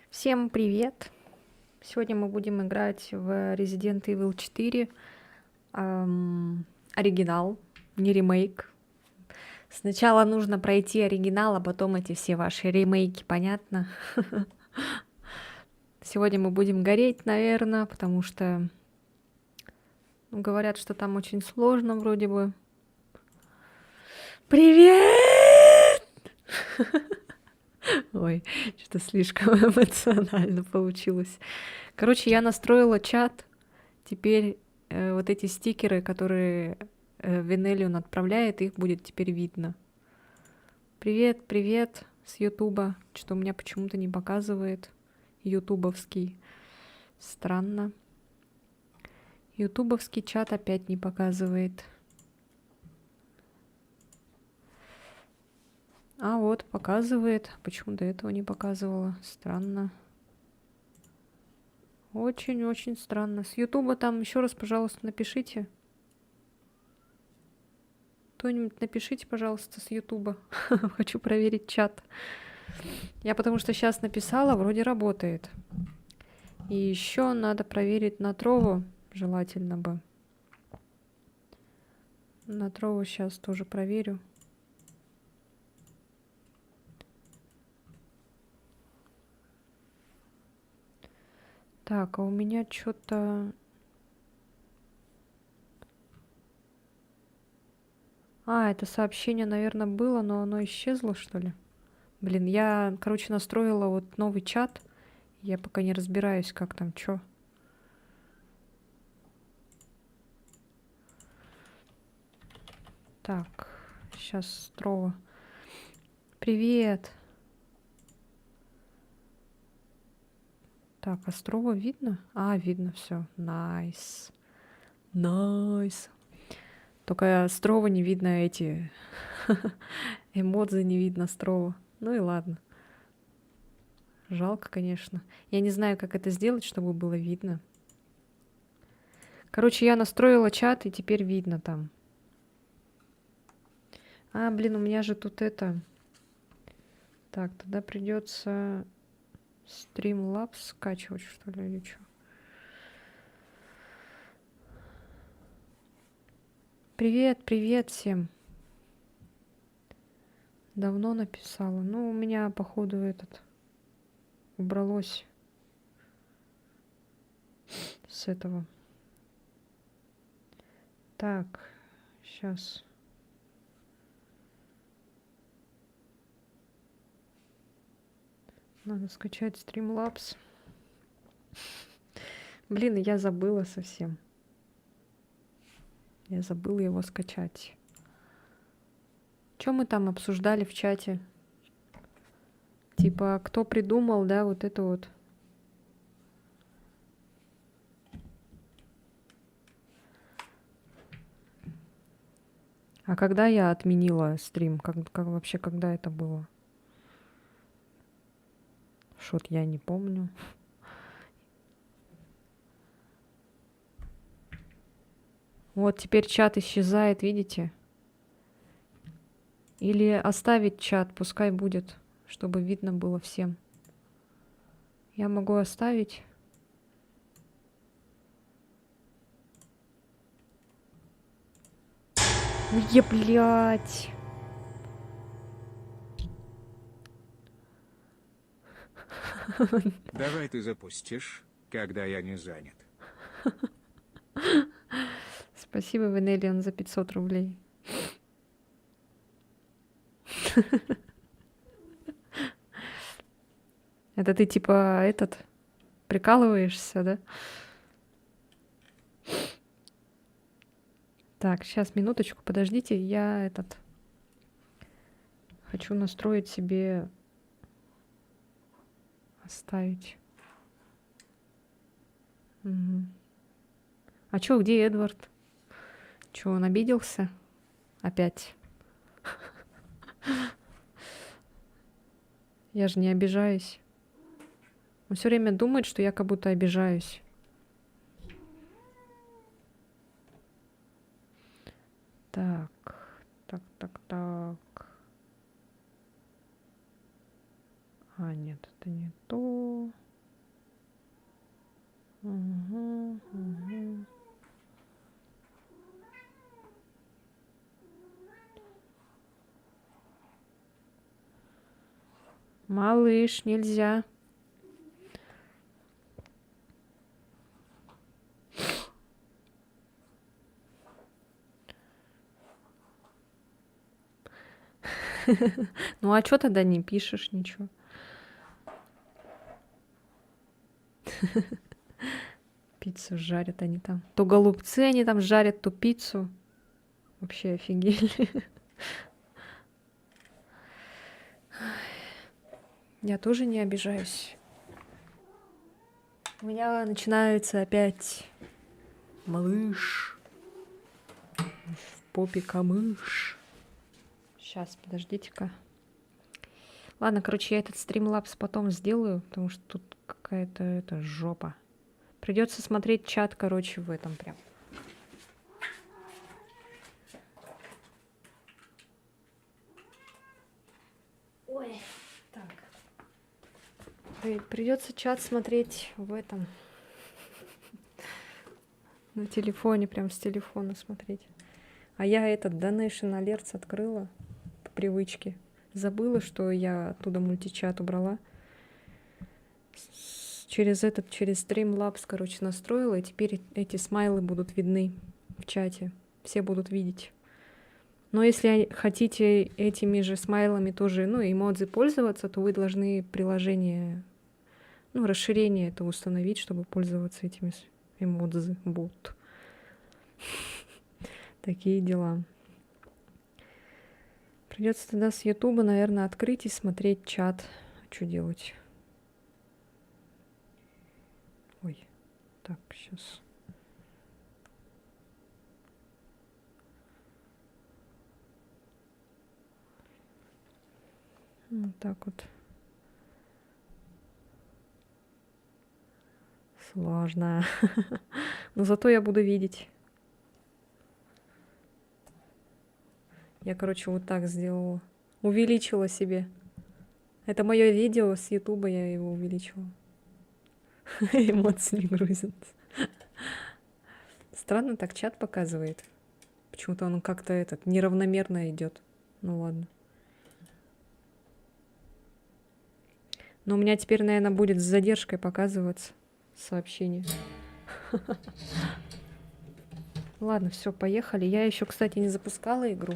Всем привет! Сегодня мы будем играть в Resident Evil 4 оригинал, не ремейк. Сначала нужно пройти оригинал, а потом эти все ваши ремейки, понятно? Сегодня мы будем гореть, наверное, потому что говорят, что там очень сложно вроде бы. Привет! Ой, что-то слишком эмоционально получилось. Короче, я настроила чат. Теперь вот эти стикеры, которые Венелион отправляет, их будет теперь видно. Привет, привет с Ютуба. Что у меня почему-то не показывает ютубовский. Странно. Ютубовский чат опять не показывает. А вот, показывает. Почему до этого не показывала? Странно. Очень-очень странно. С Ютуба там еще раз, пожалуйста, напишите. Кто-нибудь напишите, пожалуйста, с Ютуба. Хочу проверить чат. Я потому что сейчас написала, вроде работает. И еще надо проверить на Трову, желательно бы. На Трову сейчас тоже проверю. Так, а у меня что-то... А, это сообщение, наверное, было, но оно исчезло, что ли? Блин, я, короче, настроила вот новый чат. Я пока не разбираюсь, как там, что. Так, сейчас Трова. Привет. Так, Острова видно? А, видно все. Найс. Найс. Только Острова не видно эти... Эмодзи не видно Острова. Ну и ладно. Жалко, конечно. Я не знаю, как это сделать, чтобы было видно. Короче, я настроила чат, и теперь видно там. А, блин, у меня же тут это... Так, тогда придется Streamlabs скачивать, что ли, или что? Привет, привет всем. Давно написала. Ну, у меня, походу, этот... Убралось с этого. Так, сейчас. Надо скачать Streamlabs. Блин, я забыла совсем. Я забыла его скачать. Что мы там обсуждали в чате? Типа, кто придумал, да, вот это вот. А когда я отменила стрим? Как вообще, когда это было? Что-то я не помню. Вот теперь чат исчезает, видите? Или оставить чат, пускай будет, чтобы видно было всем. Я могу оставить. Ой, блядь. Давай ты запустишь, когда я не занят. Спасибо, Венелиан, за 500 рублей. Это ты типа этот прикалываешься, да? Так, сейчас минуточку, подождите, я этот хочу настроить себе оставить. Угу. А чё, где Эдвард? Чё, он обиделся? Опять. Я же не обижаюсь. Он все время думает, что я как будто обижаюсь. Так, так. А, нет, это не то. Угу. Малыш, нельзя. Ну а чё тогда не пишешь ничего? Пиццу жарят они там. То голубцы они там жарят, то пиццу. Вообще офигели. Я тоже не обижаюсь. У меня начинается опять малыш. В попе камыш. Сейчас, подождите-ка. Ладно, короче, я этот стримлапс потом сделаю, потому что тут какая-то это жопа. Придется смотреть чат, короче, в этом прям. Ой, так. Придется чат смотреть в этом. На телефоне, прям с телефона смотреть. А я этот Donation Alerts открыла по привычке. Забыла, что я оттуда мультичат убрала. Через Streamlabs, короче, настроила, и теперь эти смайлы будут видны в чате. Все будут видеть. Но если хотите этими же смайлами тоже, ну, эмодзи пользоваться, то вы должны приложение, ну, расширение это установить, чтобы пользоваться этими эмодзи. Бот. Такие дела. Придется тогда с Ютуба, наверное, открыть и смотреть чат. Что делать? Ой, так, сейчас. Вот так вот. Сложно. Но зато я буду видеть. Я, короче, вот так сделала. Увеличила себе. Это мое видео с Ютуба, я его увеличила. Эмоции не грузят. Странно так чат показывает. Почему-то он как-то этот неравномерно идет. Ну ладно. Но у меня теперь, наверное, будет с задержкой показываться сообщение. Ладно, все, поехали. Я еще, кстати, не запускала игру.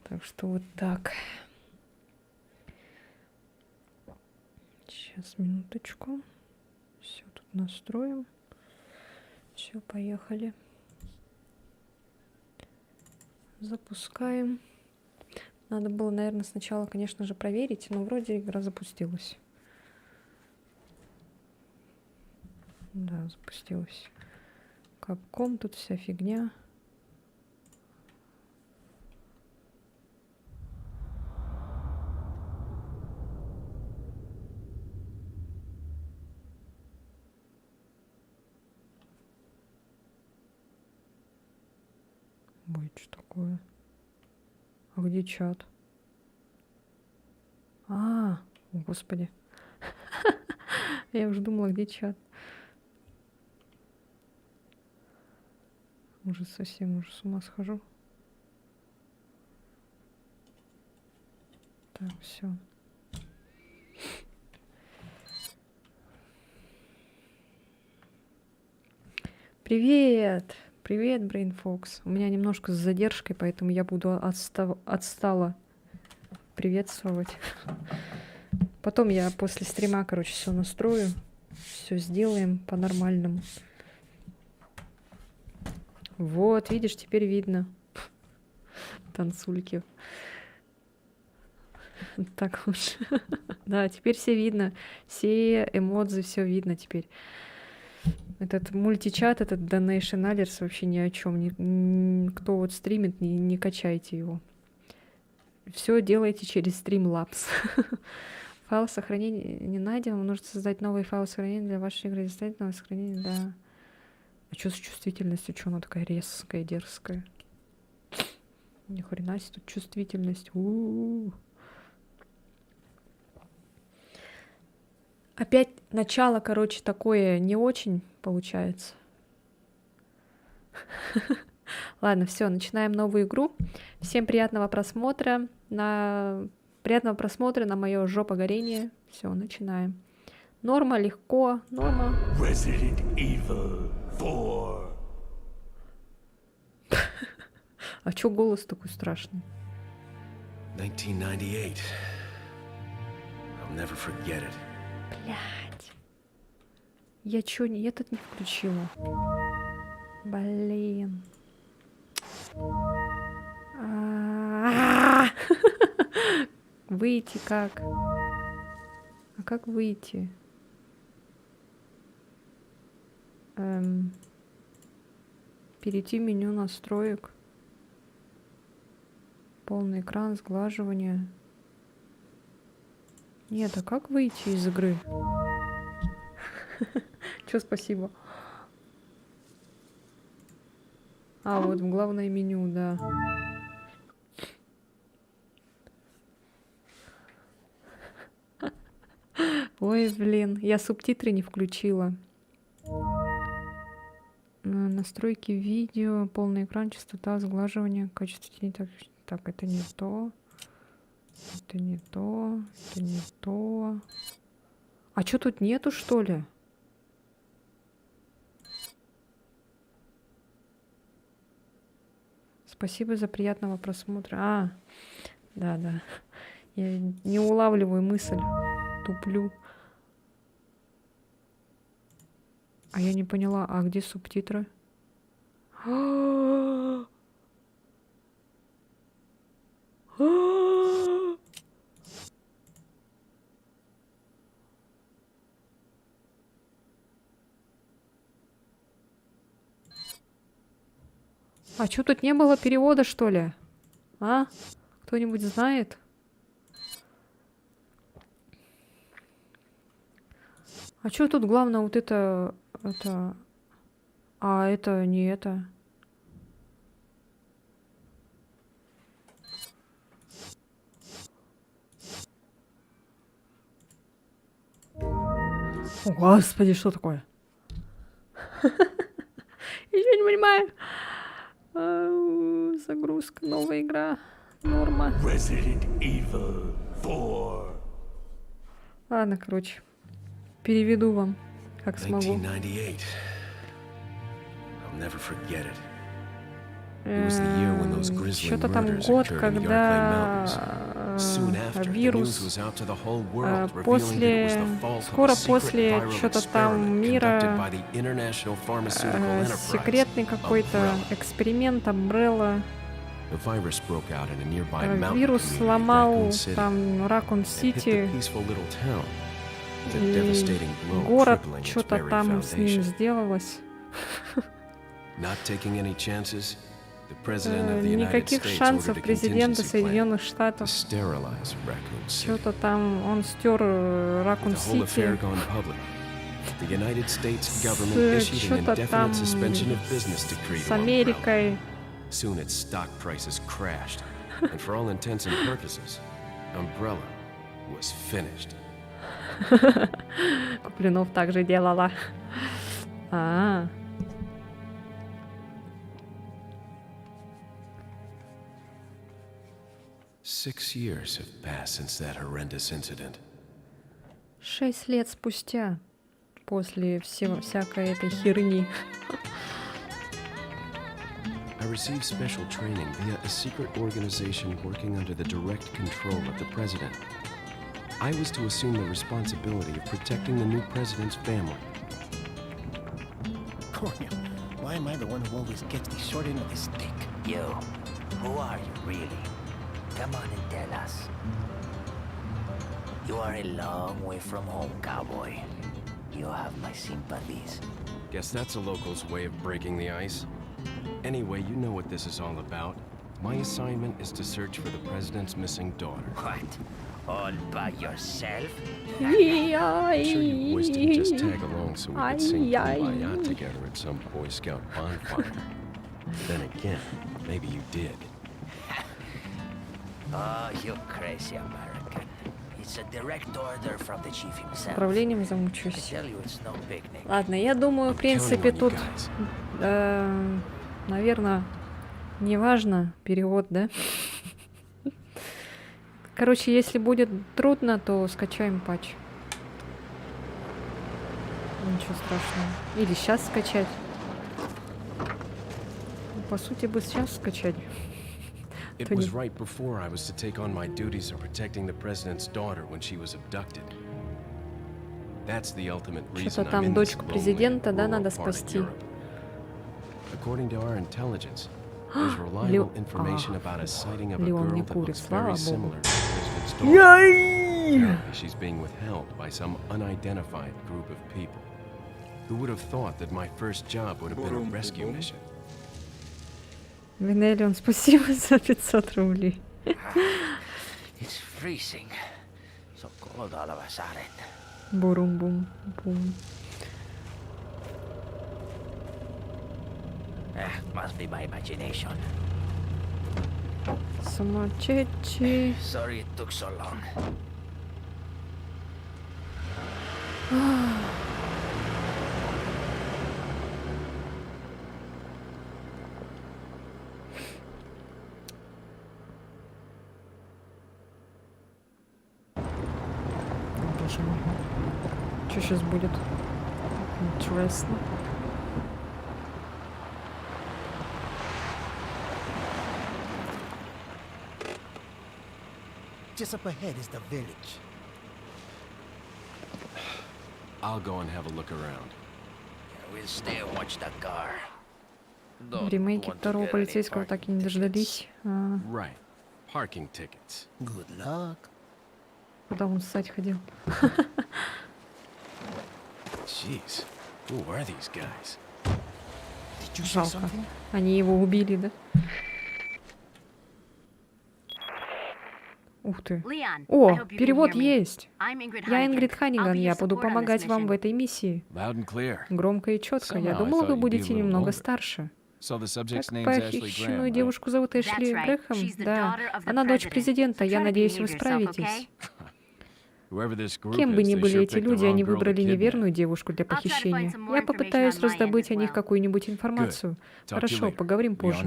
Так что вот так. Сейчас, минуточку. Все тут настроим. Все, поехали. Запускаем. Надо было, наверное, сначала, конечно же, проверить, но вроде игра запустилась. Да, запустилась. Капком, тут вся фигня. Ой, что такое? А где чат? О, господи. Я уже думала, где чат. Уже совсем с ума схожу. Так, все. Привет! Привет, BrainFox. У меня немножко с задержкой, поэтому я буду отстала приветствовать. Потом я после стрима, короче, все настрою. Все сделаем по-нормальному. Вот, видишь, теперь видно. Танцульки. Так уж. Да, теперь все видно. Все эмодзи, все видно теперь. Этот мультичат, этот Donation Alerts вообще ни о чем. Кто вот стримит, не качайте его. Все делайте через Streamlabs. Файл сохранения не найден. Вам нужно создать новый файл сохранения для вашей игры. Создать новое сохранение, да. А что с чувствительностью? Что она такая резкая, дерзкая? Ни хрена себе тут чувствительность. У-у-у. Опять начало, короче, такое не очень получается. Ладно, все, начинаем новую игру. Всем приятного просмотра. Приятного просмотра на мое жопогорение. Все, начинаем. Норма, легко, норма. Resident Evil 4. А чё голос такой страшный? 1998. I'll never forget it. Блядь. Я чё, я этот не включила? Блин. А-а-а! Выйти как? А как выйти? Перейти в меню настроек. Полный экран, сглаживание. Нет, а как выйти из игры? Чё, спасибо. А, вот в главное меню, да. Ой, блин, я субтитры не включила. Настройки видео, полный экран, частота, сглаживание, качество тени. Так, это не то. Это не то. Это не то. А чё тут нету, что ли? Спасибо за приятного просмотра. А, да. Я не улавливаю мысль. Туплю. А я не поняла, а где субтитры? А чё, тут не было перевода, что ли? А? Кто-нибудь знает? А чё тут главное вот это... А, это не это. О, господи, что такое? Я не понимаю. Загрузка, новая игра. Норма. Resident Evil 4. Ладно, короче. Переведу вам, как смогу. 1998. I'll never forget it. It was the year when those grisly Что-то там murders год, occurred in the Arklay когда Mountains. Soon after, the news вирус was out to the whole world, revealing that it после, was the fault of скоро a secret после viral что-то experiment там conducted мира, by the International Pharmaceutical Enterprise, секретный какой-то Umbrella. эксперимент Umbrella. The virus broke out in a nearby mountain Вирус community of сломал Raccoon City там Ракун and hit the Сити, peaceful little town. The и devastating blow город crippling its что-то very там с ним foundation. сделалось. Not taking any chances, the president of the United Никаких States шансов ordered a президента contingency plan Соединенных to Штатов. sterilize Raccoon City. Что-то там он стер Ракун The whole affair Сити. gone public. The United States government issued an Что-то там indefinite suspension of business decree с to Umbrella. Америкой. Soon its stock prices crashed, and for all intents and purposes, Umbrella was finished. Куплинов также делала. А, 6 years have passed since that horrendous incident. 6 лет спустя, после всякой этой херни. I received special training via a secret organization working under the direct control of the president. I was to assume the responsibility of protecting the new president's family. Cornel, why am I the one who always gets the short end of the stick? You, who are you really? Come on and tell us. You are a long way from home, cowboy. You have my sympathies. Guess that's a local's way of breaking the ice. Anyway, you know what this is all about. My assignment is to search for the president's missing daughter. What? All by yourself? Sure, you boys didn't just tag along so we could sing Kumbaya together at some Boy Scout bonfire. Then again, maybe you did. Oh, you crazy American. It's a direct order from the chief himself. Управлением I замучусь. tell you, it's no picnic. Ладно, я думаю, в I'm принципе, counting on you тут, guys. наверное, неважно перевод, да? Короче, если будет трудно, то скачаем патч. Ничего страшного. Или сейчас скачать. Ну, по сути, бы сейчас скачать. It Tony. was right before I was to take on my duties of protecting the president's daughter when she was abducted. That's the ultimate reason Что-то I'm там in this дочку lonely президента, да, rural надо part of спасти. Europe. According to our intelligence, there's reliable information about a sighting of a Леон girl не that курит, looks слава very богу. similar to the president's daughter. Apparently, she's being withheld by some unidentified group of people. Who would have thought that my first job would have been a rescue Бурум-бубум. mission? Венелион, спасибо за 500 рублей. It's freezing. So cold all of a sudden. Бурум-бум-бум. Must be my imagination. Сумасшедший. Sorry it took so long. Боже мой. Что сейчас будет? Интересно. Just up ahead is the village. I'll go and have a look around. We'll stay and watch the car. В ремейке второго полицейского так и не дождались. Right. Parking tickets. Good luck. Куда он ссать ходил? Jeez. Who are these guys? Did you say Жалко. something? Они его убили, да? Ух ты. О, перевод есть. Я Ингрид Ханниган, я буду помогать вам в этой миссии. Loud and clear. Громко и четко. Я Somehow I думала, thought вы you'd be будете a little немного older. старше. So the subject's Так, name's Ashley похищенную Graham, right? девушку зовут Эшли Грэхэм. Да, она дочь президента. Я надеюсь, вы справитесь. Whoever this group Кем бы is, ни they были sure эти picked the люди, wrong они girl to выбрали kidnap. неверную девушку для похищения. Я попытаюсь раздобыть о них какую-нибудь информацию. Talk to you Хорошо, later. поговорим Be on позже.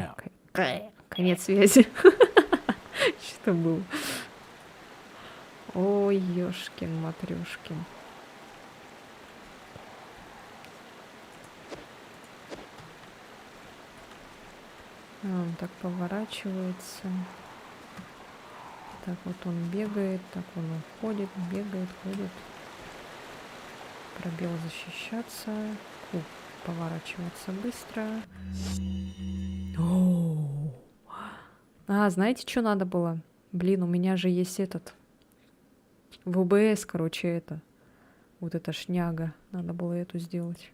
out. Конец связи. Что было? Ой, ёшкин, матрёшкин. Он так поворачивается. Так вот он бегает, так он уходит, бегает, ходит. Пробел защищаться. Куб поворачиваться быстро. О! А, знаете, что надо было? Блин, у меня же есть этот. В ОБС, короче, это. Вот эта шняга. Надо было эту сделать.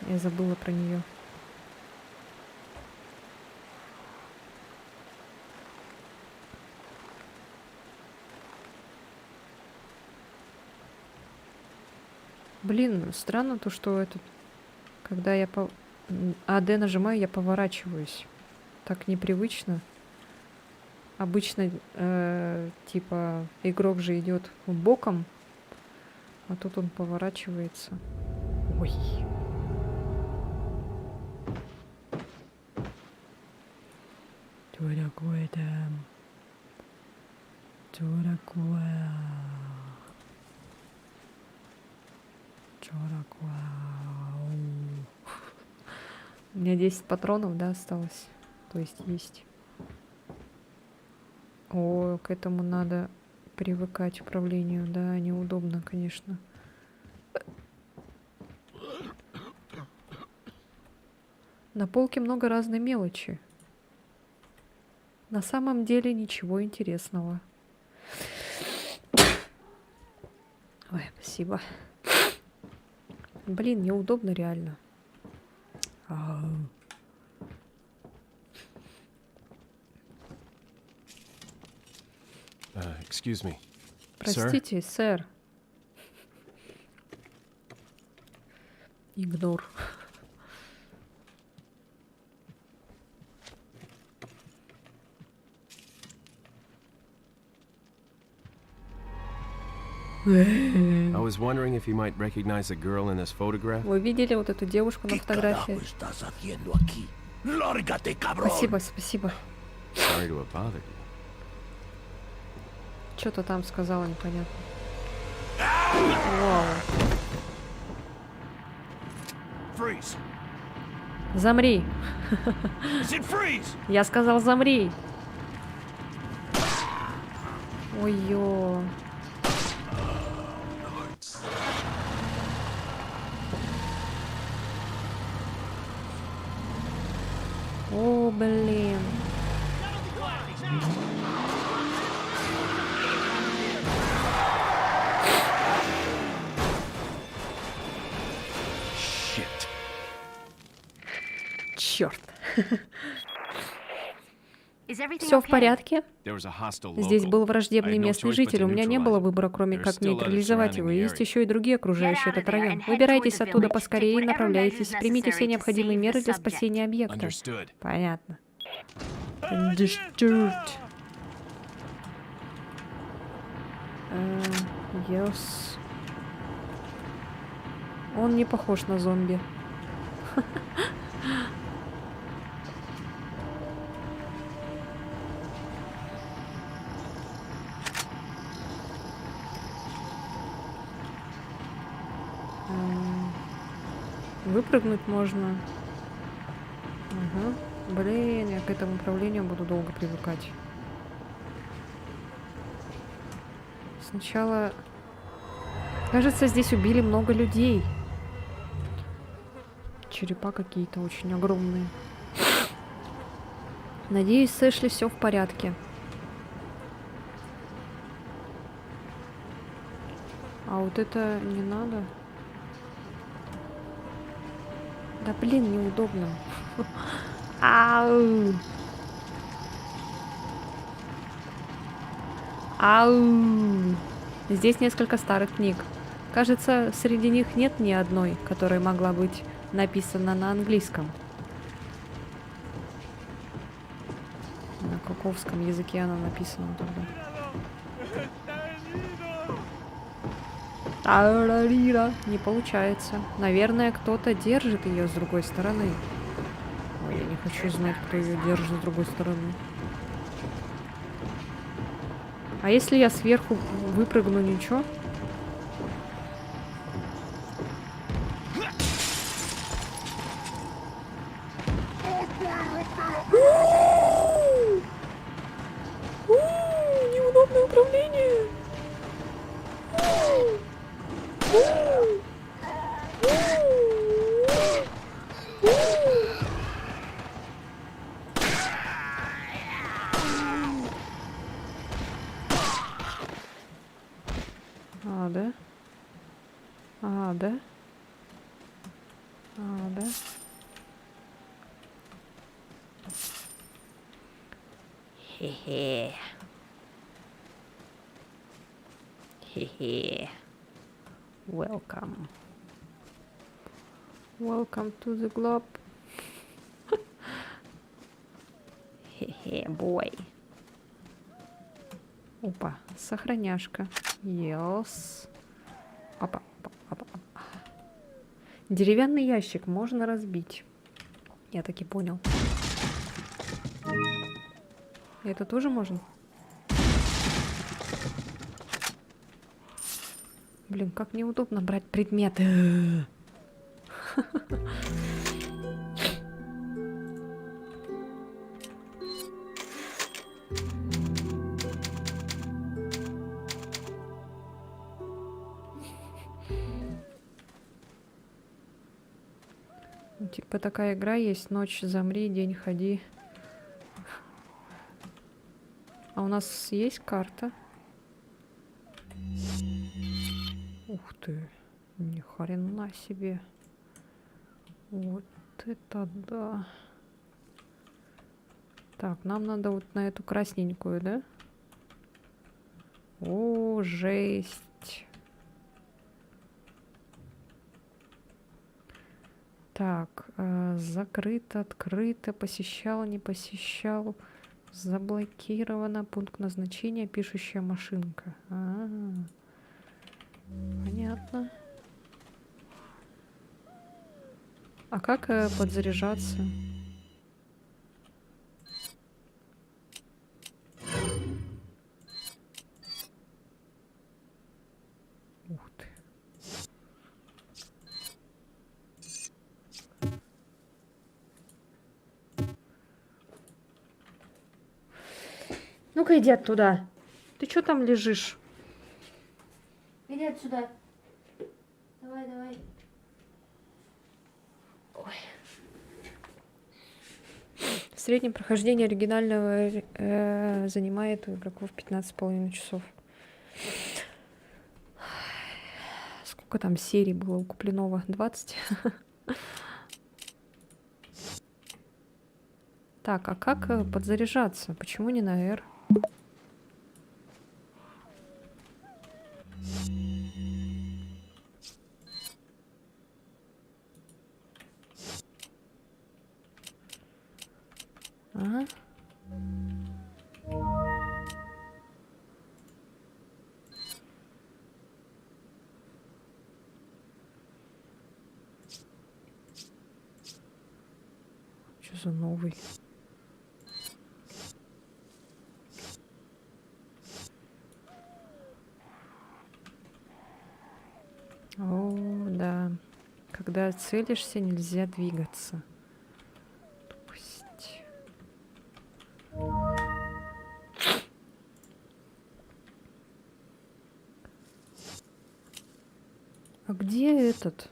Я забыла про нее. Блин, странно то, что этот, когда я по АД нажимаю, я поворачиваюсь. Так непривычно. Обычно, типа, игрок же идет боком, а тут он поворачивается. Ой. Что такое там? Что такое? Что такое? У меня 10 патронов, да, осталось. То есть есть. О, к этому надо привыкать, управлению. Да, неудобно, конечно. На полке много разной мелочи. На самом деле ничего интересного. Ой, спасибо. Блин, неудобно реально. Ау. Excuse me. Простите, сэр. Игнор. I was wondering if you might recognize the girl in this photograph. Вы видели вот эту девушку на ¿Qué carajo фотографии? estás haciendo aquí? ¡Lárgate, cabrón! Спасибо, спасибо. Sorry to have bothered you. Что-то там сказала непонятно. Вау. Freeze! Замри. I said freeze! Я сказал замри. Ой-ё. О, блин. Shit. Черт. Все Все в порядке? There was a hostile Здесь local. был I врождебный had no местный choice but житель. to У меня не neutralize было him. выбора, кроме There's как still others нейтрализовать его. surrounding the Есть area. еще и другие окружающие этот район. Выбирайтесь оттуда поскорее и направляйтесь. Примите все необходимые меры для спасения объекта. Understood. Понятно. Understood. Yes. Он не похож на зомби. Выпрыгнуть можно. Ага. Блин, я к этому управлению буду долго привыкать. Сначала... Кажется, здесь убили много людей. Черепа какие-то очень огромные. Надеюсь, с Эшли все в порядке. А вот это не надо. Да блин, неудобно. Ау! Ау! Здесь несколько старых книг. Кажется, среди них нет ни одной, которая могла быть написана на английском. На каковском языке она написана тогда? Тарарира. Не получается. Наверное, кто-то держит ее с другой стороны. Ой, я не хочу знать, кто ее держит с другой стороны. А если я сверху выпрыгну, ничего? Неудобное управление. А, да? А, да? А, да? Хе-хе. Хе-хе. Welcome. Welcome to the globe. Хе-хе, бой. Опа, сохраняшка. Yes. Опа, опа, опа, опа. Деревянный ящик можно разбить. Я так и понял. Это тоже можно? Блин, как неудобно брать предметы. Типа такая игра есть: ночь замри, день ходи. А у нас есть карта? Ух ты, ни хрена себе. Вот это да. Так, нам надо вот на эту красненькую, да? О, жесть. Так, закрыто, открыто, посещал, не посещал, заблокировано, пункт назначения, пишущая машинка. Понятно. А как подзаряжаться? Ух ты. Ну-ка иди оттуда. Ты что там лежишь? Иди отсюда. Давай, давай. Ой. В среднем прохождение оригинального занимает у игроков 15,5 часов. Сколько там серий было у Куплинова? 20? Так, а как подзаряжаться? Почему не на R? А? Что за новый? О, да. Когда целишься, нельзя двигаться. Тупость. А где этот?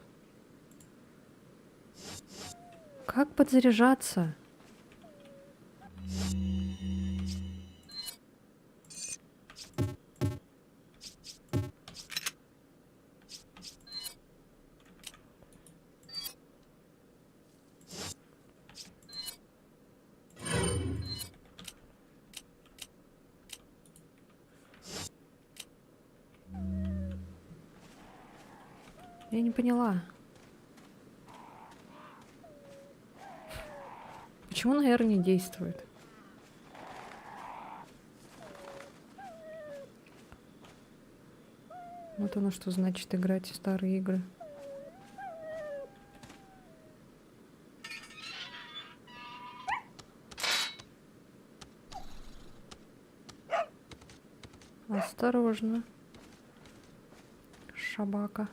Как подзаряжаться? Я не поняла. Почему на R не действует? Вот оно что значит играть в старые игры. Осторожно. Шабака.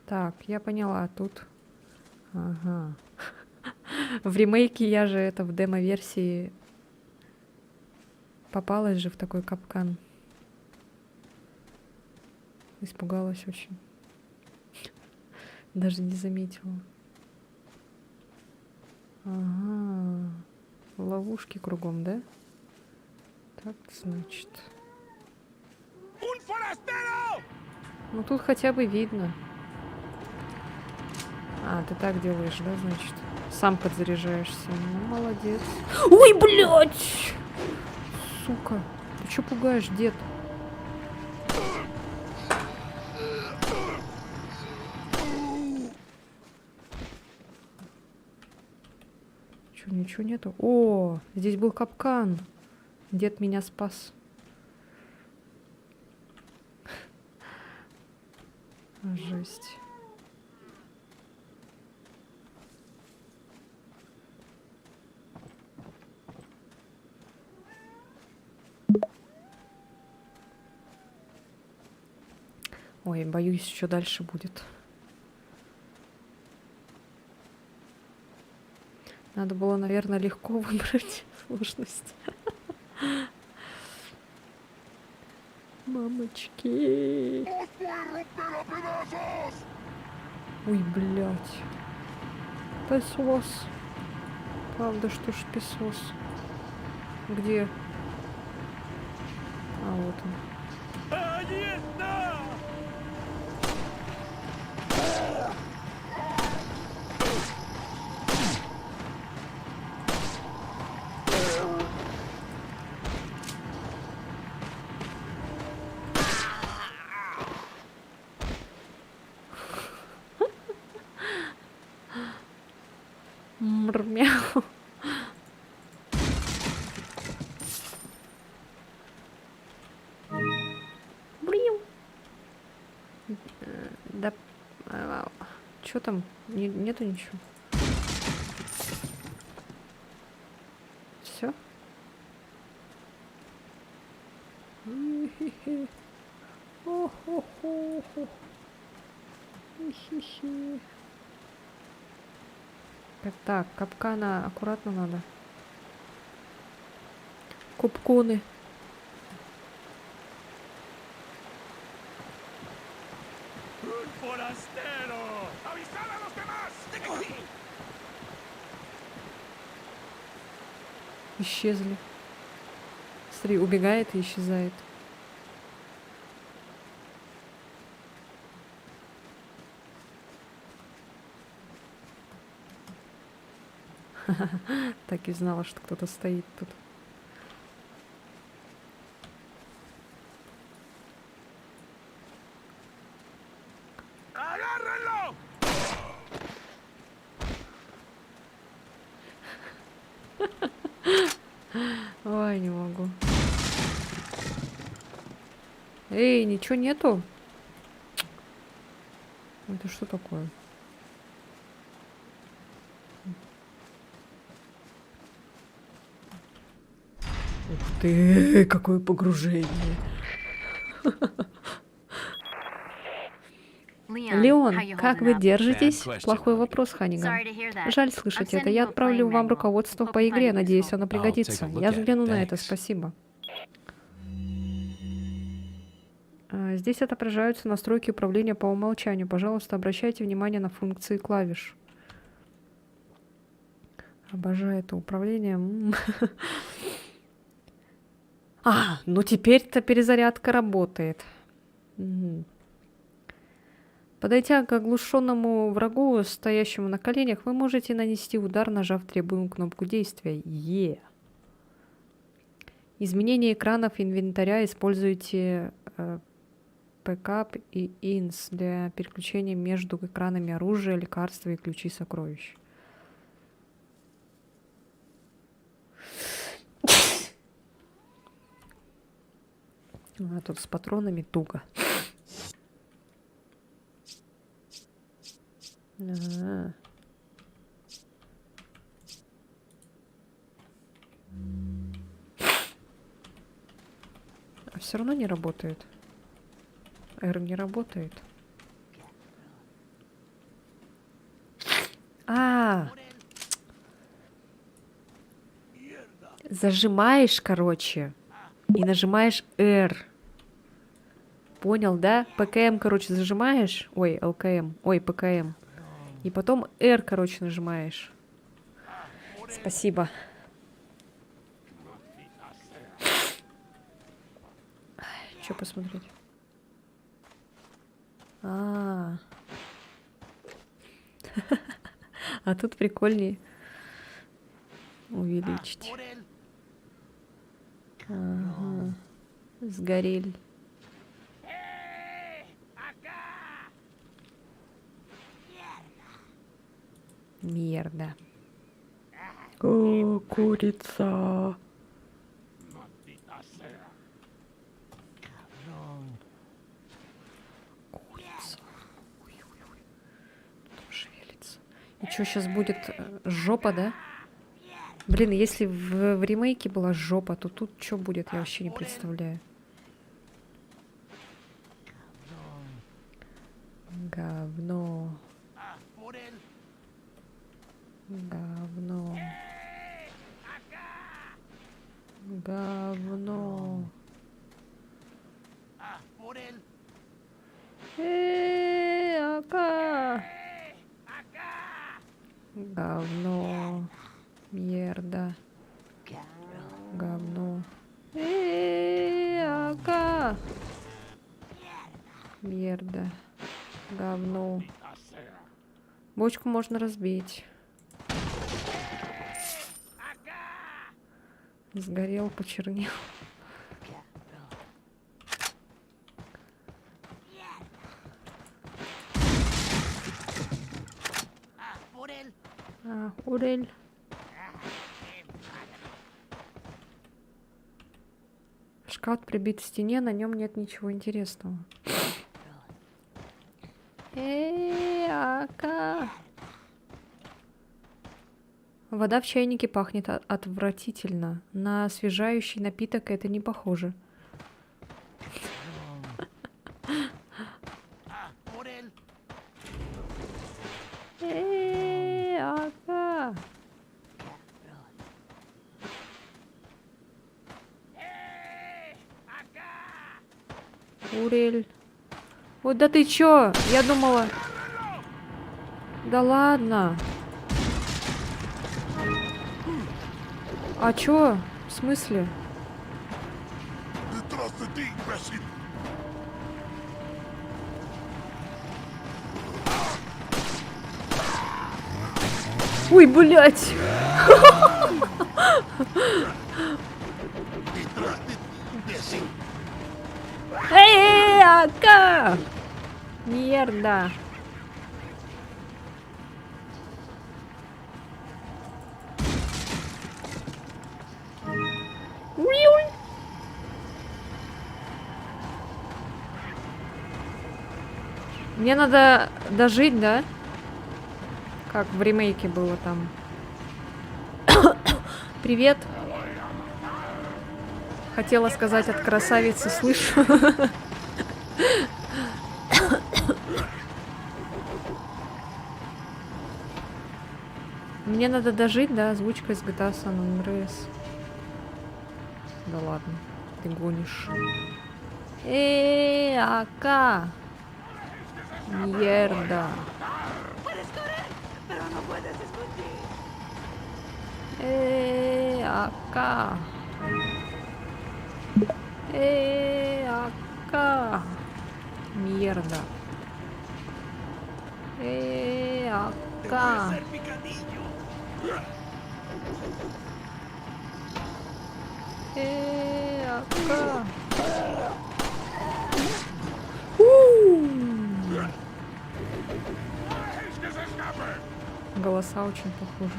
Так, я поняла, тут... Ага. В ремейке я же это в демо-версии попалась же в такой капкан. Испугалась очень. Даже не заметила. Ага. Ловушки кругом, да? Так, значит. Ну тут хотя бы видно. А, ты так делаешь, да, значит? Сам подзаряжаешься. Ну, молодец. Ой, блядь! Сука. Ты чё пугаешь, дед? Чё, ничего нету? О, здесь был капкан. Дед меня спас. Жесть. Ой, боюсь, еще дальше будет. Надо было, наверное, легко выбрать сложность. Мамочки. Ой, блядь. Песос. Правда, что ж песос? Где? А, вот он. Да... Чё там? Нету ничего. Все? Так, капкана аккуратно надо. Купконы. ¡Un forastero! ¡Avisad a los demás! ¡Te cogí! Исчезли. Смотри, убегает и исчезает. Так и знала, что кто-то стоит тут. ¡Agárrenlo! Ой, не могу. Эй, ничего нету? Это что такое? Ух ты, какое погружение. Леон, как вы держитесь? Bad question, Плохой Honey. вопрос, Ханиган. Жаль слышать это. Я отправлю вам руководство по игре. Надеюсь, оно пригодится. take a look Я at it. взгляну на это. Thanks. Спасибо. Здесь отображаются настройки управления по умолчанию. Пожалуйста, обращайте внимание на функции клавиш. Обожаю это управление. Ну теперь-то перезарядка работает. Мгм. Подойдя к оглушенному врагу, стоящему на коленях, вы можете нанести удар, нажав требуемую кнопку действия. Изменение экранов инвентаря используйте Backup и INS для переключения между экранами оружия, лекарства и ключи сокровищ. А тут с патронами туго. Ага. А все равно не работает. R не работает. Зажимаешь, короче, и нажимаешь R. Понял, да? ПКМ, короче, зажимаешь. Ой, ЛКМ. Ой, ПКМ. И потом R, короче, нажимаешь. Спасибо. Что посмотреть? А тут прикольнее увеличить. Ага. Сгорели. Мерда. О, курица. Курица. Ой-ой-ой. Тут шевелится. И что сейчас будет? Жопа, да? Блин, если в ремейке была жопа, то тут что будет, я вообще не представляю. Говно. Говно. Говно. Ака. Говно. Мерда. Говно. Ака. Мерда. Говно. Бочку можно разбить. Сгорел, почернел. Урель. Шкаф прибит к стене, на нем нет ничего интересного. Ака. Вода в чайнике пахнет отвратительно. На освежающий напиток это не похоже. Ака. Урель. Вот да ты чё? Я думала... Да ладно. А чё? В смысле? Ой, блядь! Эй, Ака! Мерда! Мне надо дожить, да? Как в ремейке было там. Привет. Хотела сказать от красавицы, слышу. Мне надо дожить, да, озвучка из GTA San Andreas. Да ладно, ты гонишь. Ака. Мierda. Ака. Ака. Mierda. Ака. Ака. Голоса очень похожи.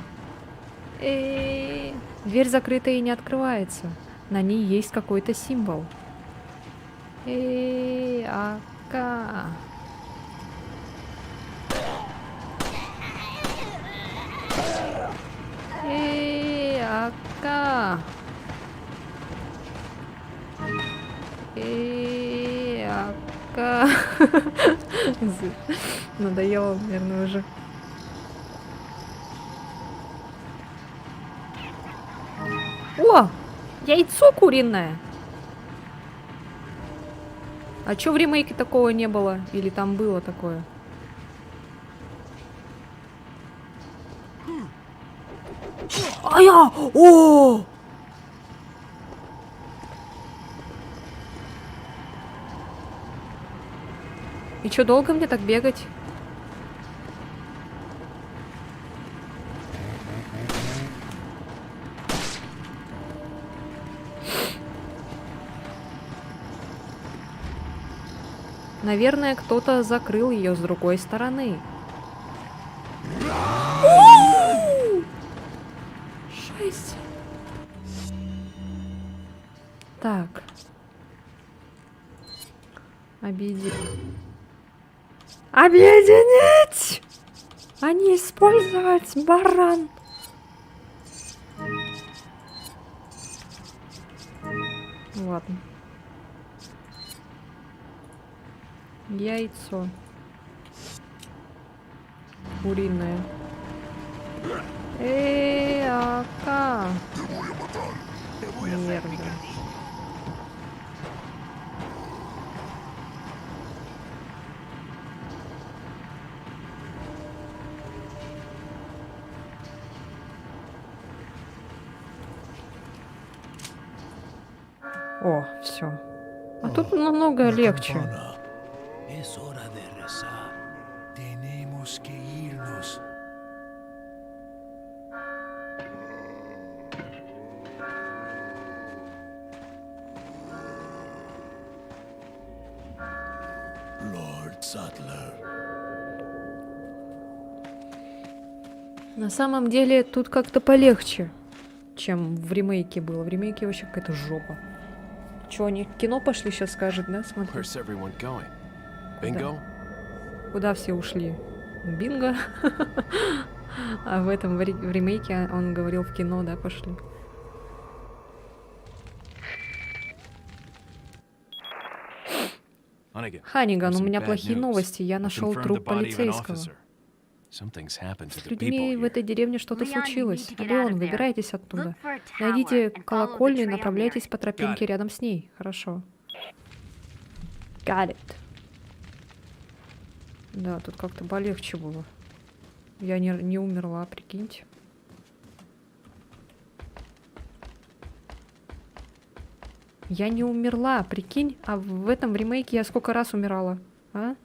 Дверь закрыта и не открывается. На ней есть какой-то символ. Ака. Ака. Ака. Надоело, наверное, уже. О! Яйцо куриное! А чё в ремейке такого не было? Или там было такое? А-я! О! И чё, долго мне так бегать? Наверное, кто-то закрыл ее с другой стороны. Шесть. Так. Объединить! А не использовать баран. Ладно. Яйцо. Куриное. Ака. Мерда. О, все. А тут намного легче. Es hora de rezar. Tenemos que irnos. Lord Sattler. На самом деле тут как-то полегче, чем в ремейке было. В ремейке вообще какая-то жопа. Че, они в кино пошли, сейчас скажет, да? Смотри. Where's everyone going? Bingo? Куда все ушли? Бинго. А в этом в ремейке он говорил в кино, да, пошли. Hunnigan, Ханиган, there's у some меня bad плохие news. новости. Я I нашел confirmed труп the body of an полицейского. officer. Something's happened to С the людьми people в этой here. деревне что-то Leon, you need случилось. to get out Леон, of there. выбирайтесь оттуда. Look for a tower Найдите and follow the колокольню и trail near направляйтесь it. по тропинке Got it. рядом с ней. Хорошо. Got it. Да, тут как-то полегче было. Я не умерла, прикиньте. Я не умерла, прикинь. А в этом ремейке я сколько раз умирала? А?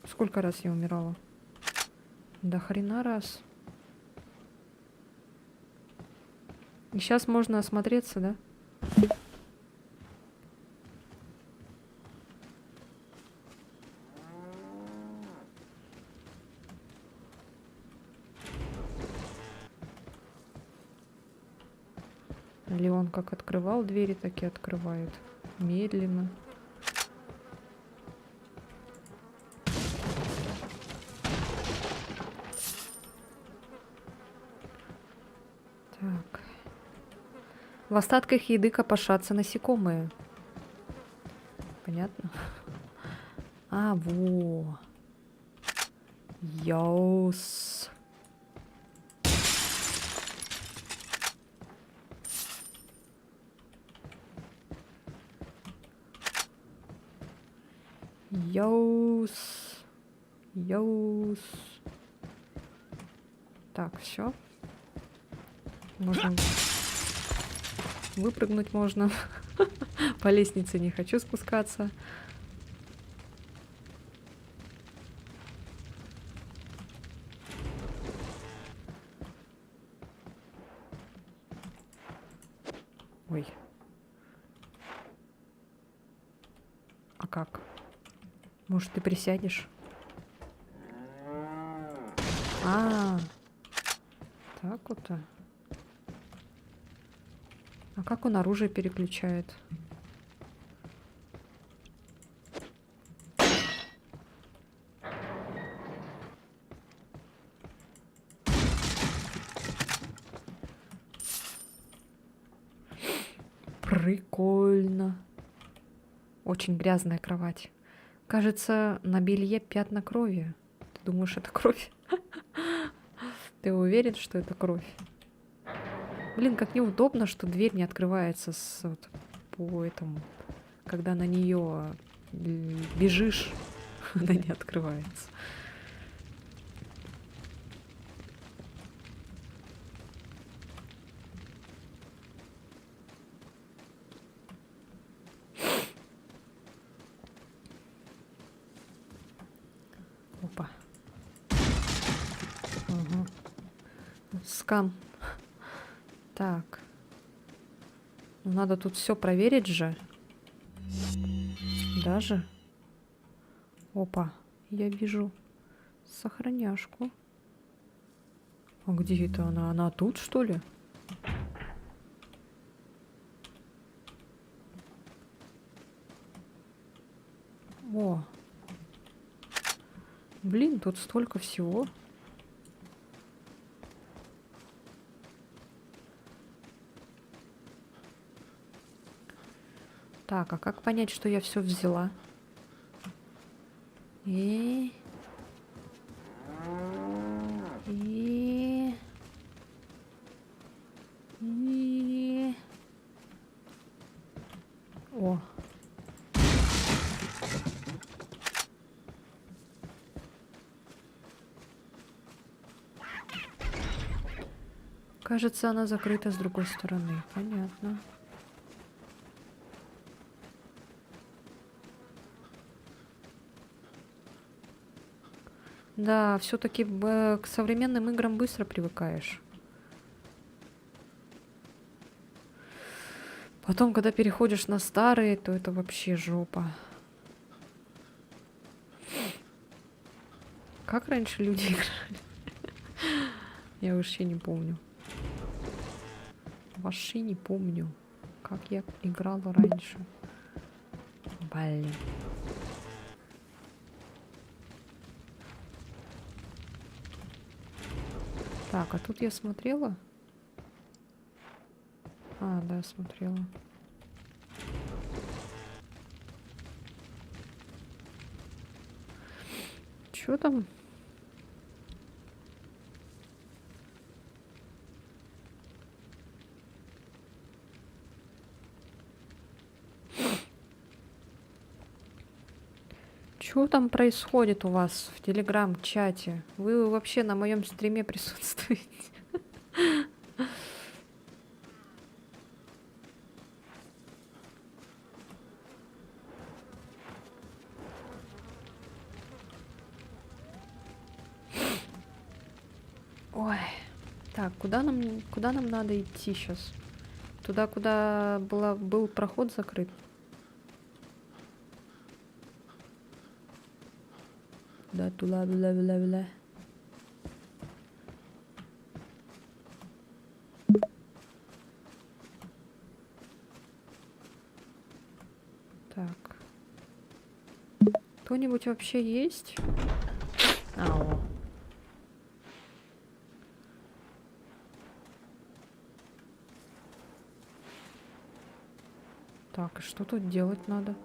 Сколько раз я умирала? Да хрена раз. И сейчас можно осмотреться, да? Леон как открывал двери, так и открывает. Медленно. Так. В остатках еды копошатся насекомые. Понятно? А, во. Йоус. Йоус. Йоус. Так, все. Можно выпрыгнуть можно. По лестнице не хочу спускаться. Ой. А как? Может, ты присядешь? А, так вот-то. А как он оружие переключает? Прикольно. Очень грязная кровать. Кажется, на белье пятна крови. Ты думаешь, это кровь? Ты уверен, что это кровь? Блин, как неудобно, что дверь не открывается вот по этому. Когда на нее бежишь, она не открывается. Опа. Угу. Скан. Так. Надо тут все проверить же. Даже. Опа. Я вижу сохраняшку. А где это она? Она тут, что ли? О. Блин, тут столько всего. Так, а как понять, что я все взяла? И... О. Кажется, она закрыта с другой стороны. Понятно. Да, все-таки к современным играм быстро привыкаешь. Потом, когда переходишь на старые, то это вообще жопа. Как раньше люди играли? Я вообще не помню. Вообще не помню, как я играла раньше. Блин. Так, а тут я смотрела? А, да, смотрела. Чё там? Чё там происходит у вас в телеграм-чате? Вы вообще на моем стриме присутствуете? Ой. Так, куда нам надо идти сейчас? Туда, куда был проход закрыт? Да, туда, бля. Так. Кто-нибудь вообще есть? Ау. Так, и что тут делать надо?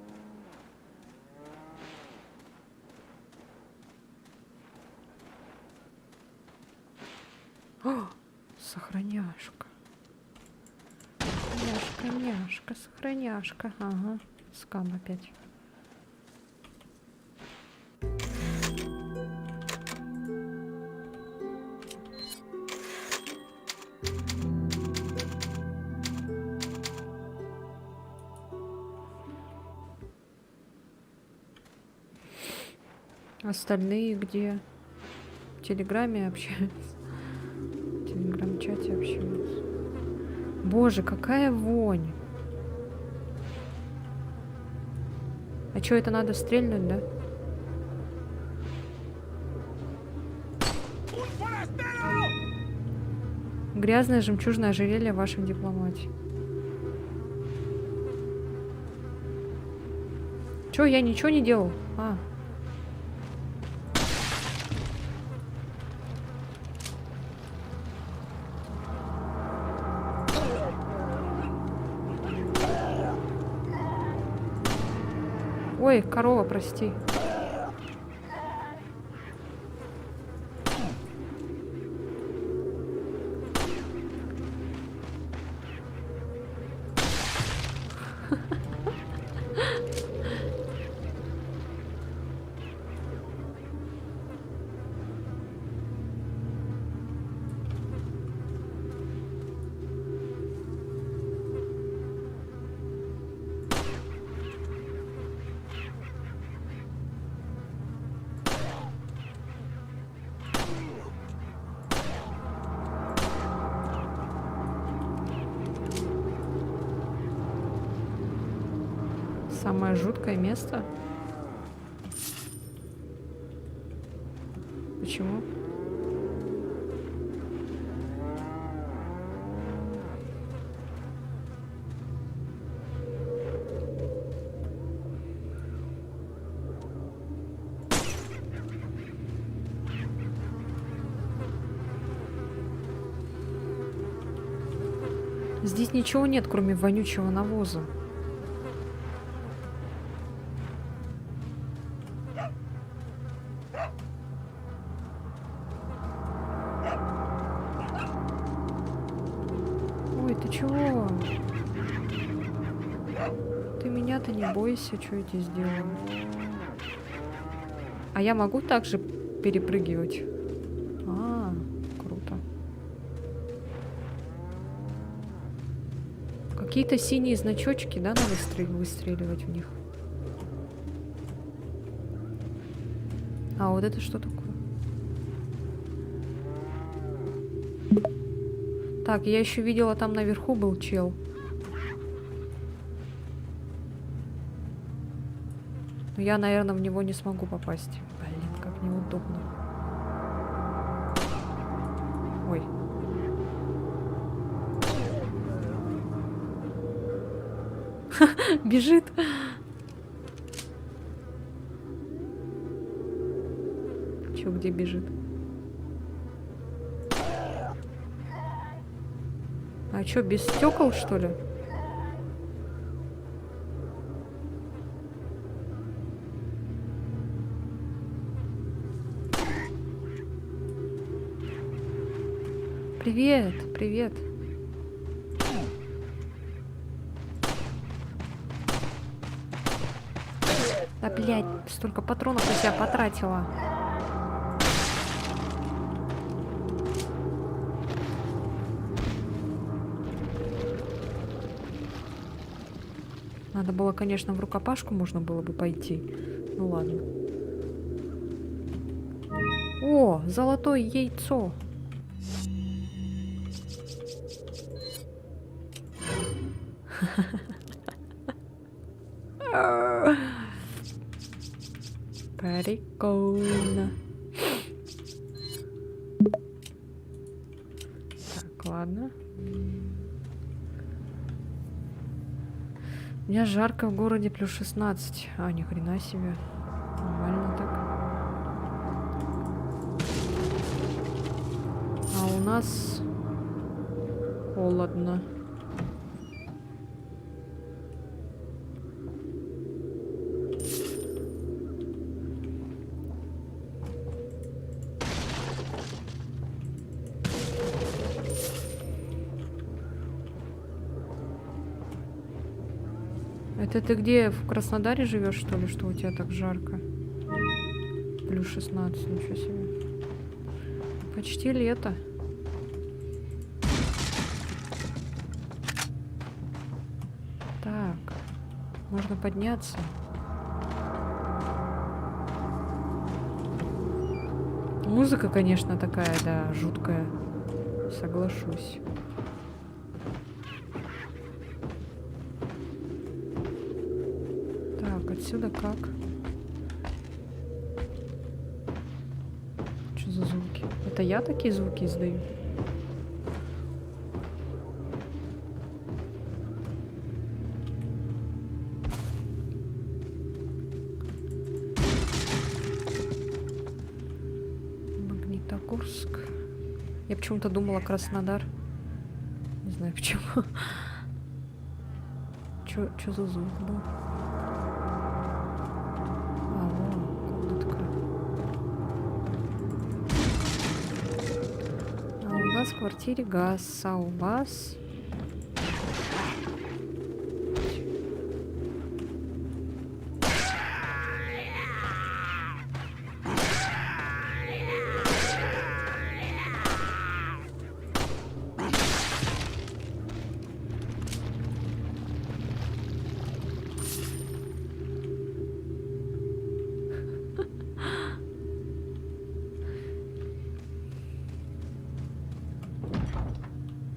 О, сохраняшка. Сохраняшка, сохраняшка. Ага, скам опять. Остальные где? В Телеграме общаются. В Телеграм-чате общаются. Боже, какая вонь. А чё, это надо стрельнуть, да? ¡Un forastero! Грязное жемчужное ожерелье в вашем дипломате. Чё, я ничего не делал? А. Ой, корова, прости. Самое жуткое место? Почему? Здесь ничего нет, кроме вонючего навоза. Ой, ты чего? Ты меня-то не бойся, что я тебе сделаю. А я могу также перепрыгивать? А, круто. Какие-то синие значочки, да, надо выстреливать в них? А вот это что такое? Так, я еще видела, там наверху был чел. Но я, наверное, в него не смогу попасть. Блин, как неудобно. Ой. Бежит. Чё, где бежит? А чё, без стекол, что ли? Привет, привет. Да, блядь, столько патронов я себя потратила. Надо было, конечно, в рукопашку можно было бы пойти. Ну ладно. О, золотое яйцо. Прикольно. Так, ладно. У меня жарко в городе плюс 16. А, ни хрена себе. Нормально так. А у нас холодно. Это ты где, в Краснодаре живешь, что ли, что у тебя так жарко? Плюс 16, ничего себе. Почти лето. Так, можно подняться. Музыка, конечно, такая, да, жуткая. Соглашусь. Отсюда как? Что за звуки? Это я такие звуки издаю? Магнитогорск. Я почему-то думала Краснодар. Не знаю почему. Чё за звук был? В квартире газ, а у вас?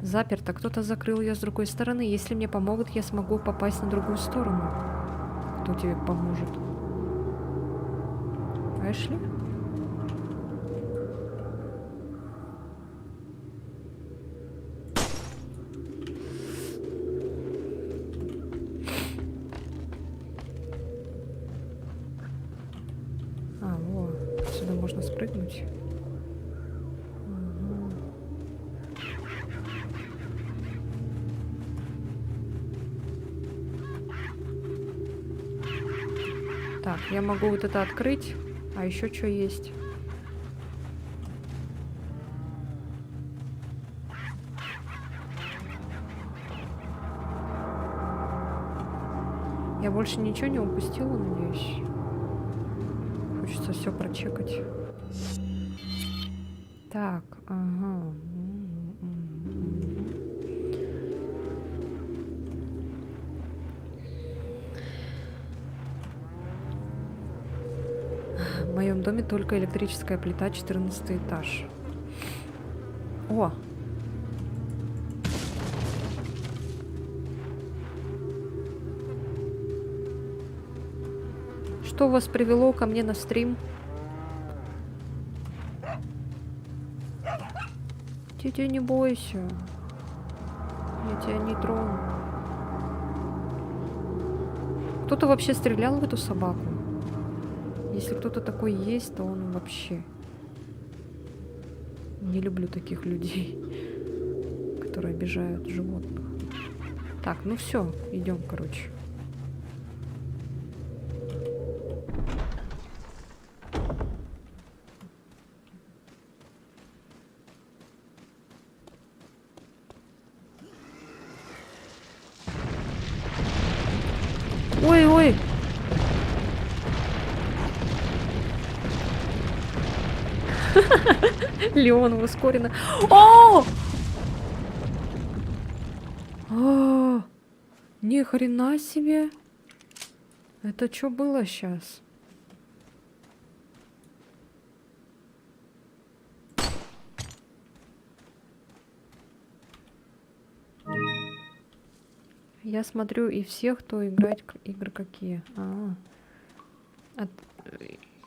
Заперто. Кто-то закрыл ее с другой стороны. Если мне помогут, я смогу попасть на другую сторону. Кто тебе поможет? Эшли? А, вот. Сюда можно спрыгнуть. Так, я могу вот это открыть. А еще что есть? Я больше ничего не упустила, надеюсь. Хочется все прочекать. Так, ага. В моем доме только электрическая плита, 14 этаж. О! Что вас привело ко мне на стрим? Тетя, не бойся. Я тебя не трону. Кто-то вообще стрелял в эту собаку? Если кто-то такой есть, то он вообще... Не люблю таких людей, которые обижают животных. Так, ну все, идем, короче. Ой-ой! Леон ускоренно. О! О! Ни хрена себе! Это что было сейчас? Я смотрю и всех, кто играет игры какие.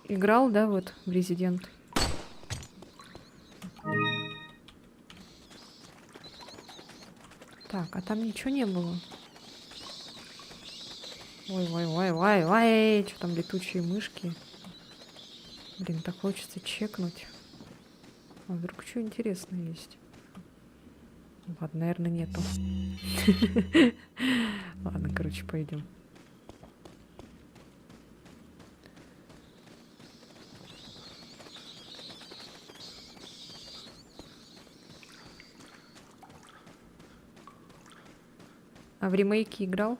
Играл, да, вот в Resident. Так, а там ничего не было. Ой, что там летучие мышки? Блин, так хочется чекнуть. А вдруг что интересное есть? Ладно, наверное, нету. Ладно, короче, пойдем. А в ремейке играл?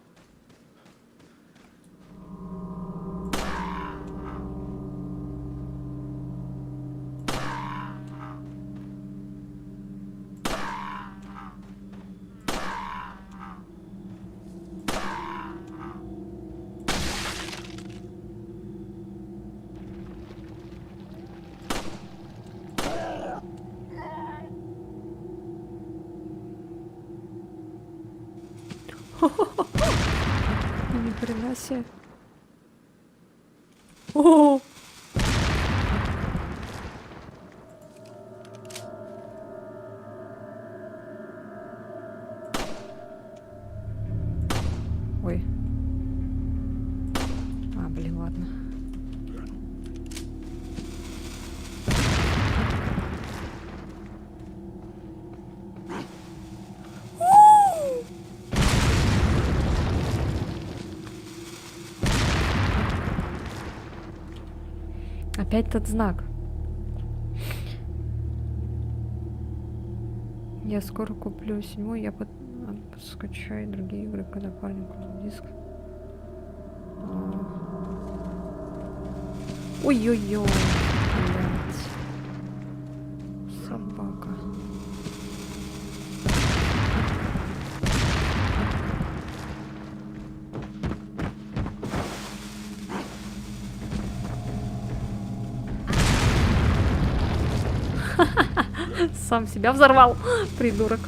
Ни хрена себе. О! Ой. Блин, ладно. Опять тот знак. Я скоро куплю 7-й, я скачаю другие игры, когда парень купит диск. Ой-ой-ой. Блядь. Собака. Сам себя взорвал, придурок.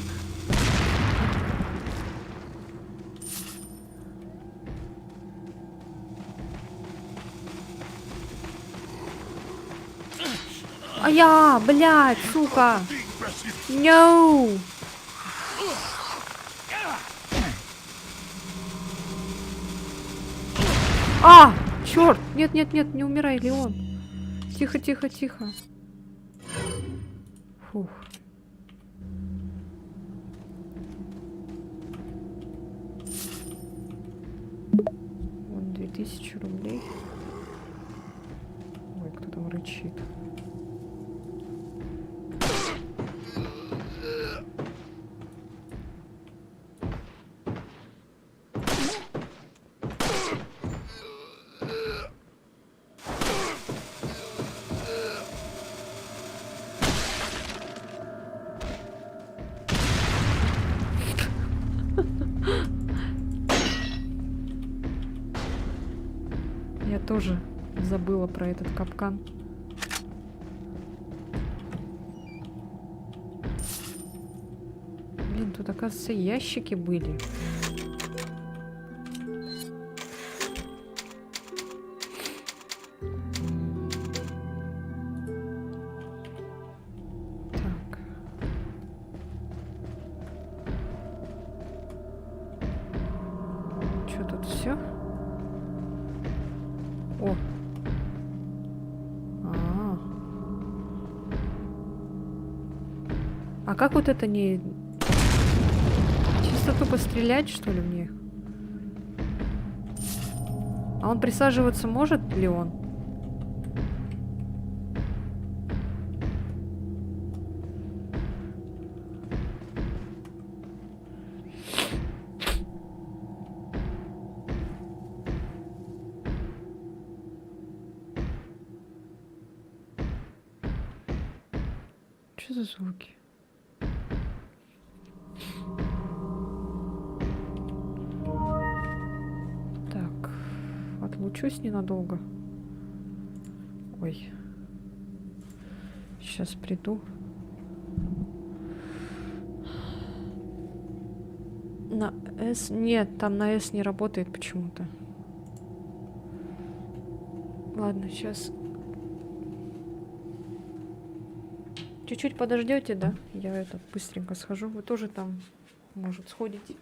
Блядь, сука. No. Черт. Нет, не умирай, Леон. Тихо. Фух. Вот 2000 рублей. Ой, кто там рычит. Я тоже забыла про этот капкан. Блин, тут, оказывается, ящики были. Так. Что тут все? О. А как вот это не... просто тупо стрелять, что ли, в них? А он присаживаться может ли он? Что за звуки? Так, отлучусь ненадолго. Ой. Сейчас приду. На S... Нет, там на S не работает почему-то. Ладно, сейчас. Чуть-чуть подождете, да? Я это быстренько схожу. Вы тоже там, может, сходите.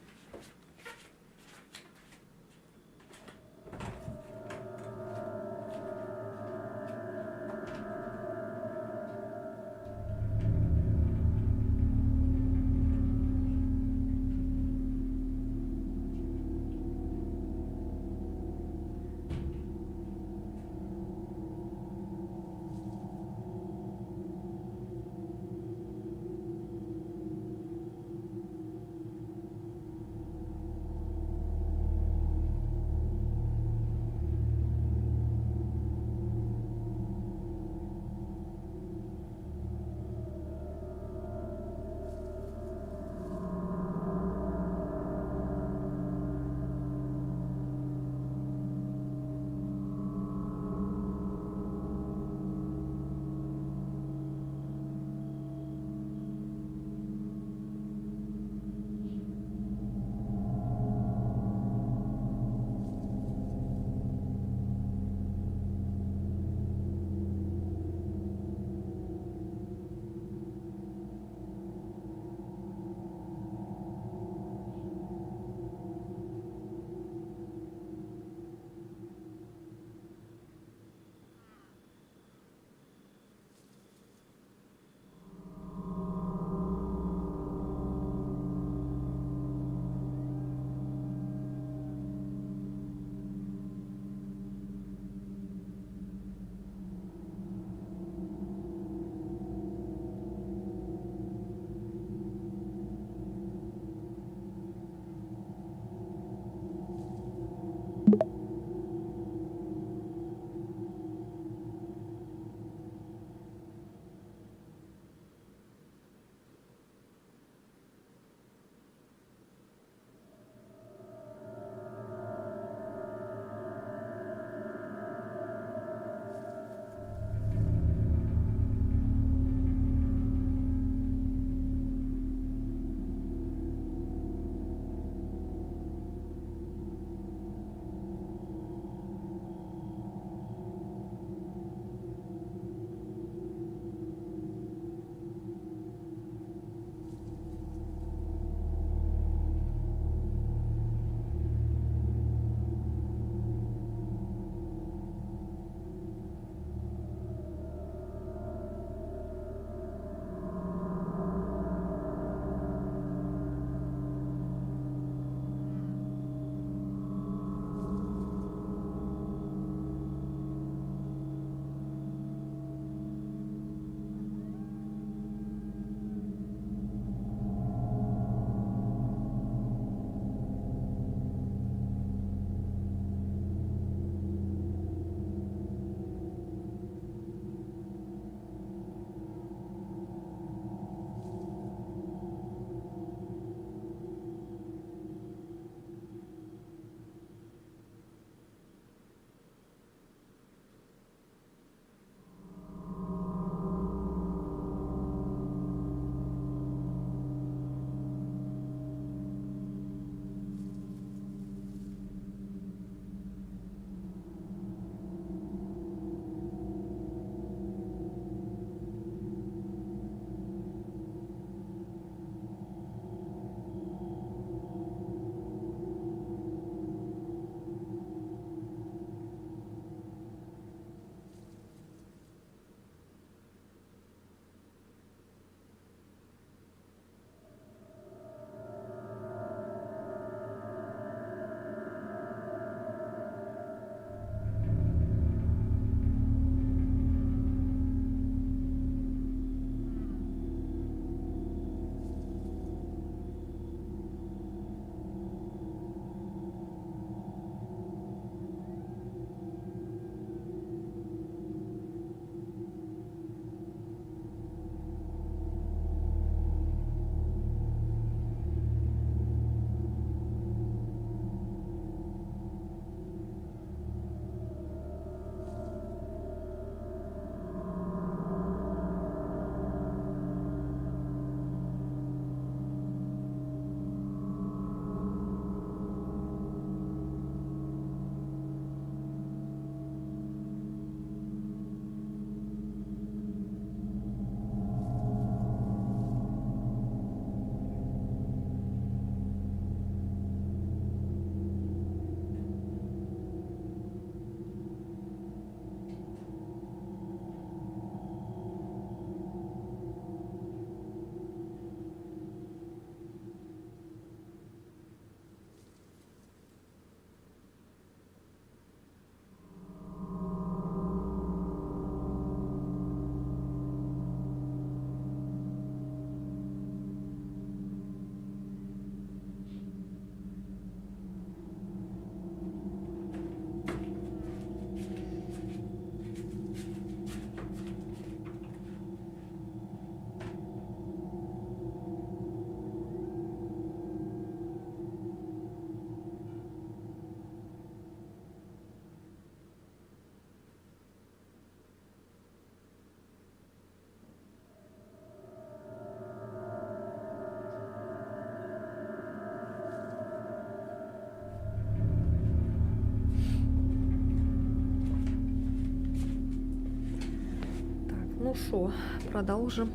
Ну что, продолжим.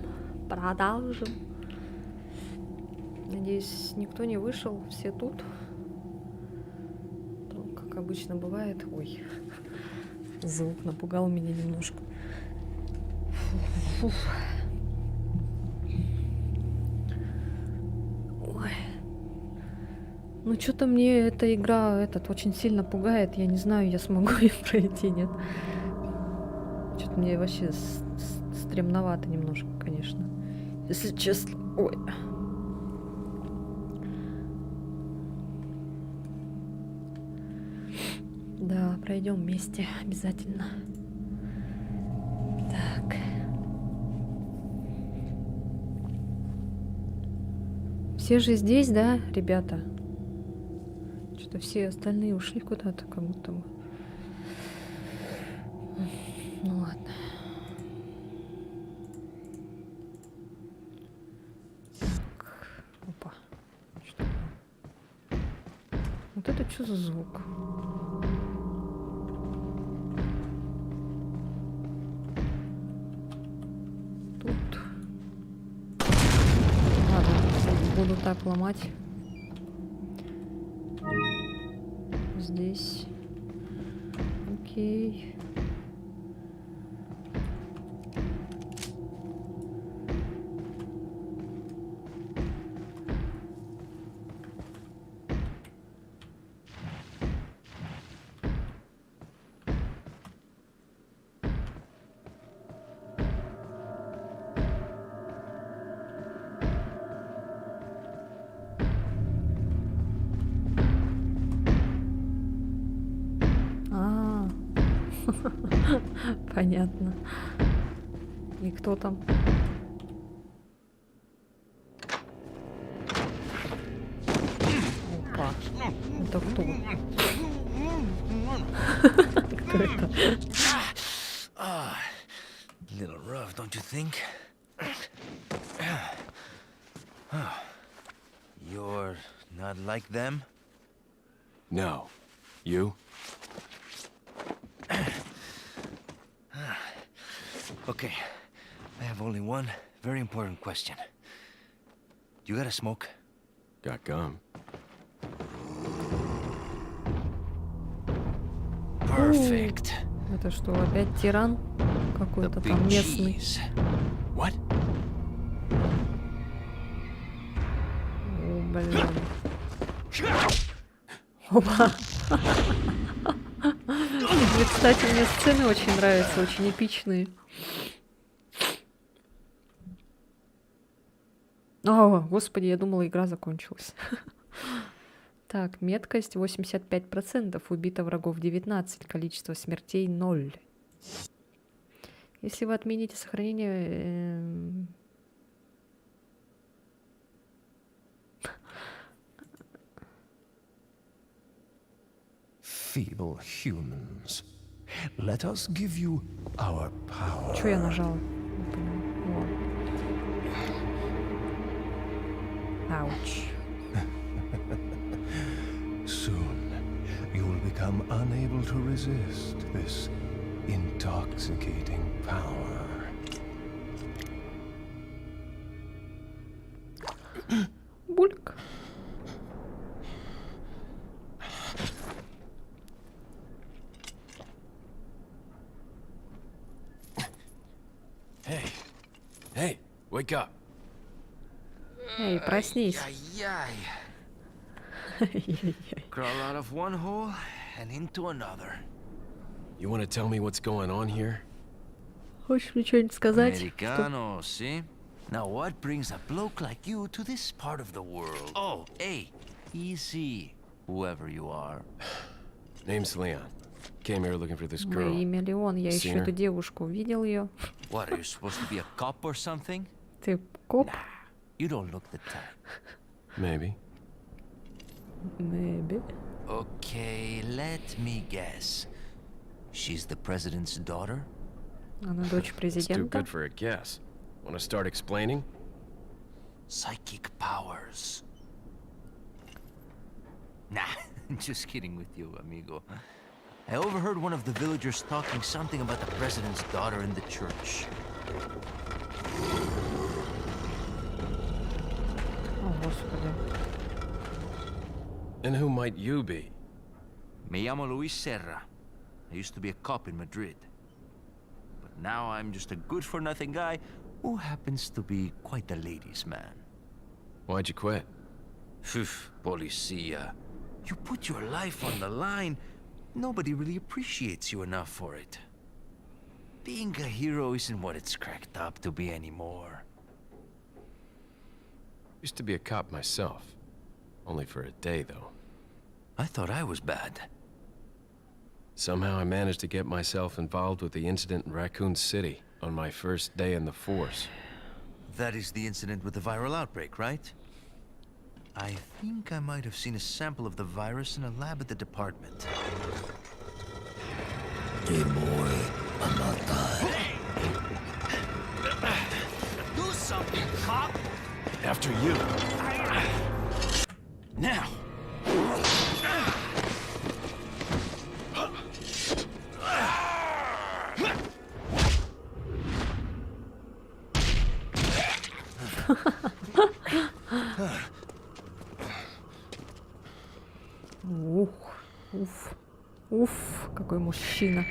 Продолжим. Надеюсь, никто не вышел, все тут. То, как обычно бывает. Ой, звук напугал меня немножко. Фух. Ой. Ну, что-то мне эта игра очень сильно пугает. Я не знаю, я смогу ее пройти, нет. Что-то мне вообще стремновато немножко, конечно. Если честно. Ой. Да, пройдем вместе обязательно. Так. Все же здесь, да, ребята? Что-то все остальные ушли куда-то, как будто бы. Ну ладно. Так. Опа. Что это? Вот это что за звук? Тут. Ладно, буду так ломать. Здесь. Окей. Понятно. И кто там? Опа. Это кто? Кто это? Little rough, don't you think? You're not like them? No. You? Okay, I have only one very important question. You got a smoke? Got gum. Perfect. Это что, опять тиран? The Какой-то big там местный. cheese. What? О, блин. Опа. И, кстати, мне сцены очень нравятся, очень эпичные. О, господи, я думала, игра закончилась. Так, меткость 85%, убито врагов 19, количество смертей 0. Если вы отмените сохранение... Feeble humans, let us give you our power. Чё я нажала? Не понимаю. Вот. Ауч. Soon, you will become unable to resist this intoxicating power. Бульк. Hey. Hey, wake up. Эй, проснись. Ay-ay. Crawl out of one hole and into another. You want to tell me what's going on here? Хочешь мне что-нибудь сказать? Americano, see? Now what brings a bloke like you to this part of the world? Oh, hey, easy, whoever you are. Name's Leon. Came here looking for this Мое girl. имя Леон, я ищу Singer. эту девушку. Видел ее? What, are you supposed to be a cop or something? Ты коп? You don't look the type. Maybe. Maybe. Okay, let me guess. She's the president's daughter? Она дочь It's too президента. good for a guess. Want to start explaining? Psychic powers. Nah, just kidding with you, amigo. I overheard one of the villagers talking something about the president's daughter in the church. О, господи. And who might you be? Me llamo Luis Serra. I used to be a cop in Madrid. But now I'm just a good-for-nothing guy who happens to be quite a ladies' man. Why'd you quit? Phew, policia. You put your life on the line, nobody really appreciates you enough for it. Being a hero isn't what it's cracked up to be anymore. Used to be a cop myself. Only for a day, though. I thought I was bad. Somehow I managed to get myself involved with the incident in Raccoon City on my first day in the force. That is the incident with the viral outbreak, right? I think I might have seen a sample of the virus in a lab at the department. Hey boy, I'm not done. Do something, cop! After you. Now! Уф, какой мужчина.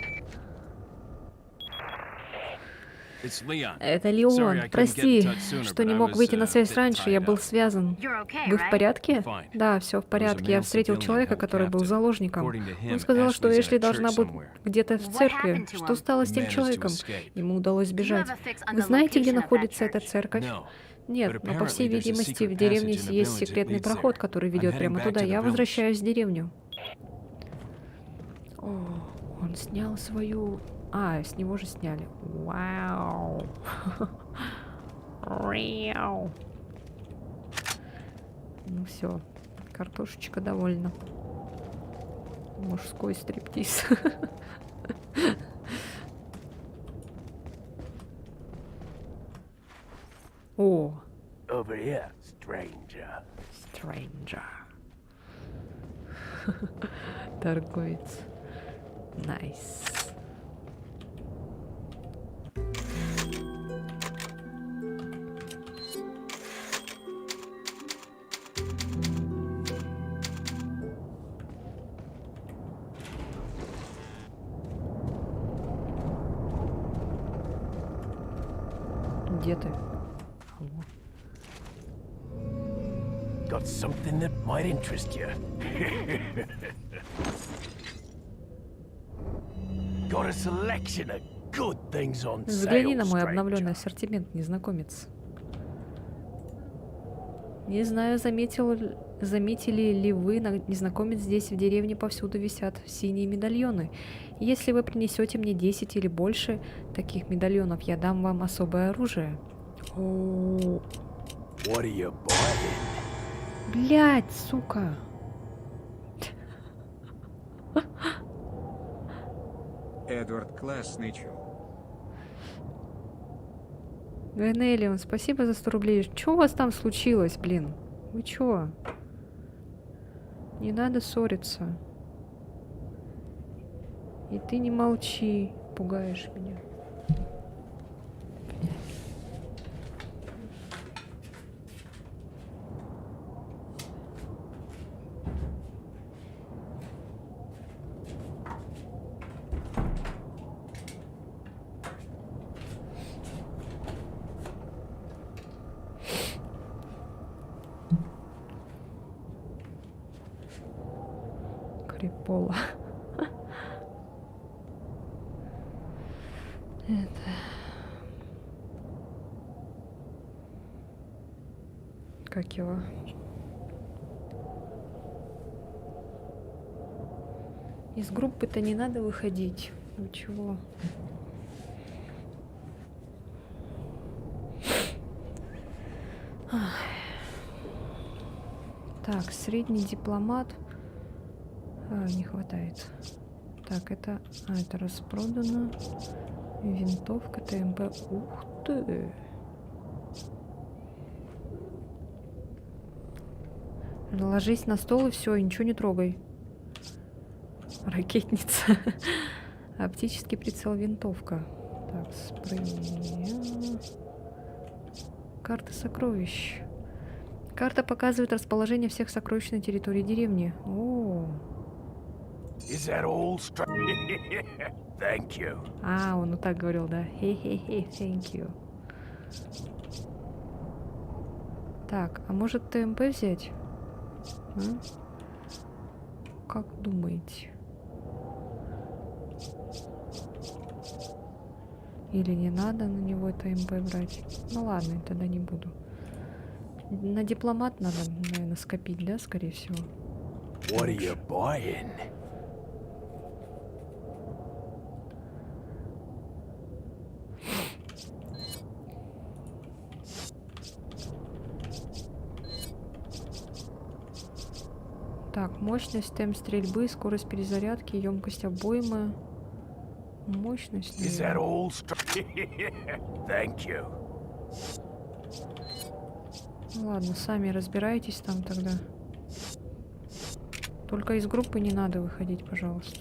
It's Leon. Это Sorry, I Леон. couldn't get in Прости, touch sooner, что but не I мог was, выйти на a связь bit раньше, я tied был up. связан. You're okay, Вы в right? порядке? Fine. Да, все в порядке. Я male встретил civilian человека, held который был captive. заложником. According to him, Он сказал, что Ashley's in a Эшли должна church быть somewhere. где-то в What церкви. happened to Что him? стало с тем Managed to человеком? escape. Ему удалось сбежать. have a fix on Вы the знаете, где location of that находится эта church? церковь? No. Нет, But но по всей apparently there's a видимости secret в деревне passage in the есть village that секретный leads проход, there. который I'm ведет heading прямо back туда. to the Я village. возвращаюсь в деревню. О, он снял свою... А, с него же сняли. Вау. Мяу. Ну все, картошечка довольна. Мужской стриптиз. О, Over here, stranger. stranger. Торговец. Найс. Где ты? Алло. Got something that might interest you. Got a selection of good things on Взгляни sale, на мой stranger. обновленный ассортимент, незнакомец. Не знаю, заметили ли вы, незнакомец, здесь в деревне повсюду висят синие медальоны. Если вы принесете мне 10 или больше таких медальонов, я дам вам особое оружие. О, What are you buying? блядь, сука. Эдвард классный чел. Венелион, спасибо за 100 рублей. Чё у вас там случилось, блин? Вы чё? Не надо ссориться. И ты не молчи, пугаешь меня. Крипола. Это... Как его? Из группы-то не надо выходить. Ну чего? Ах. Так, средний дипломат. Не хватает. Так, это... это распродано. Винтовка, ТМП. Ух ты! Ложись на стол и все, ничего не трогай. Ракетница. Оптический прицел, винтовка. Так. Спрыгни. Карта сокровищ. Карта показывает расположение всех сокровищ на территории деревни. О. Is that all Thank you. А, он вот так говорил, да. Хе-хе-хе, thank you. Так, а может ТМП взять? А? Как думаете? Или не надо на него ТМП брать? Ну ладно, тогда не буду. На дипломат надо, наверное, скопить, да, скорее всего. What are you buying? Так, мощность, темп стрельбы, скорость перезарядки, емкость обоймы. Мощность. Is that наверное. all Thank you. Ну ладно, сами разбирайтесь там тогда. Только из группы не надо выходить, пожалуйста.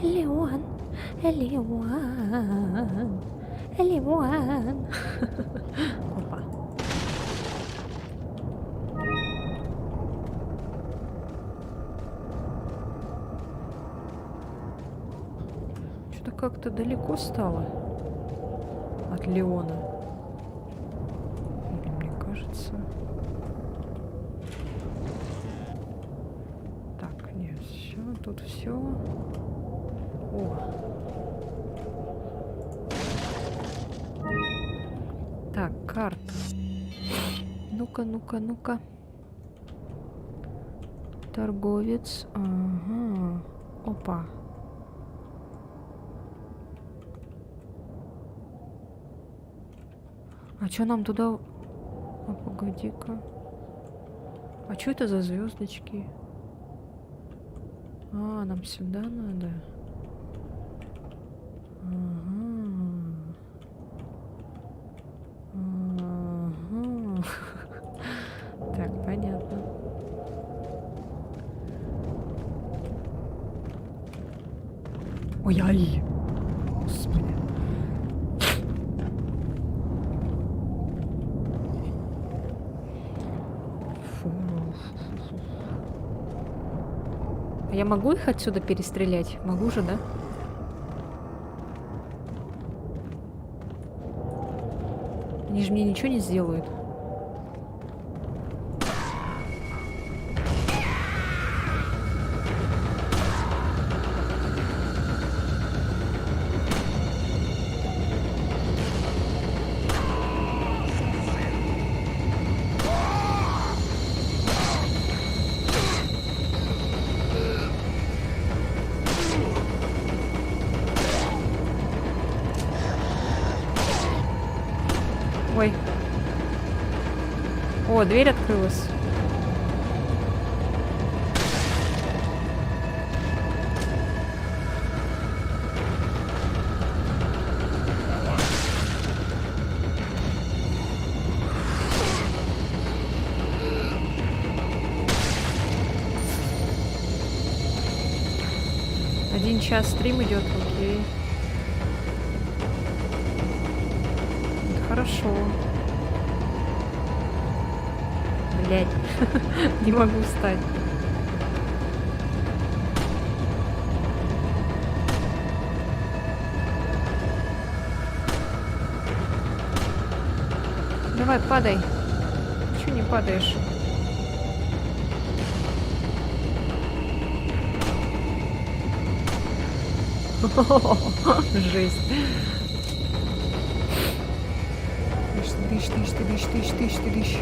Леон, Леон, Леон. Опа. Что-то как-то далеко стало от Леона. Или мне кажется. Так, нет, все, тут все. О. Так, карта. Ну-ка, ну-ка, ну-ка. Торговец. Ага. Опа. А чё нам туда... А, погоди-ка. А чё это за звездочки? А, нам сюда надо. Ага. Так, понятно. Ой-ай! Господи. Фу. А я могу их отсюда перестрелять? Могу же, да? Они же мне ничего не сделают. Ой. О, дверь открылась. Один час стрим идет, окей. Это хорошо. Блять, не могу встать. Давай, падай. Чего не падаешь? Жесть. Тыщ.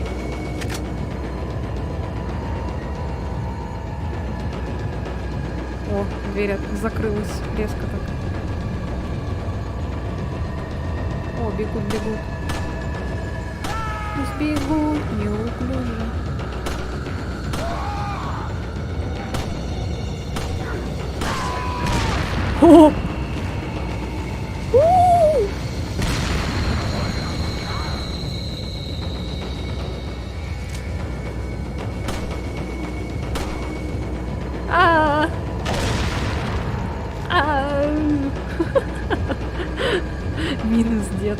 О, дверь закрылась резко так. О, бегут. Пусть бегут неуклюже. О! Минус дед.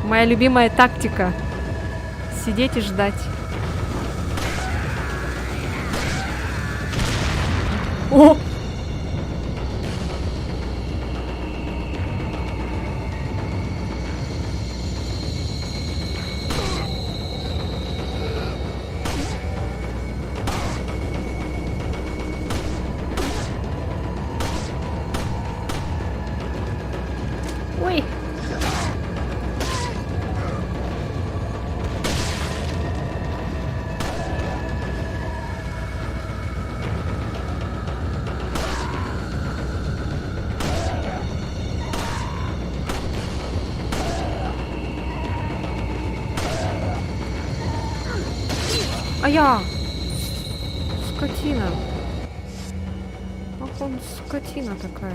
Моя любимая тактика. Сидеть и ждать. О! Ой! А я! Скотина! Ах, он скотина такая.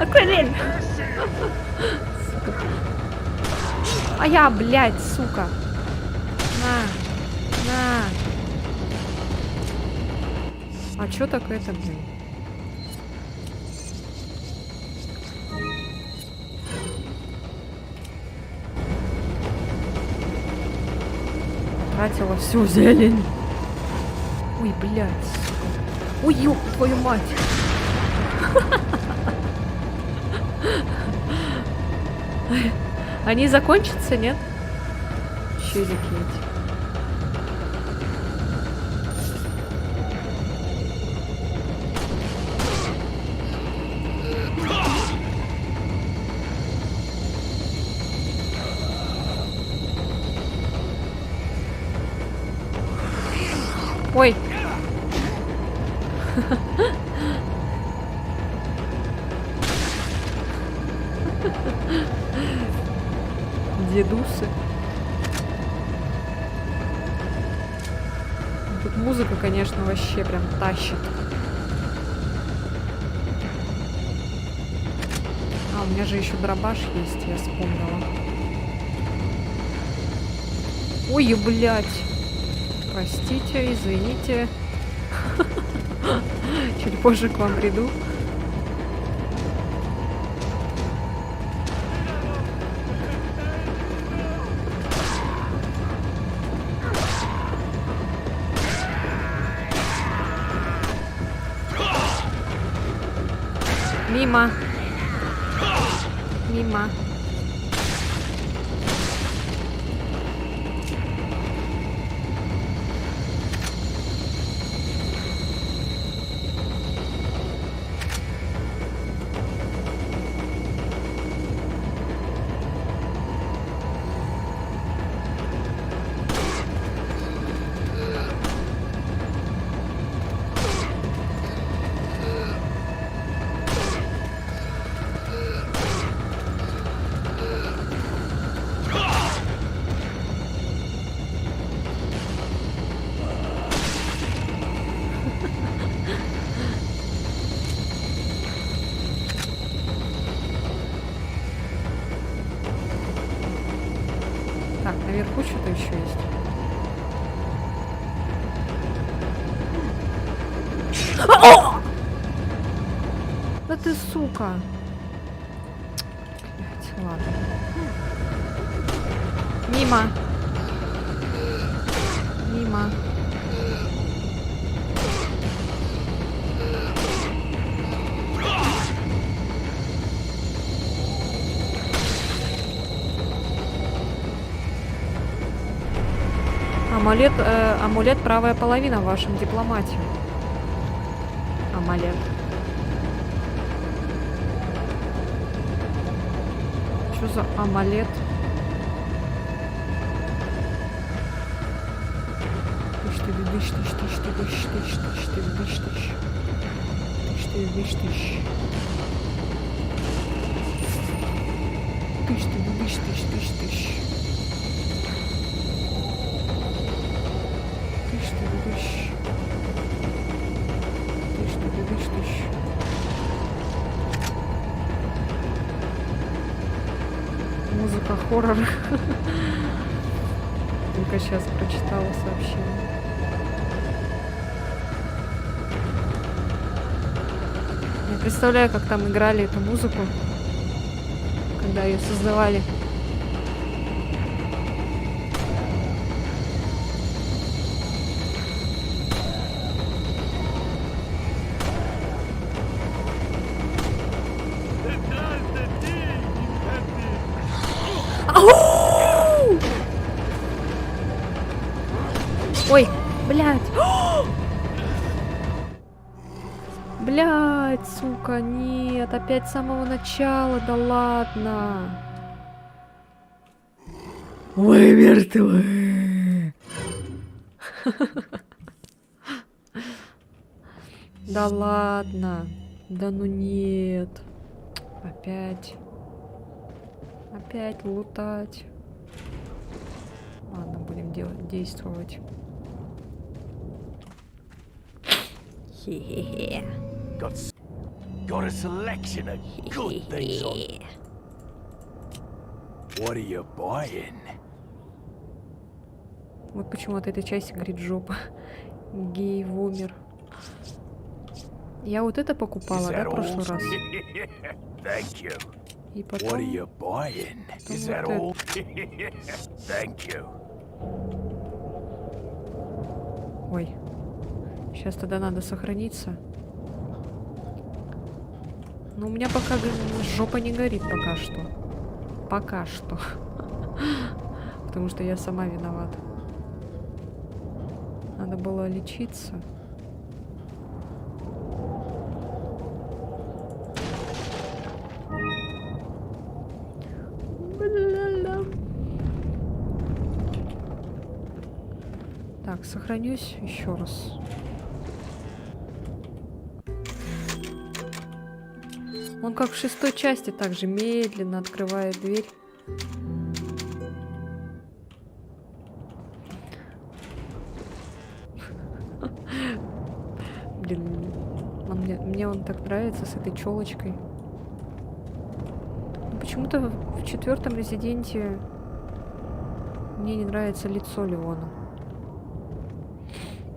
Акварель! Сука. А я, блядь, сука! На! На! А чё так это, блин? Тратила всю зелень. Ой, блядь, сука. Ой, ёб твою мать! Они закончатся, нет? Челики эти. Ой. Дедусы. Тут музыка, конечно, вообще прям тащит. А, у меня же еще дробаш есть, я вспомнила. Ой, блядь. Простите, извините. Чуть позже к вам приду. Мимо. Мимо. Так, наверху что-то еще есть. Да ты сука. Блять, ладно. Мимо. Мимо. Амулет правая половина в вашем дипломате. Амулет. Что за амулет? Тыщ ты дыщ, тыщ, тыщ, ты дыщ, тыщ, тыщ, ты дыщ, тыщ. Тыщ ты дыщ, тыщ. Тыщ ты дыщ, тыщ, тыщ, тыщ. Музыка про хоррор. Только сейчас прочитала сообщение. Я представляю, как там играли эту музыку, когда ее создавали. Detrás de ti, imbécil. Ой, блядь. Блядь, сука, нет, опять с самого начала, да ладно. Вы мертвы. Да ладно. Да ну нет. Опять. Опять лутать. Ладно, будем действовать. Хе-хе-хе. Got a selection of good things on. What are you buying? Вот почему от этой части говорит жопа. Гей-вумер. Я вот это покупала, да, в прошлый раз? Thank you. И What are потом... you buying? Is that all? Thank you. Ой. Сейчас тогда надо сохраниться. Но у меня пока жопа не горит пока что. Пока что. Потому что я сама виновата. Надо было лечиться. Бля-ля. Так, сохранюсь еще раз. Он как в 6-й части также медленно открывает дверь. Блин, мне он так нравится с этой челочкой. Почему-то в 4-м Резиденте мне не нравится лицо Леона.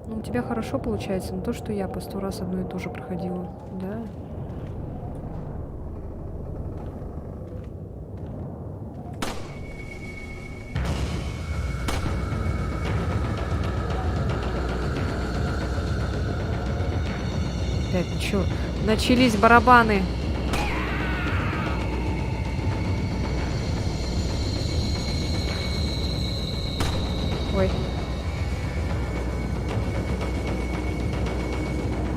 Ну, у тебя хорошо получается, но то, что я по 100 раз одно и то же проходила, да? Опять, чё? Начались барабаны. Ой.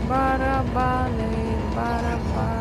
Барабаны, барабаны.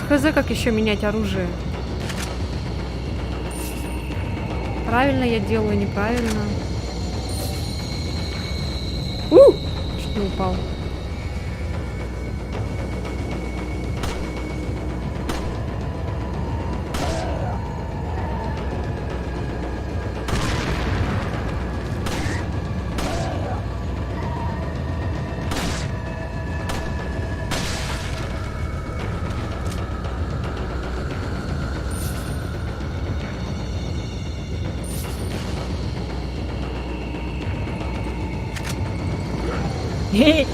хз, как еще менять оружие. Правильно я делаю, неправильно. Чуть не упал. Хе-хе.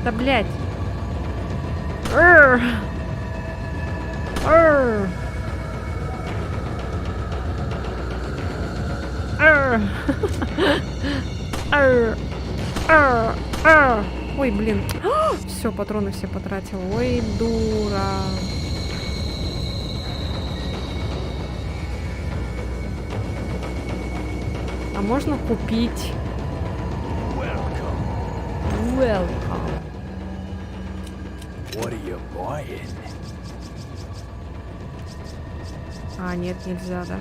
Да блять. Эр. Эр. Эр. Эр. Эр. Эр. Ой, блин. Все, патроны все потратила. Ой, дура. А можно купить? Welcome. What are you buying? А, нет, нельзя, да?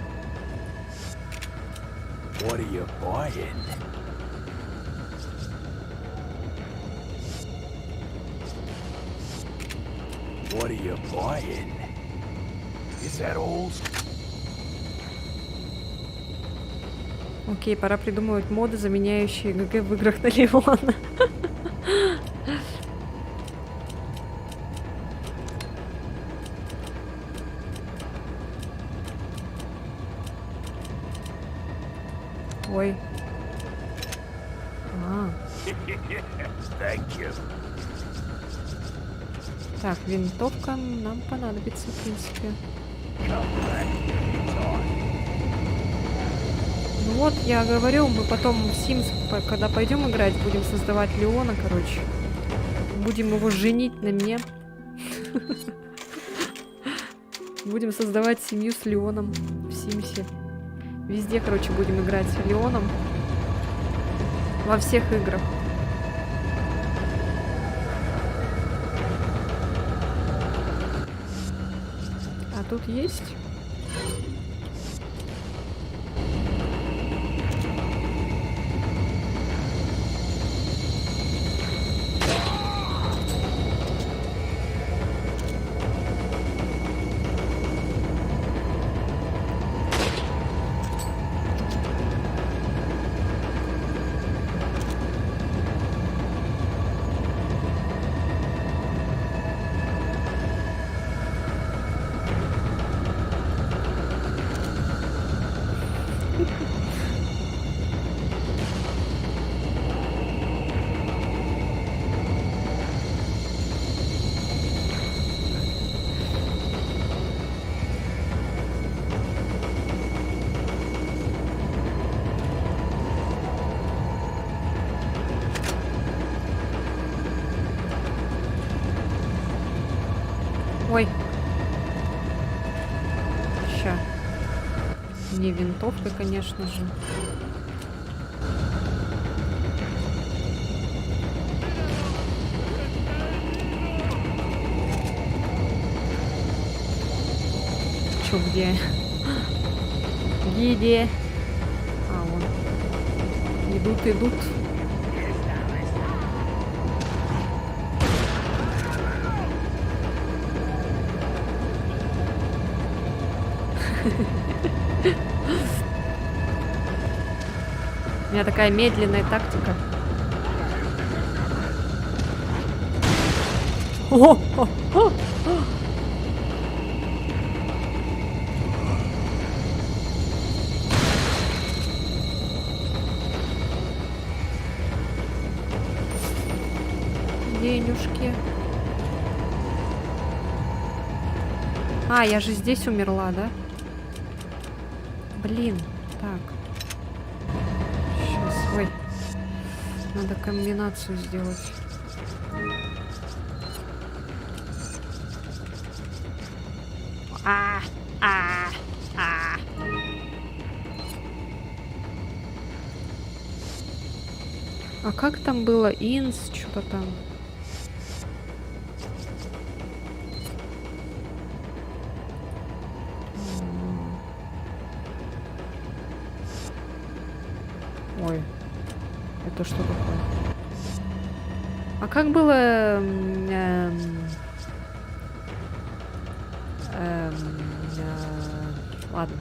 What are you buying? What are you buying? Is that all? Окей, пора придумывать моды, заменяющие ГГ в играх на Леона. Ой. Thank you. Так, винтовка нам понадобится, в принципе. Ну вот, я говорю, мы потом в Sims, когда пойдем играть, будем создавать Леона, короче. Будем его женить на мне. Будем создавать семью с Леоном в Симсе. Везде, короче, будем играть с Леоном. Во всех играх. А тут есть? Ой. Ща. Не винтовка, конечно же. Чё, где? Где? А, вон. Идут. У меня такая медленная тактика. Денежки. А, я же здесь умерла, да? Блин, так. Сейчас, ой. Надо комбинацию сделать. А. А как там было? Инс, что-то там. Ой, это что такое? А как было... ладно.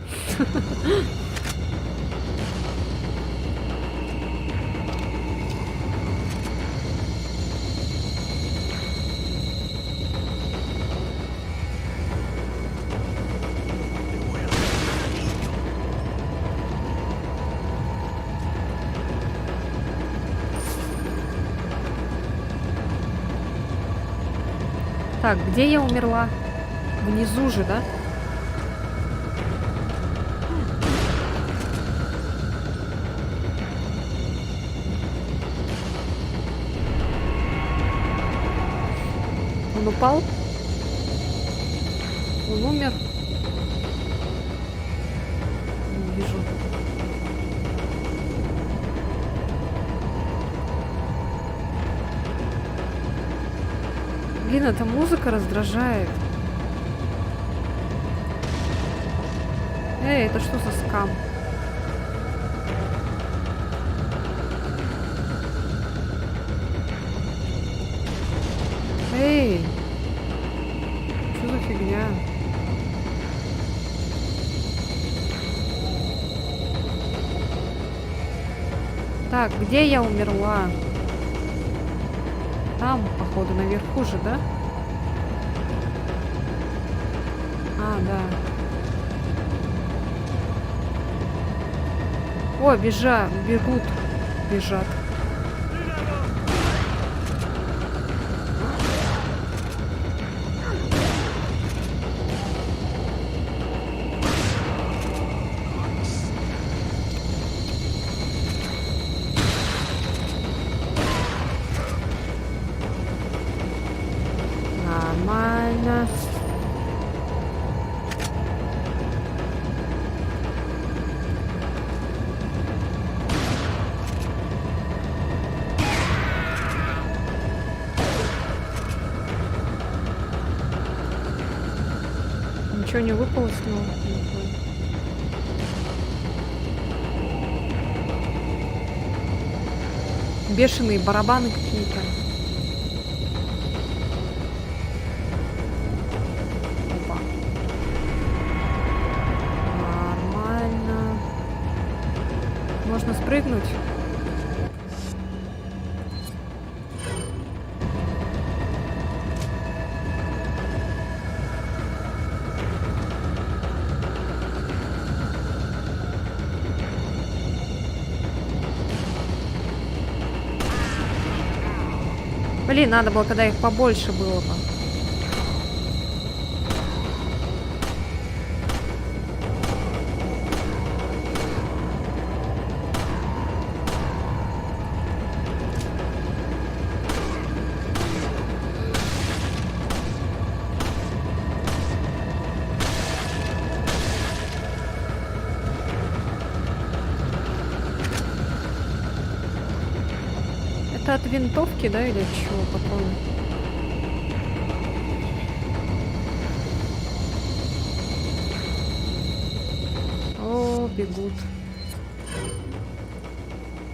Так, где я умерла? Внизу же, да? Он упал? Он умер? Не вижу. Блин, эта музыка раздражает. Эй, это что за скам? Эй! Что за фигня? Так, где я умерла? Там, походу, наверху же, да? А, да. О, бегут, бежат. Нормально. Ничего не выпало с него? Бешеные барабаны какие-то. Опа. Нормально. Можно спрыгнуть? Блин, надо было, когда их побольше было бы. Это от винтовки, да, или от чего патроны? О, бегут.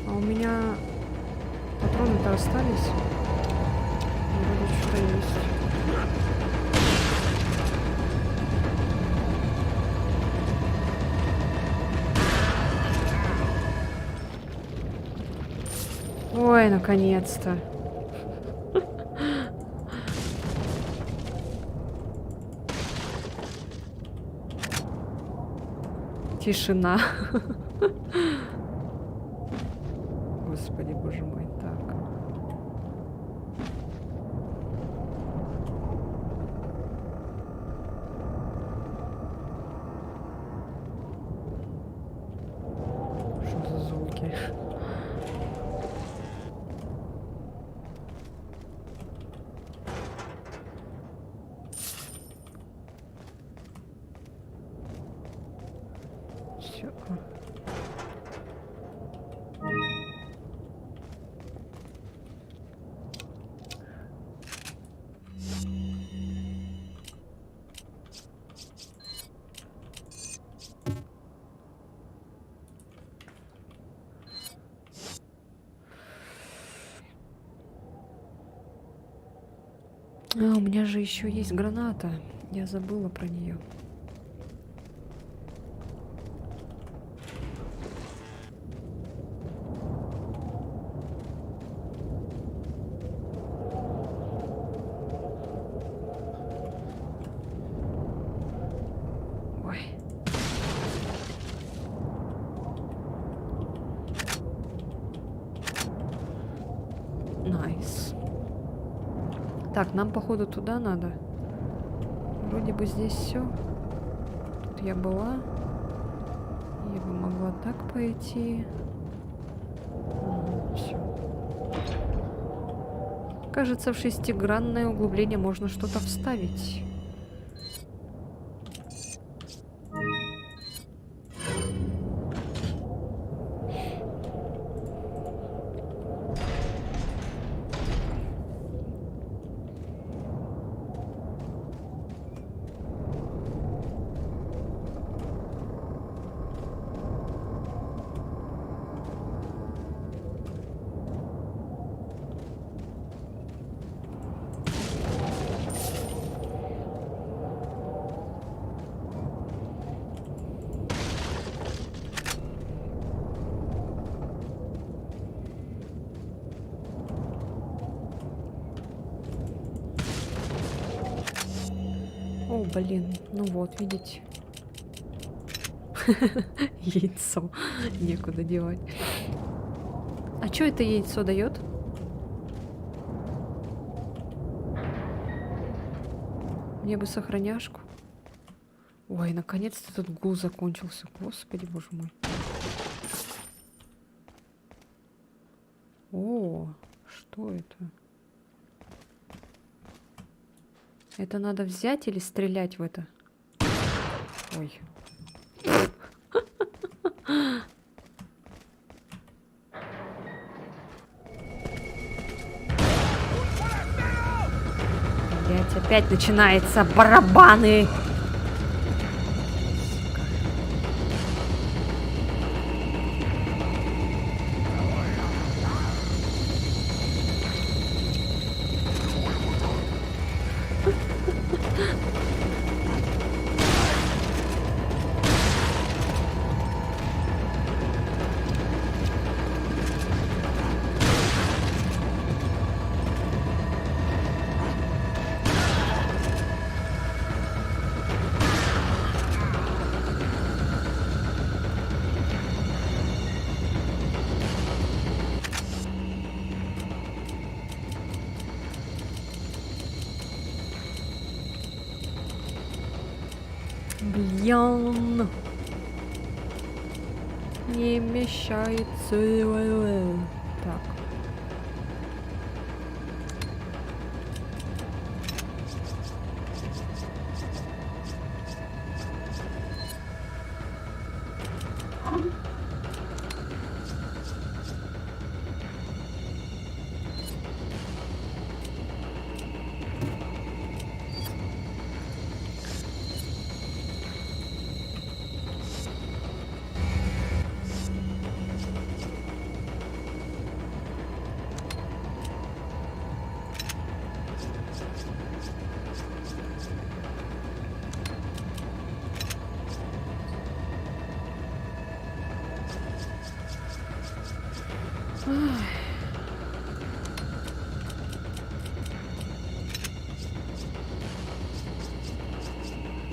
А у меня патроны-то остались. Вроде что-то есть. Ой, наконец-то. Тишина. Господи, боже мой, так. Что за звуки? Всё. А, у меня же еще есть граната. Я забыла про нее. Ой. Найс. Так, нам походу туда надо. Вроде бы здесь все. Тут я была. Я бы могла так пойти. Все. Кажется, в шестигранное углубление можно что-то вставить. О, блин, ну вот, видите. Яйцо. Некуда девать. А что это яйцо дает? Мне бы сохраняшку. Ой, наконец-то этот гул закончился. Господи, боже мой. О, что это? Это надо взять или стрелять в это? Ой. Блять, опять начинается барабаны. Блин. Не вмещается. Так.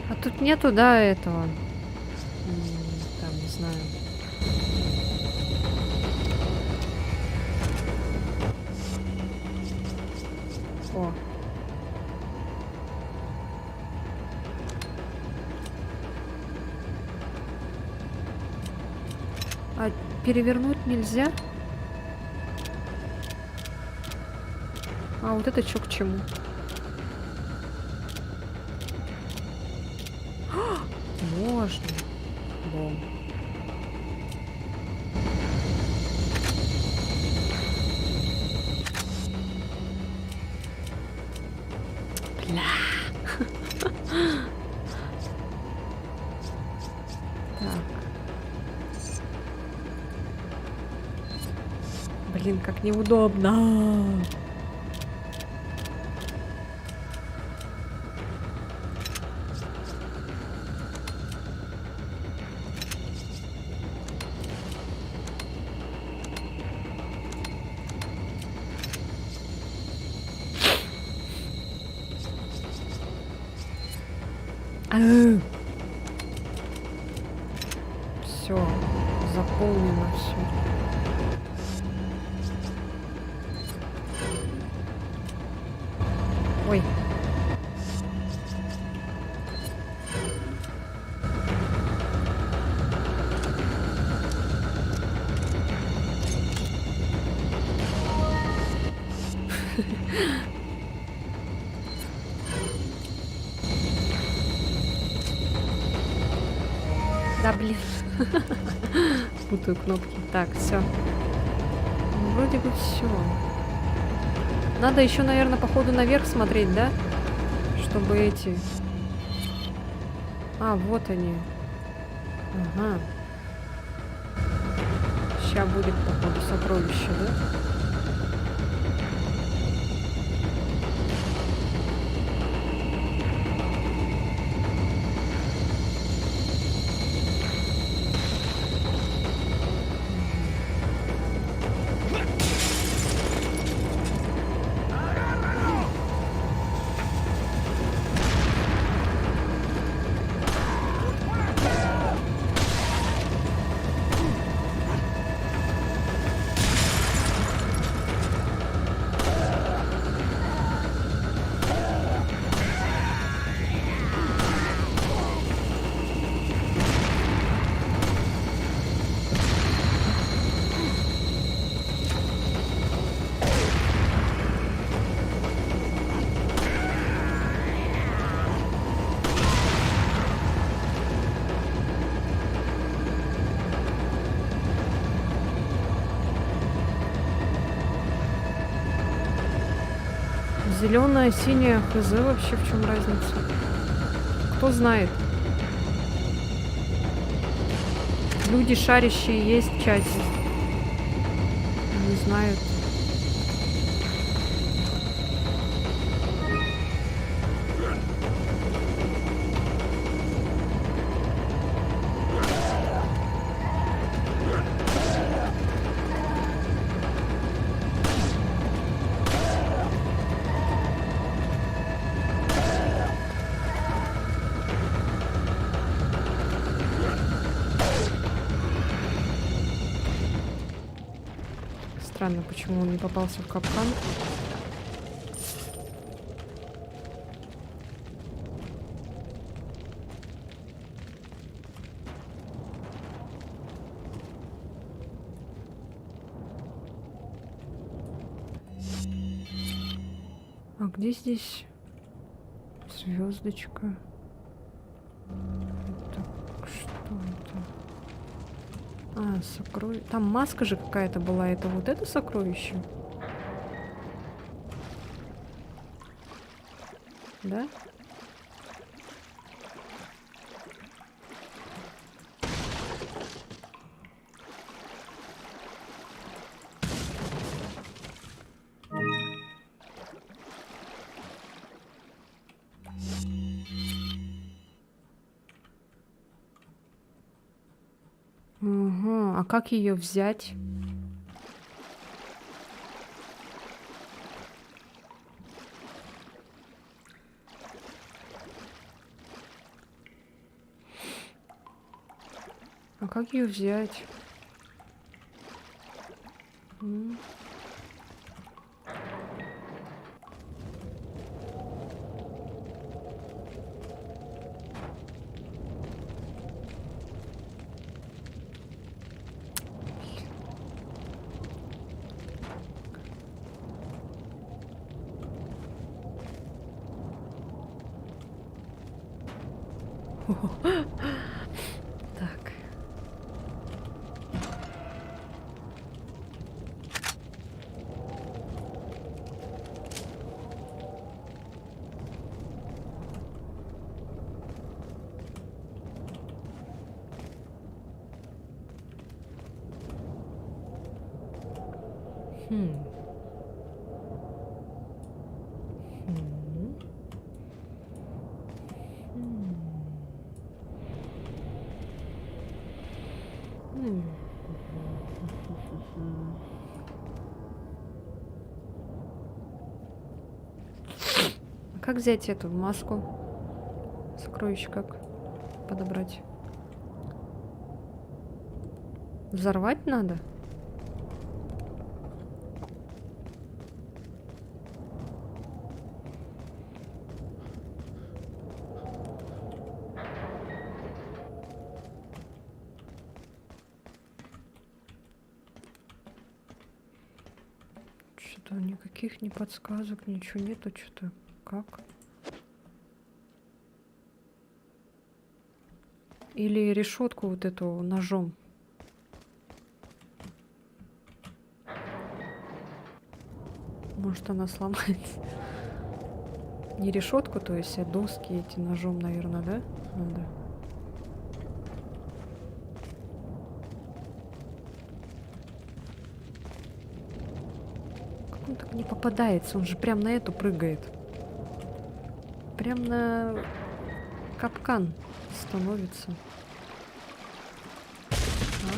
А тут нету, да, этого. Так. знаю. О. А перевернуть нельзя? А вот это чё к чему? Можно. Бом. Бля. Так. Блин, как неудобно. Все, заполнено все. Ой. Да блин. Путаю кнопки. Так, все. Вроде бы все. Надо еще, наверное, походу наверх смотреть, да? Чтобы эти... А, вот они. Ага. Сейчас будет, походу, сокровище, да? Зеленая, синяя, хз, вообще в чем разница? Кто знает? Люди шарящие есть в чате. Не знают. Странно, почему он не попался в капкан. А где здесь звездочка? Так, что это? А, сокровище. Там маска же какая-то была. Это вот это сокровище? Да? Ага, а как ее взять? А как ее взять? М. Так. Хм. Хм. Хм. А как взять эту маску? Сокровище как подобрать? Взорвать надо? Что-то никаких ни подсказок, ничего нету, что-то как? Или решетку вот эту ножом. Может, она сломается. Не решетку, то есть, а доски эти ножом, наверное, да? Надо. Как он так не попадается? Он же прям на эту прыгает. Прям на капкан становится.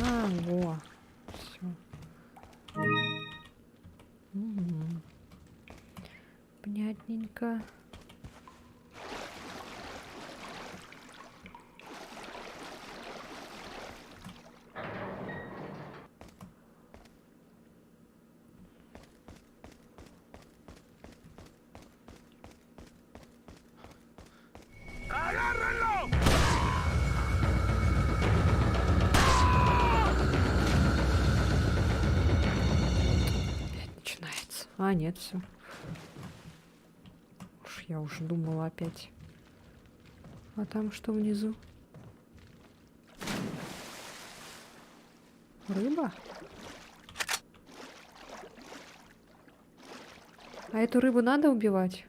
А, во. Все. Понятненько. ¡Agárrenlo! Опять начинается. А, нет, все. Уж я уже думала опять. А там что внизу? Рыба? А эту рыбу надо убивать?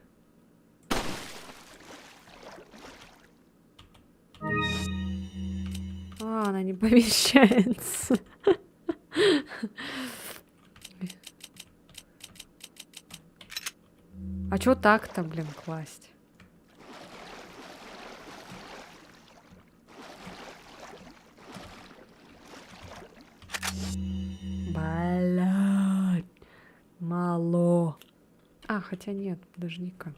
А, она не помещается. А чё так-то, блин, класть? Блядь. Мало. А, хотя нет, подожди-ка.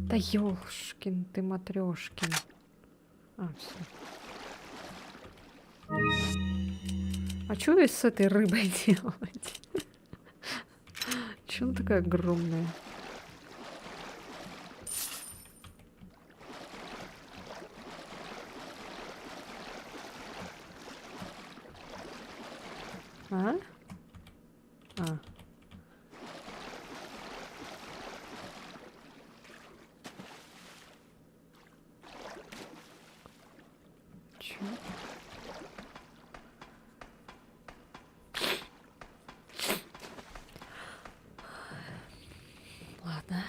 Да ёшкин ты матрёшкин. А, все. А что с этой рыбой делать? Чё она такая огромная? А? А. Чё? Ладно.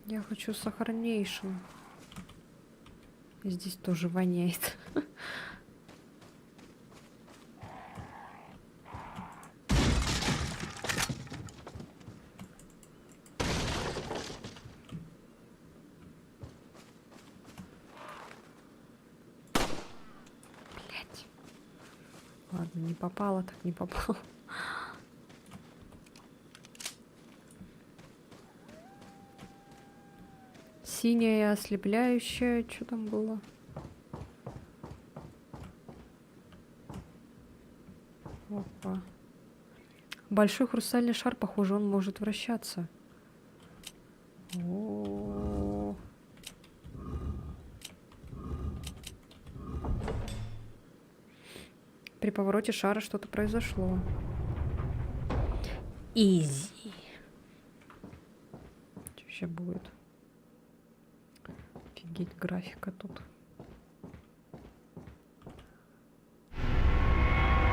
Я хочу сахарнейшую. Здесь тоже воняет. Ладно, не попало, так не попало. Синяя ослепляющая. Что там было? Опа. Большой хрустальный шар, похоже, он может вращаться. О-о-о. При повороте шара что-то произошло. Изи. Что сейчас будет? Офигеть, графика тут.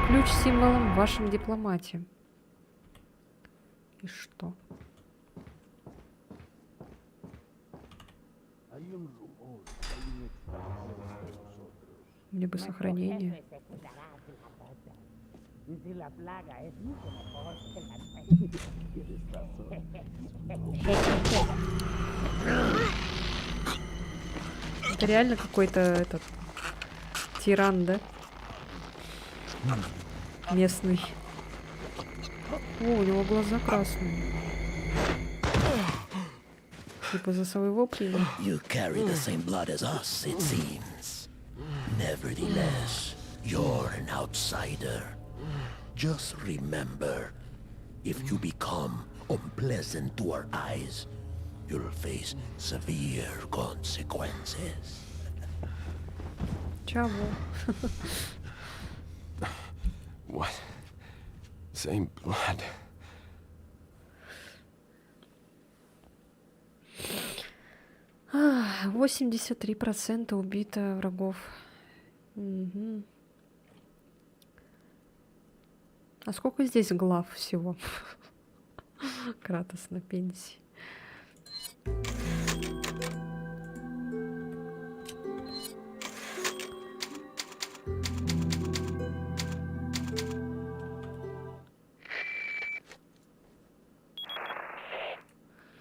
Ключ с символом в вашем дипломате. И что? Мне бы сохранение. Это реально какой-то этот тиран, да? Местный. О, у него глаза красные. Типа за своего плена. You carry the same blood as us, it seems. Nevertheless, you're an outsider. Just remember, if you become unpleasant to our eyes, you'll face severe consequences. Чего? What? Same blood. А, 83% убито врагов. Мгм. А сколько здесь глав всего? Кратос на пенсии.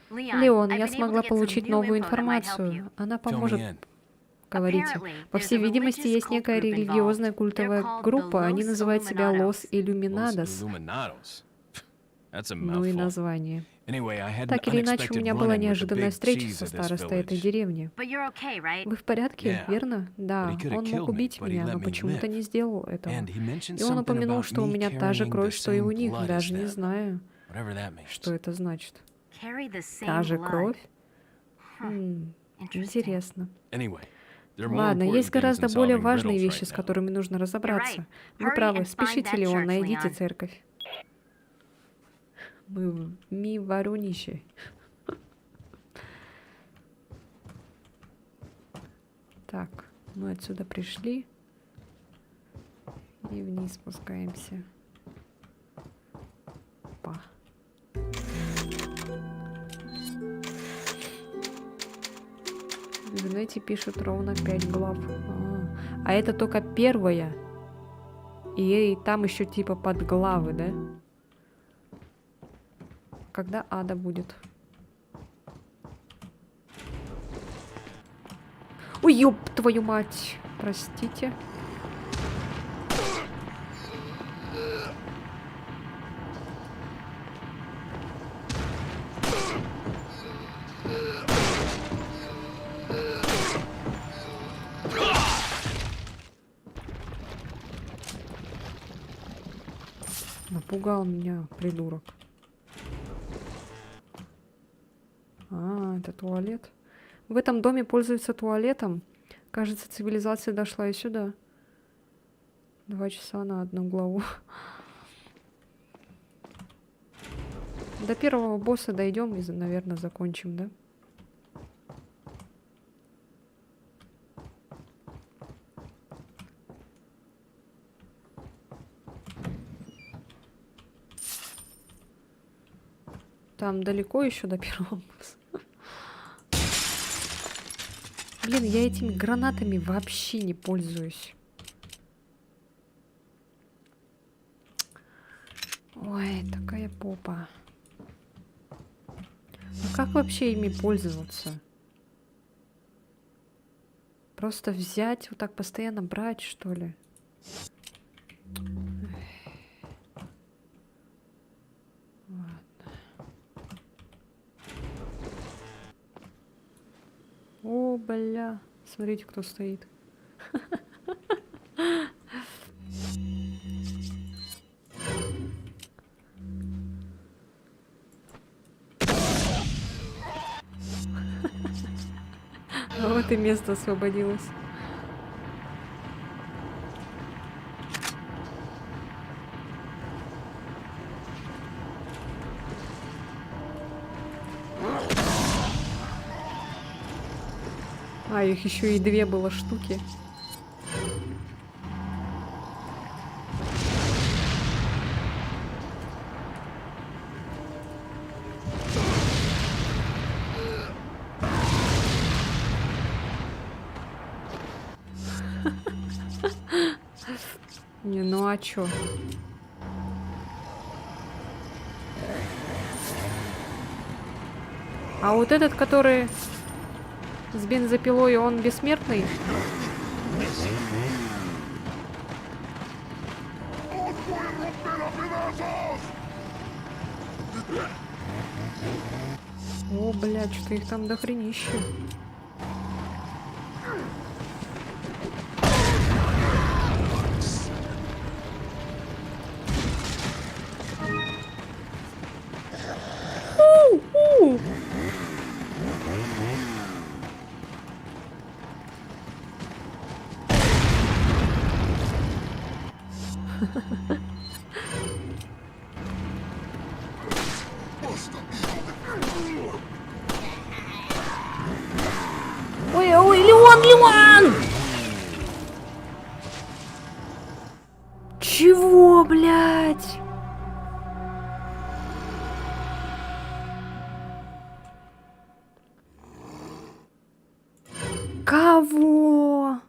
Леон, я смогла получить новую информацию. Она поможет. Говорите. По всей видимости, есть некая религиозная культовая группа. Они называют себя Лос Иллюминадос. Ну и название. Так или иначе, у меня была неожиданная встреча со старостой этой деревни. Вы в порядке, верно? Да, он мог убить меня, но почему-то не сделал этого. И он упомянул, что у меня та же кровь, что и у них, даже не знаю, что это значит. Та же кровь? Интересно. Ладно, есть гораздо более важные вещи, с которыми нужно разобраться. Вы правы, спешите, Леон, найдите церковь. Мы в Ми-Воронеже. Так, мы отсюда пришли. И вниз спускаемся. Опа. В интернете пишут ровно 5 глав. А это только первая. И там еще типа подглавы, да? Когда ада будет? Ой, ёб твою мать! Простите. Напугал меня, придурок. А, это туалет. В этом доме пользуются туалетом. Кажется, цивилизация дошла и сюда. 2 часа на одну главу. До первого босса дойдем и, наверное, закончим, да? Там далеко еще до первого босса. Блин, я этими гранатами вообще не пользуюсь. Ой, такая попа. Ну как вообще ими пользоваться? Просто взять, вот так постоянно брать, что ли? бля. Смотрите, кто стоит. А вот и место освободилось. А, их еще и 2 было штуки. Не, ну а чё? А вот этот, который с бензопилой, он бессмертный? О, блядь, что их там дохренища. Ой, ой, Леон! Чего, блядь? Кого?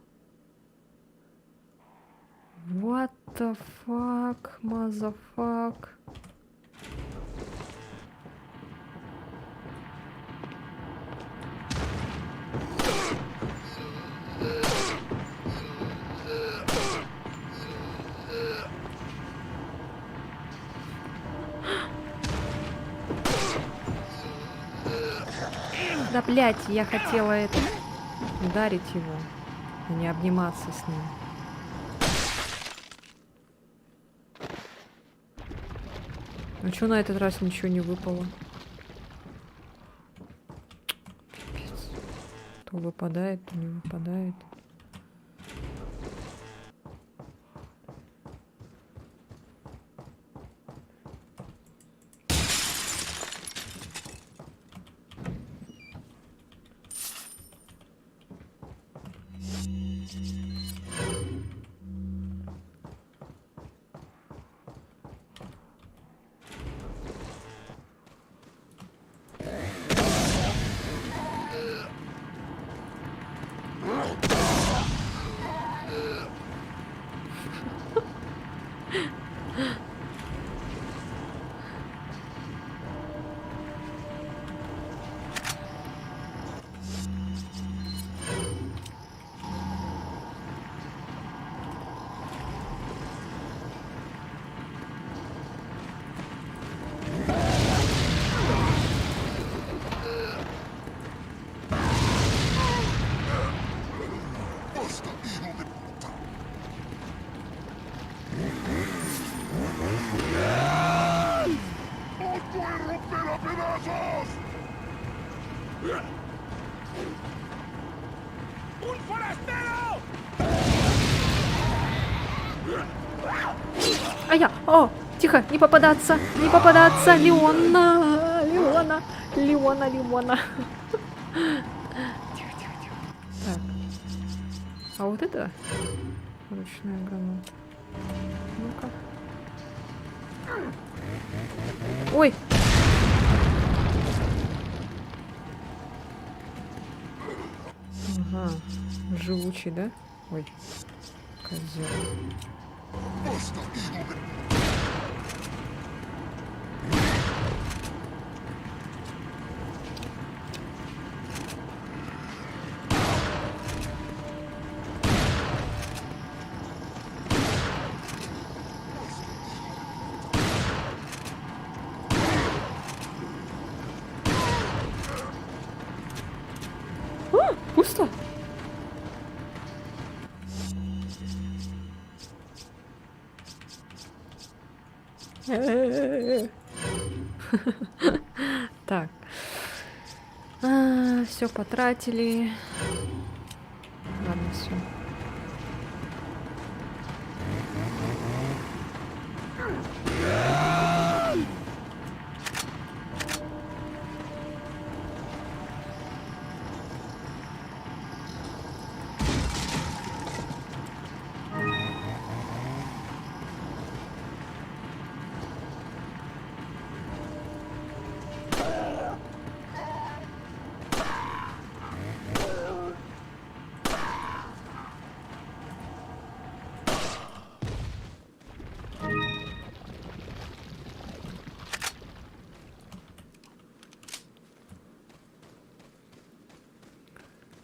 What the fuck, motherfuck? Да, блядь, я хотела это ударить его, а не обниматься с ним. А чё на этот раз ничего не выпало? Пипец. То выпадает, то не выпадает. ¡Un forastero! А я! О! Тихо! Не попадаться! Не попадаться! Леона! Леона! Леона! Леона! Тихо, тихо, тихо. Так. А вот это ручная граната. Ну-ка. Ой! Ага. Живучий, да? Ой. Козел. А, пусто. Так. Все потратили. Ладно, все.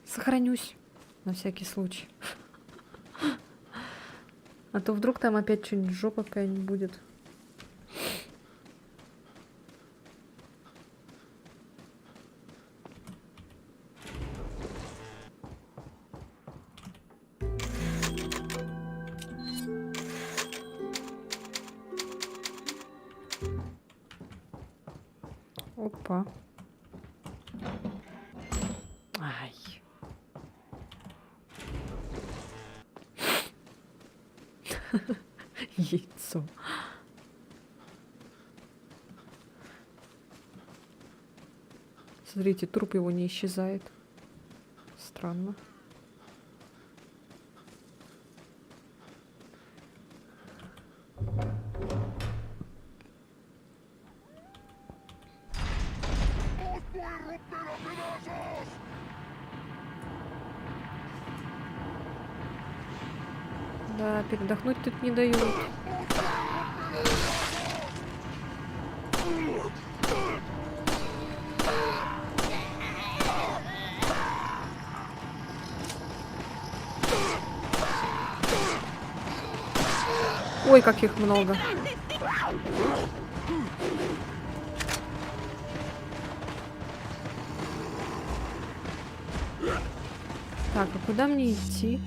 Сохранюсь на всякий случай. А то вдруг там опять что-нибудь жопа какая-нибудь будет. Опа. Ай. Яйцо. Смотрите, труп его не исчезает. Странно. Да, передохнуть тут не дают. Ой, как их много. Так, а куда мне идти?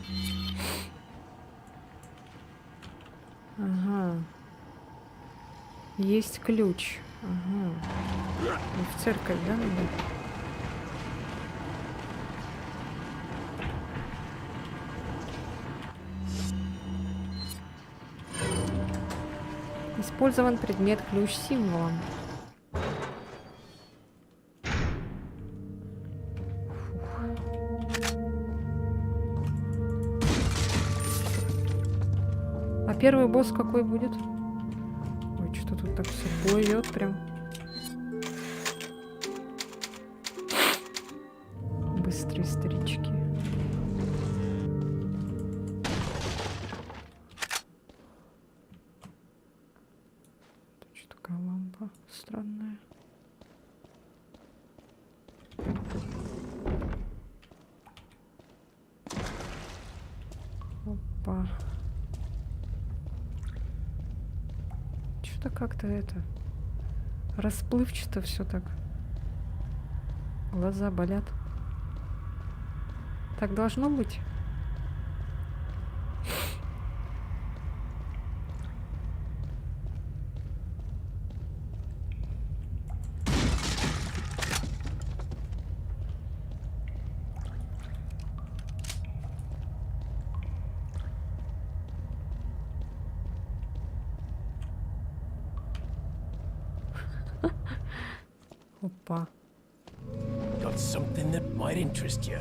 Ага. Есть ключ. Ага. И в церковь, да, надо? Использован предмет ключ с символом. А первый босс какой будет? Ой, что тут так все плывет прям. Быстрые старички. Что такая лампа странная? Опа. Что-то как-то это расплывчато все так. Глаза болят. Так должно быть? Опа. Got something that might interest you.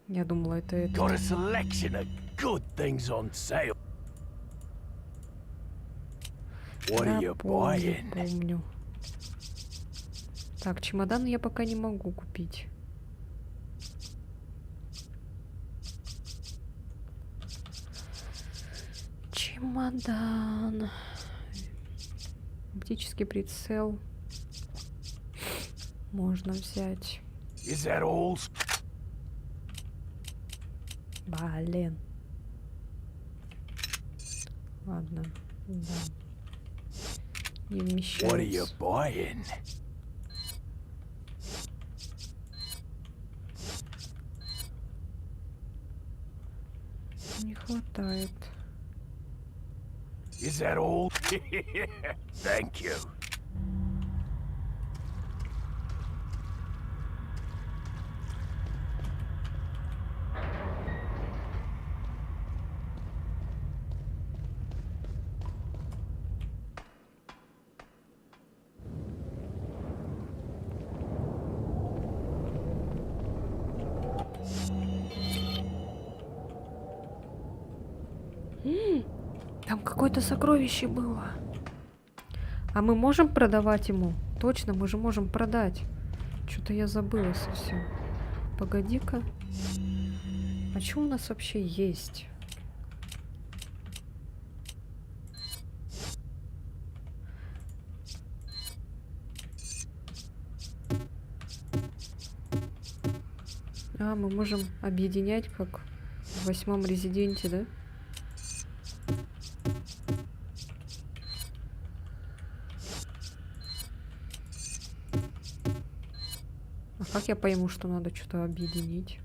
Я думала, это это. Got a selection of good things on sale. What are Да, you помню, buying? помню. Так, чемодан я пока не могу купить. Чемодан. Оптический прицел. Можно взять. Is that all? Блин. Ладно. Да. Не What are you вмещается. buying? Не хватает. Is that all? Thank you. Там какое-то сокровище было. А мы можем продавать ему? Точно, мы же можем продать. Что-то я забыла совсем. Погоди-ка. А что у нас вообще есть? А, мы можем объединять, как в 8-м резиденте, да? А как я пойму, что надо что-то объединить?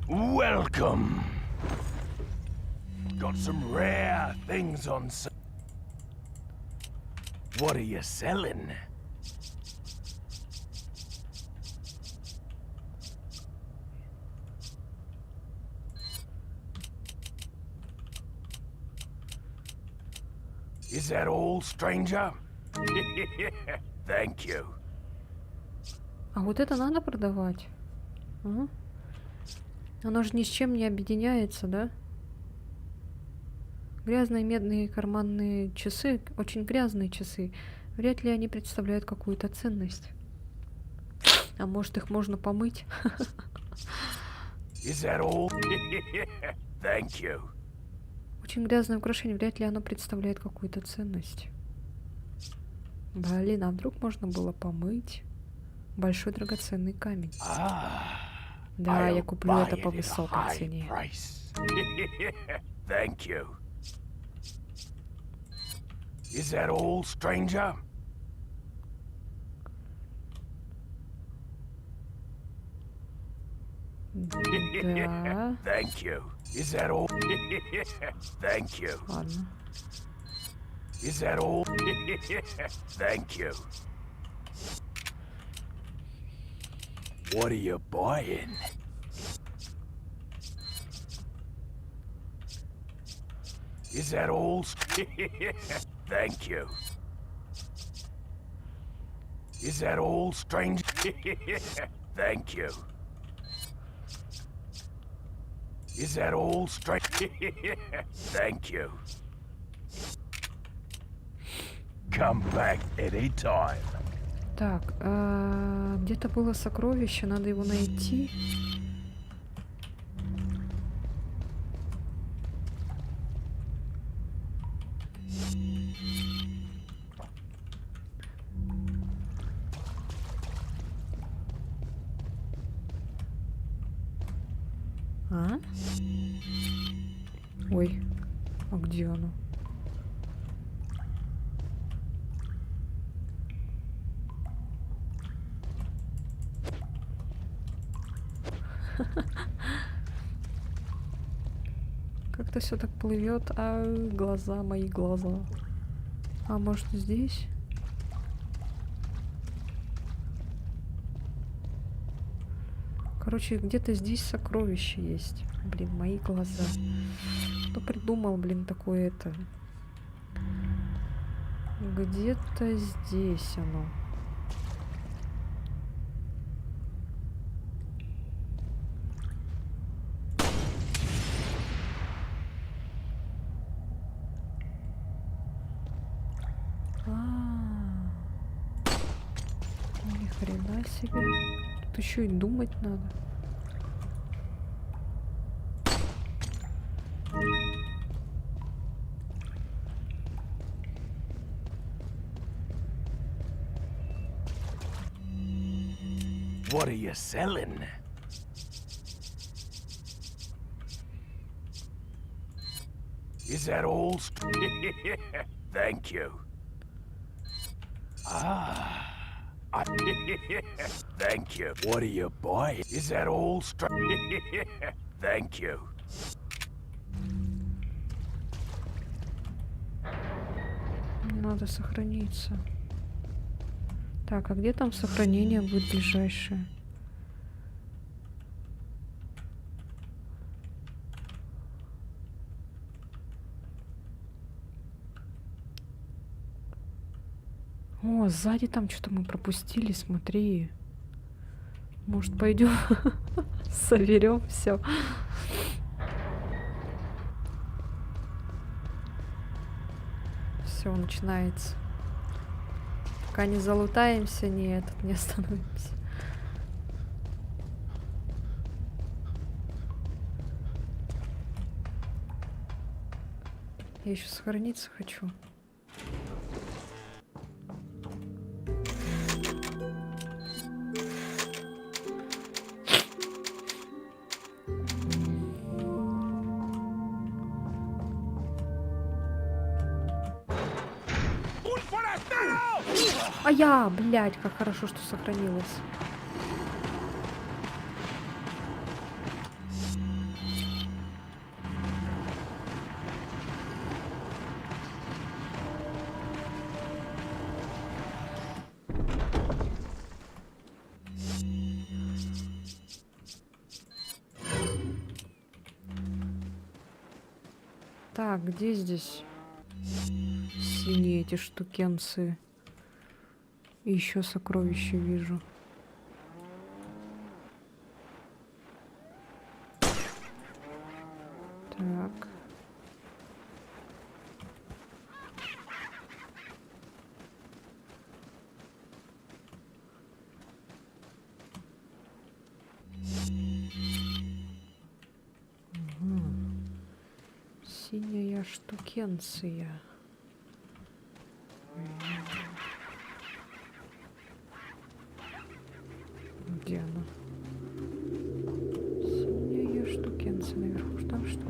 Welcome. Got some rare things on sale. What are you selling? Is that all, stranger? Thank you. А вот это надо продавать? А? Оно же ни с чем не объединяется, да? Грязные медные карманные часы, очень грязные часы. Вряд ли они представляют какую-то ценность. А может, их можно помыть? Is that all? Thank you. Очень грязное украшение, вряд ли оно представляет какую-то ценность. Блин, а вдруг можно было помыть? Большой драгоценный камень. Да, я куплю это по высокой цене. Thank you. Is that all, stranger? Да. Thank you. Is that all? Thank you. Ладно. Is that all? Thank you. What are you buying? Is that all? Thank you. Is that all, stranger? Thank you. Is that all, stranger? Thank you. Come back anytime. Так, где-то было сокровище, надо его найти. А? Ой, а где оно? Как-то все так плывет, а глаза, мои глаза. А может здесь? Короче, где-то здесь сокровище есть. Блин, мои глаза. Кто придумал, блин, такое это? Где-то здесь оно. Ни хрена себе. Тут еще и думать надо. What are you selling? Is that all? Thank you. Thank you. What are you buying? Is that all? Thank you. Мне надо сохраниться. Так, а где там сохранение будет ближайшее? О, сзади там что-то мы пропустили, смотри. Может, пойдем соберем все. Все начинается. Пока не залутаемся, не остановимся. Я еще сохраниться хочу. А я, блядь, как хорошо, что сохранилась. Так, где здесь синие эти штукенцы? И еще сокровища вижу. Так. Угу. Синяя штукенция. Где она? Синяя штукенция наверху. Там что?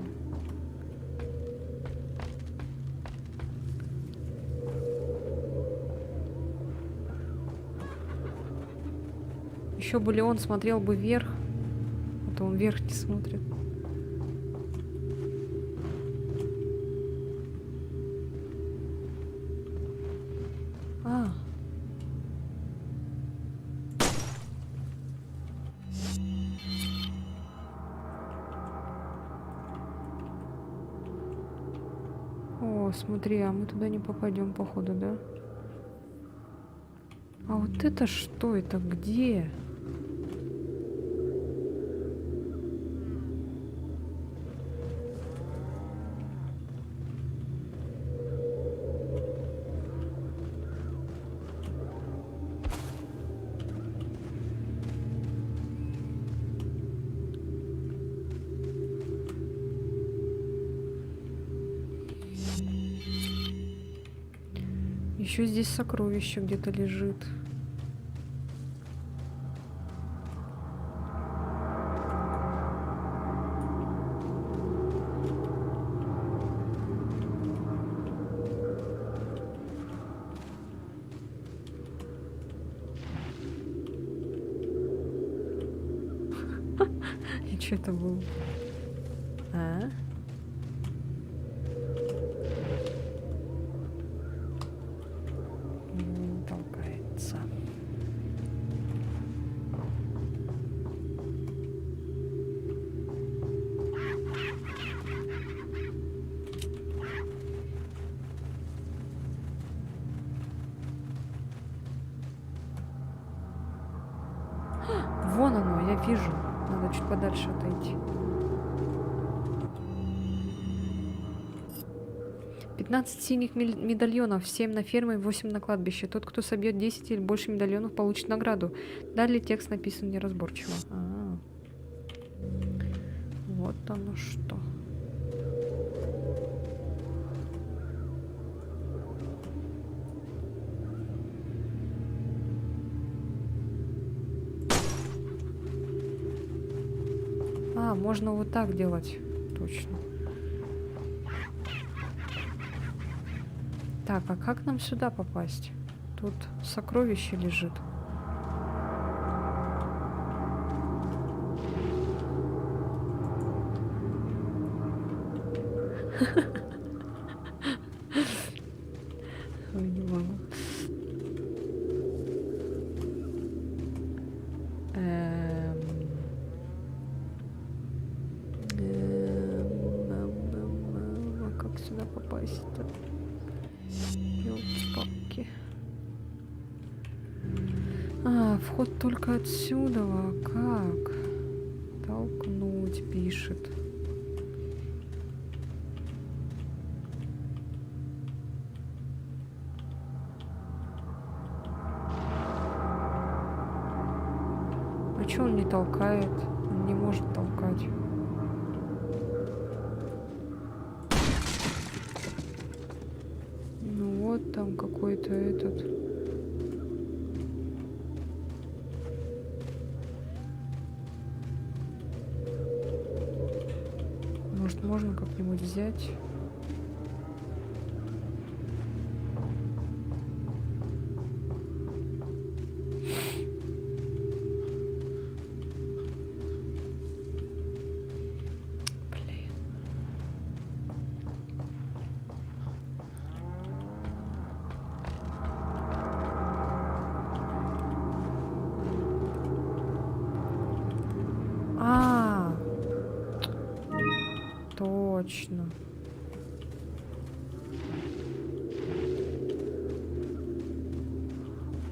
Еще бы Леон смотрел бы вверх, а то он вверх не смотрит. А. О, смотри, а мы туда не попадем, походу, да? А вот это что? Это где? Еще здесь сокровище где-то лежит. И что это было? А? Толкается. Вон оно, я вижу. Надо чуть подальше отойти. 15 синих медальонов, 7 на ферме, 8 на кладбище. Тот, кто собьет 10 или больше медальонов, получит награду. Далее текст написан неразборчиво. Вот оно что. Можно вот так делать. Точно. Так, а как нам сюда попасть? Тут сокровище лежит. Ой, не могу. А как сюда попасть-то? Ёлки-палки. А, вход только отсюда. А как? Толкнуть пишет. А чё он не толкает? Он не может толкать. Ну вот там какой-то этот. Может, можно как-нибудь взять? Блин. А, точно.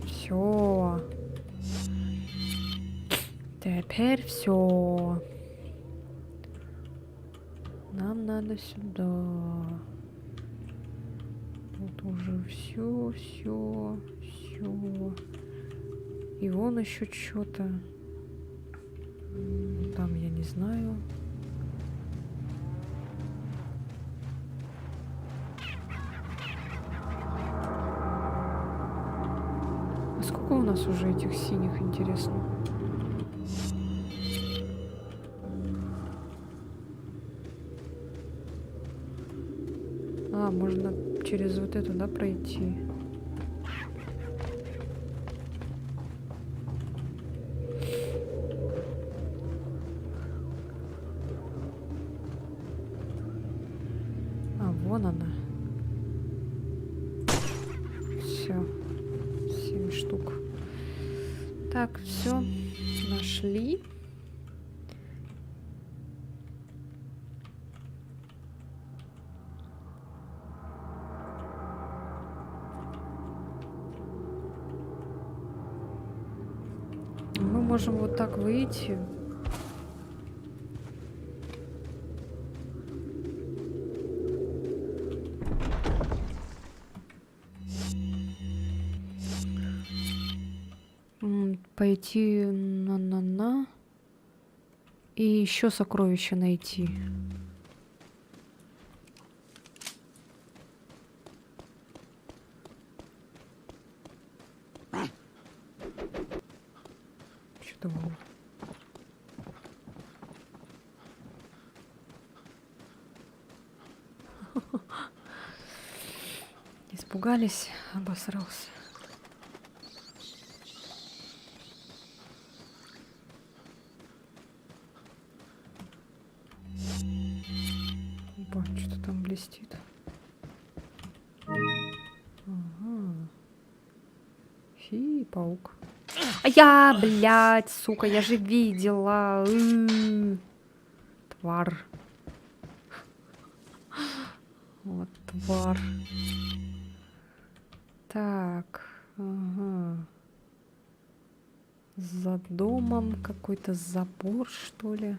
Все. Теперь все. Нам надо сюда. Вот уже все. И вон еще что-то. Там я не знаю. А сколько у нас уже этих синих, интересно? А, можно через вот эту, да, пройти? А, вон она. Все. 7 штук. Так, все. Нашли. Мы можем вот так выйти. Пойти на и еще сокровища найти. Что было? Испугались, обосрался. Опа, что-то там блестит. Ага. Фи, паук. А я, блядь, сука, я же видела. Тварь. Вот тварь. Так, ага. За домом какой-то забор, что ли?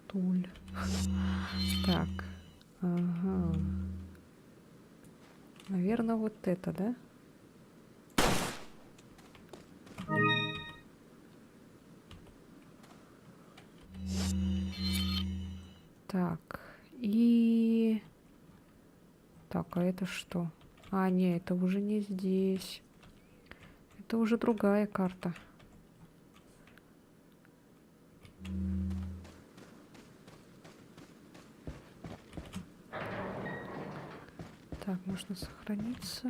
Туль. Так, ага. Наверное, вот это, да? Так, и... Так, а это что? А, не, это уже не здесь. Это уже другая карта. Так, можно сохраниться.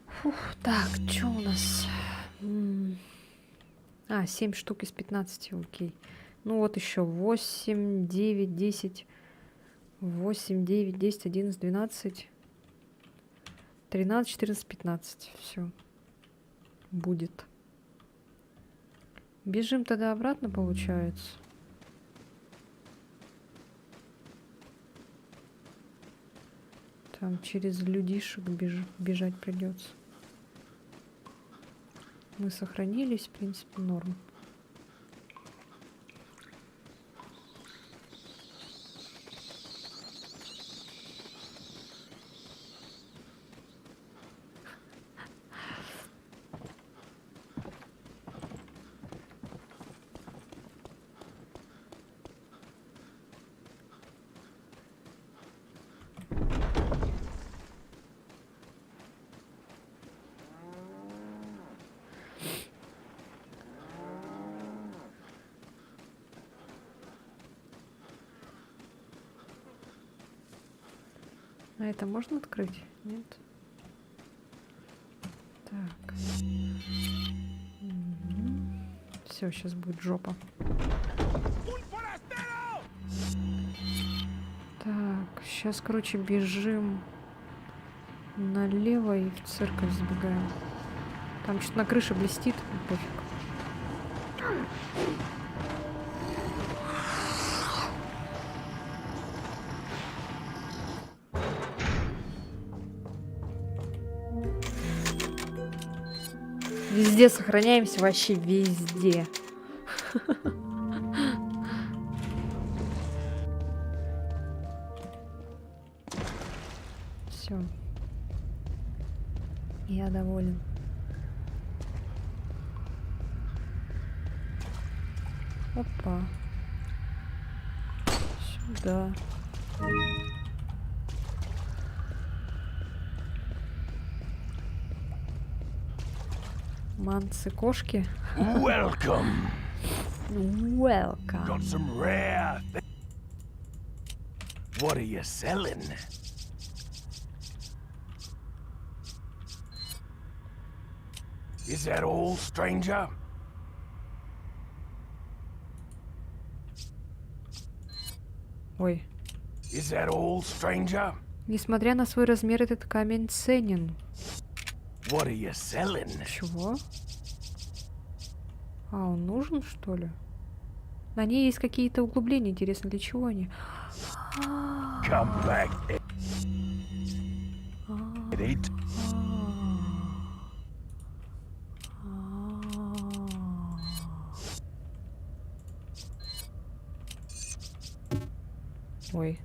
Фух, так, что у нас? 7 штук из 15, окей. Ну вот еще 8, 9, 10, 8, 9, 10, 11, 12, 13, 14, 15. Все. Будет. Бежим тогда обратно, получается. Там через людишек бежать придется. Мы сохранились, в принципе, норм. А это можно открыть? Нет? Так. Все, сейчас будет жопа. Так, сейчас, короче, бежим налево и в церковь сбегаем. Там что-то на крыше блестит, пофиг. Везде сохраняемся, вообще везде. Все. Я доволен. Опа. Сюда. Манцы кошки. Welcome. Welcome. Got some rare. What are you selling? Is that all, stranger? Ой. Is that all, stranger? Несмотря на свой размер, этот камень ценен. What are you selling? Чего? А, он нужен, что ли? На ней есть какие-то углубления. Интересно, для чего они? Come back. It. Ой.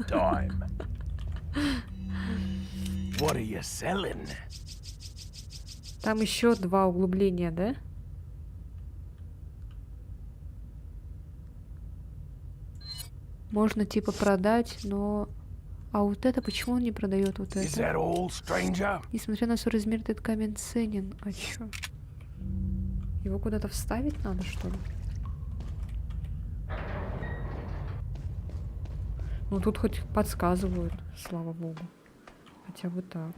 Time. What are you selling? Там еще 2 углубления, да? Можно типа продать, но... А вот это почему он не продает вот Is это? that all, stranger? Несмотря на свой размер, этот камень ценен. А чё? Его куда-то вставить надо, что ли? Ну тут хоть подсказывают, слава богу. Хотя бы так.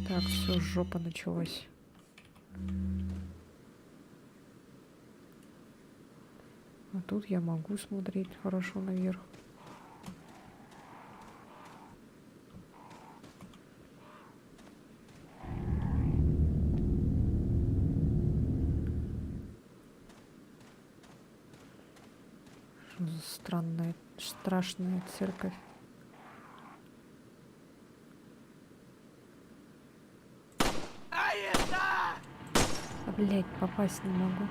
Так, все, жопа началась. А тут я могу смотреть хорошо наверх. Что за странная, страшная церковь. А, блядь, попасть не могу.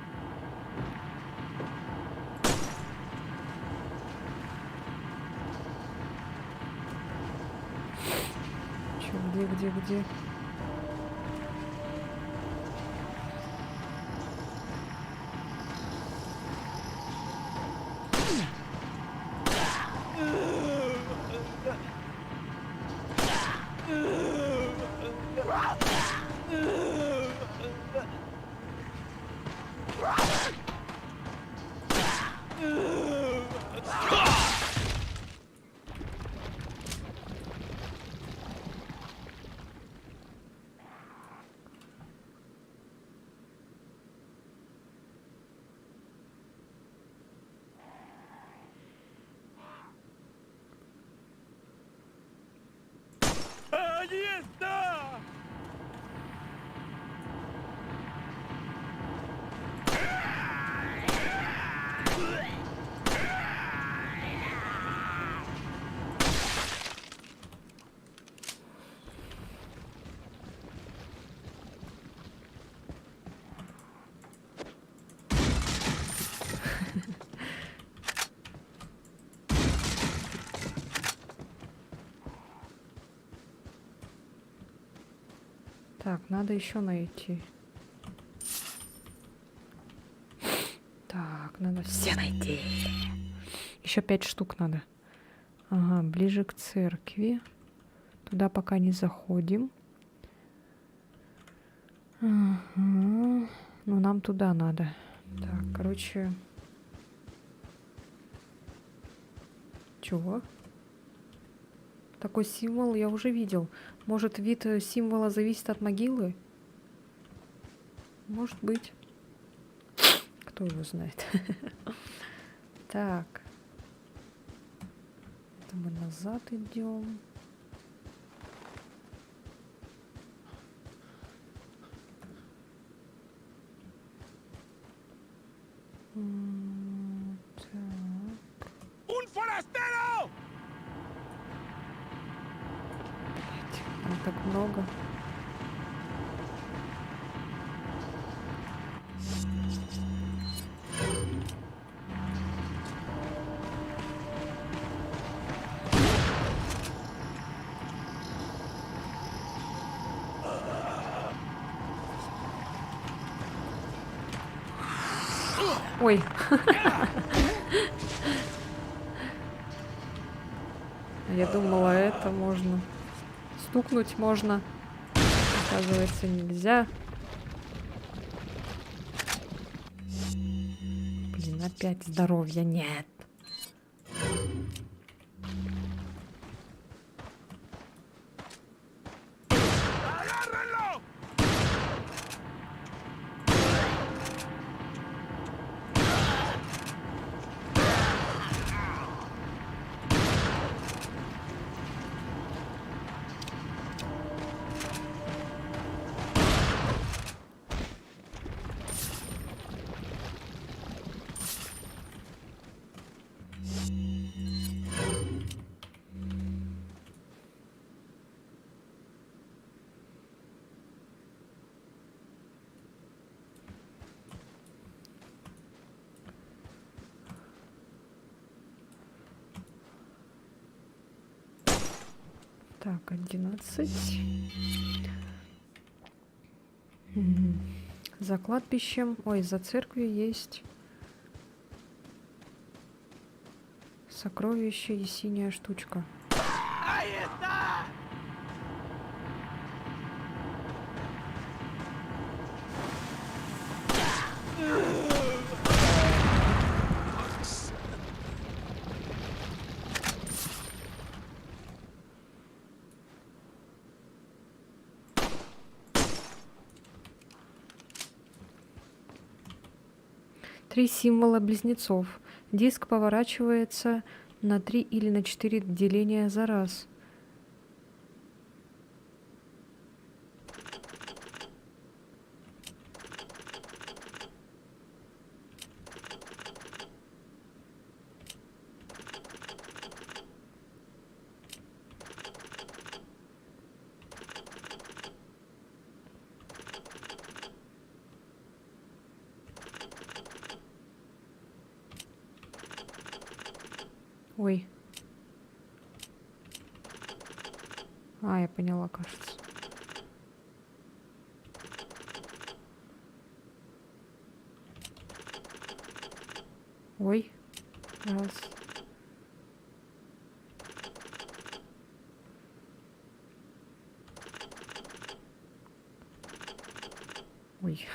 Где? Так, надо еще найти. Так, надо все найти. Еще 5 штук надо. Ага, ближе к церкви. Туда пока не заходим. Ага. Ну, нам туда надо. Так, короче. Чего? Такой символ я уже видел. Может, вид символа зависит от могилы? Может быть. Кто его знает? Так. Это мы назад идем. Так. Там так много. Ой. Я думала, это можно. Стукнуть можно. Оказывается, нельзя. Блин, опять здоровья нет. Так, 11. За кладбищем, ой, за церковью есть сокровище и синяя штучка. Три символа близнецов. Диск поворачивается на 3 или на 4 деления за раз. Ой. А, я поняла, кажется. Ой. Раз. Ой.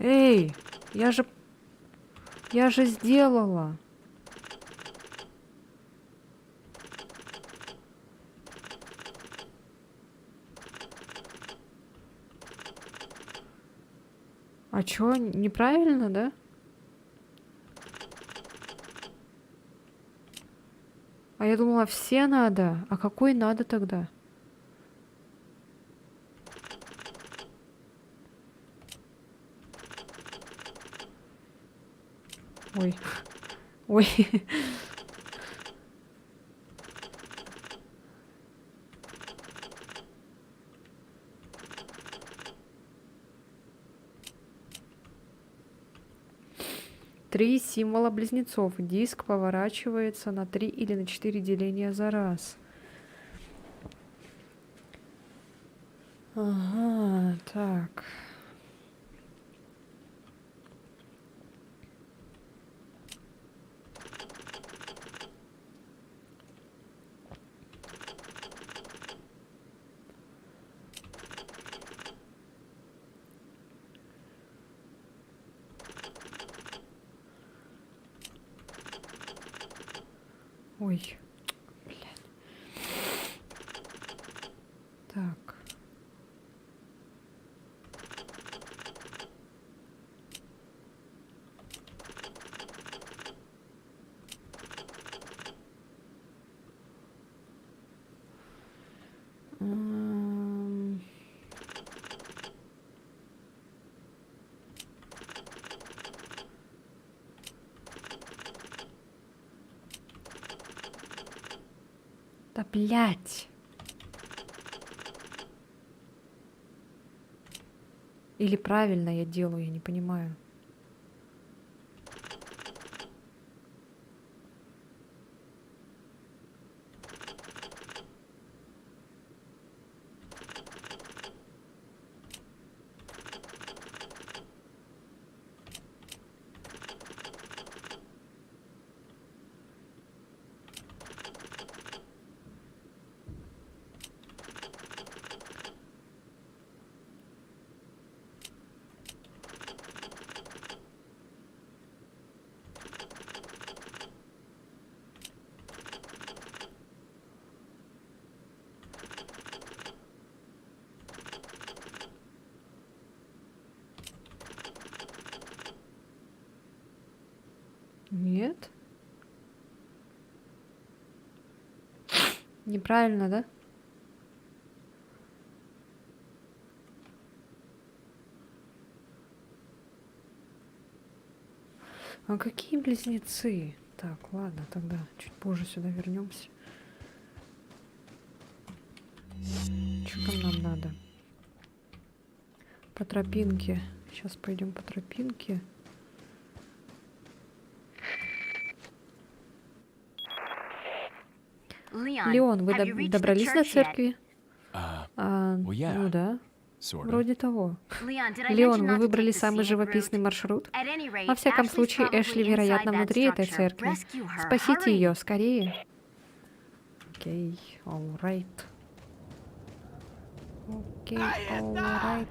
Эй, я же сделала. А чё, неправильно, да? А я думала, все надо. А какой надо тогда? Ой. Ой. Три символа близнецов. Диск поворачивается на 3 или на 4 деления за раз. Ага, так. Ой, блядь. Так. Да блять. Или правильно я делаю, я не понимаю. Нет? Неправильно, да? А какие близнецы? Так, ладно, тогда чуть позже сюда вернемся. Что там нам надо? По тропинке. Сейчас пойдем по тропинке. Леон, вы добрались до церкви? well, yeah, Ну да, sort of. вроде того. Леон, вы выбрали самый живописный маршрут? Во всяком случае, Эшли, вероятно, внутри этой церкви. Спасите ее, скорее. Окей, alright. Окей, alright.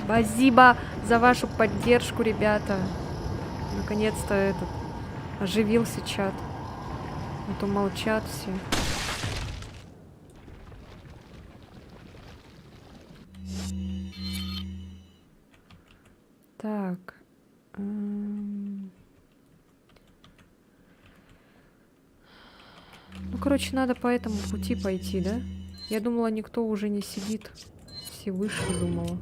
Спасибо за вашу поддержку, ребята. Наконец-то оживился чат. А то молчат все. Так. Ну, короче, надо по этому пути пойти, да? Я думала, никто уже не сидит. Все вышли, думала.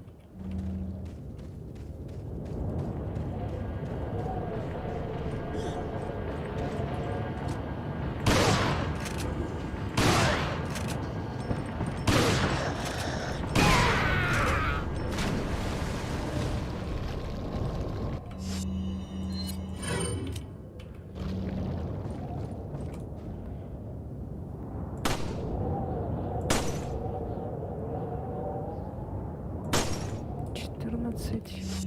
15.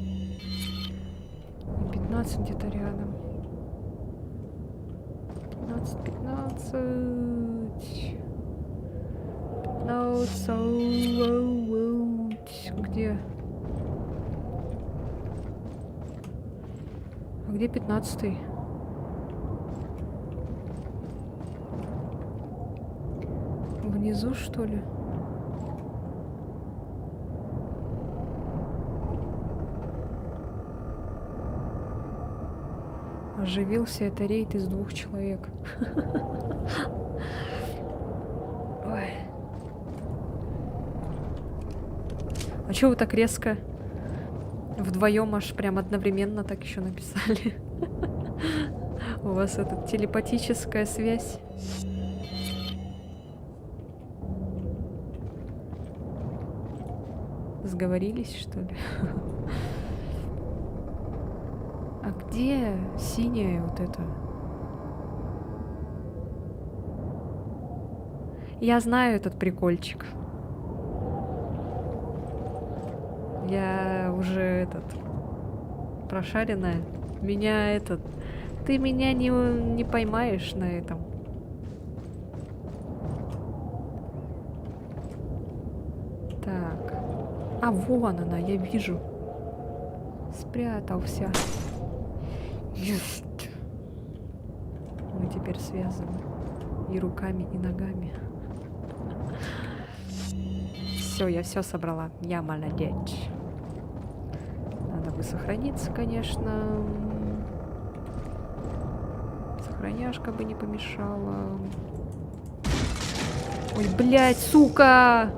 И 15 где-то рядом. 15, 15. 15. Где? А где 15-й? Внизу, что ли? Оживился это рейд из 2 человек. Ой. А чё вы так резко вдвоем аж прям одновременно так еще написали? У вас эта телепатическая связь? Сговорились, что ли? А где синяя вот эта? Я знаю этот прикольчик. Я уже прошаренная. Меня Ты меня не поймаешь на этом. Так. А, вон она, я вижу. Спрятался. Есть. Мы теперь связаны. И руками, и ногами. Все, я все собрала. Я молодец. Надо бы сохраниться, конечно. Сохраняшка бы не помешала. Ой, блядь, сука!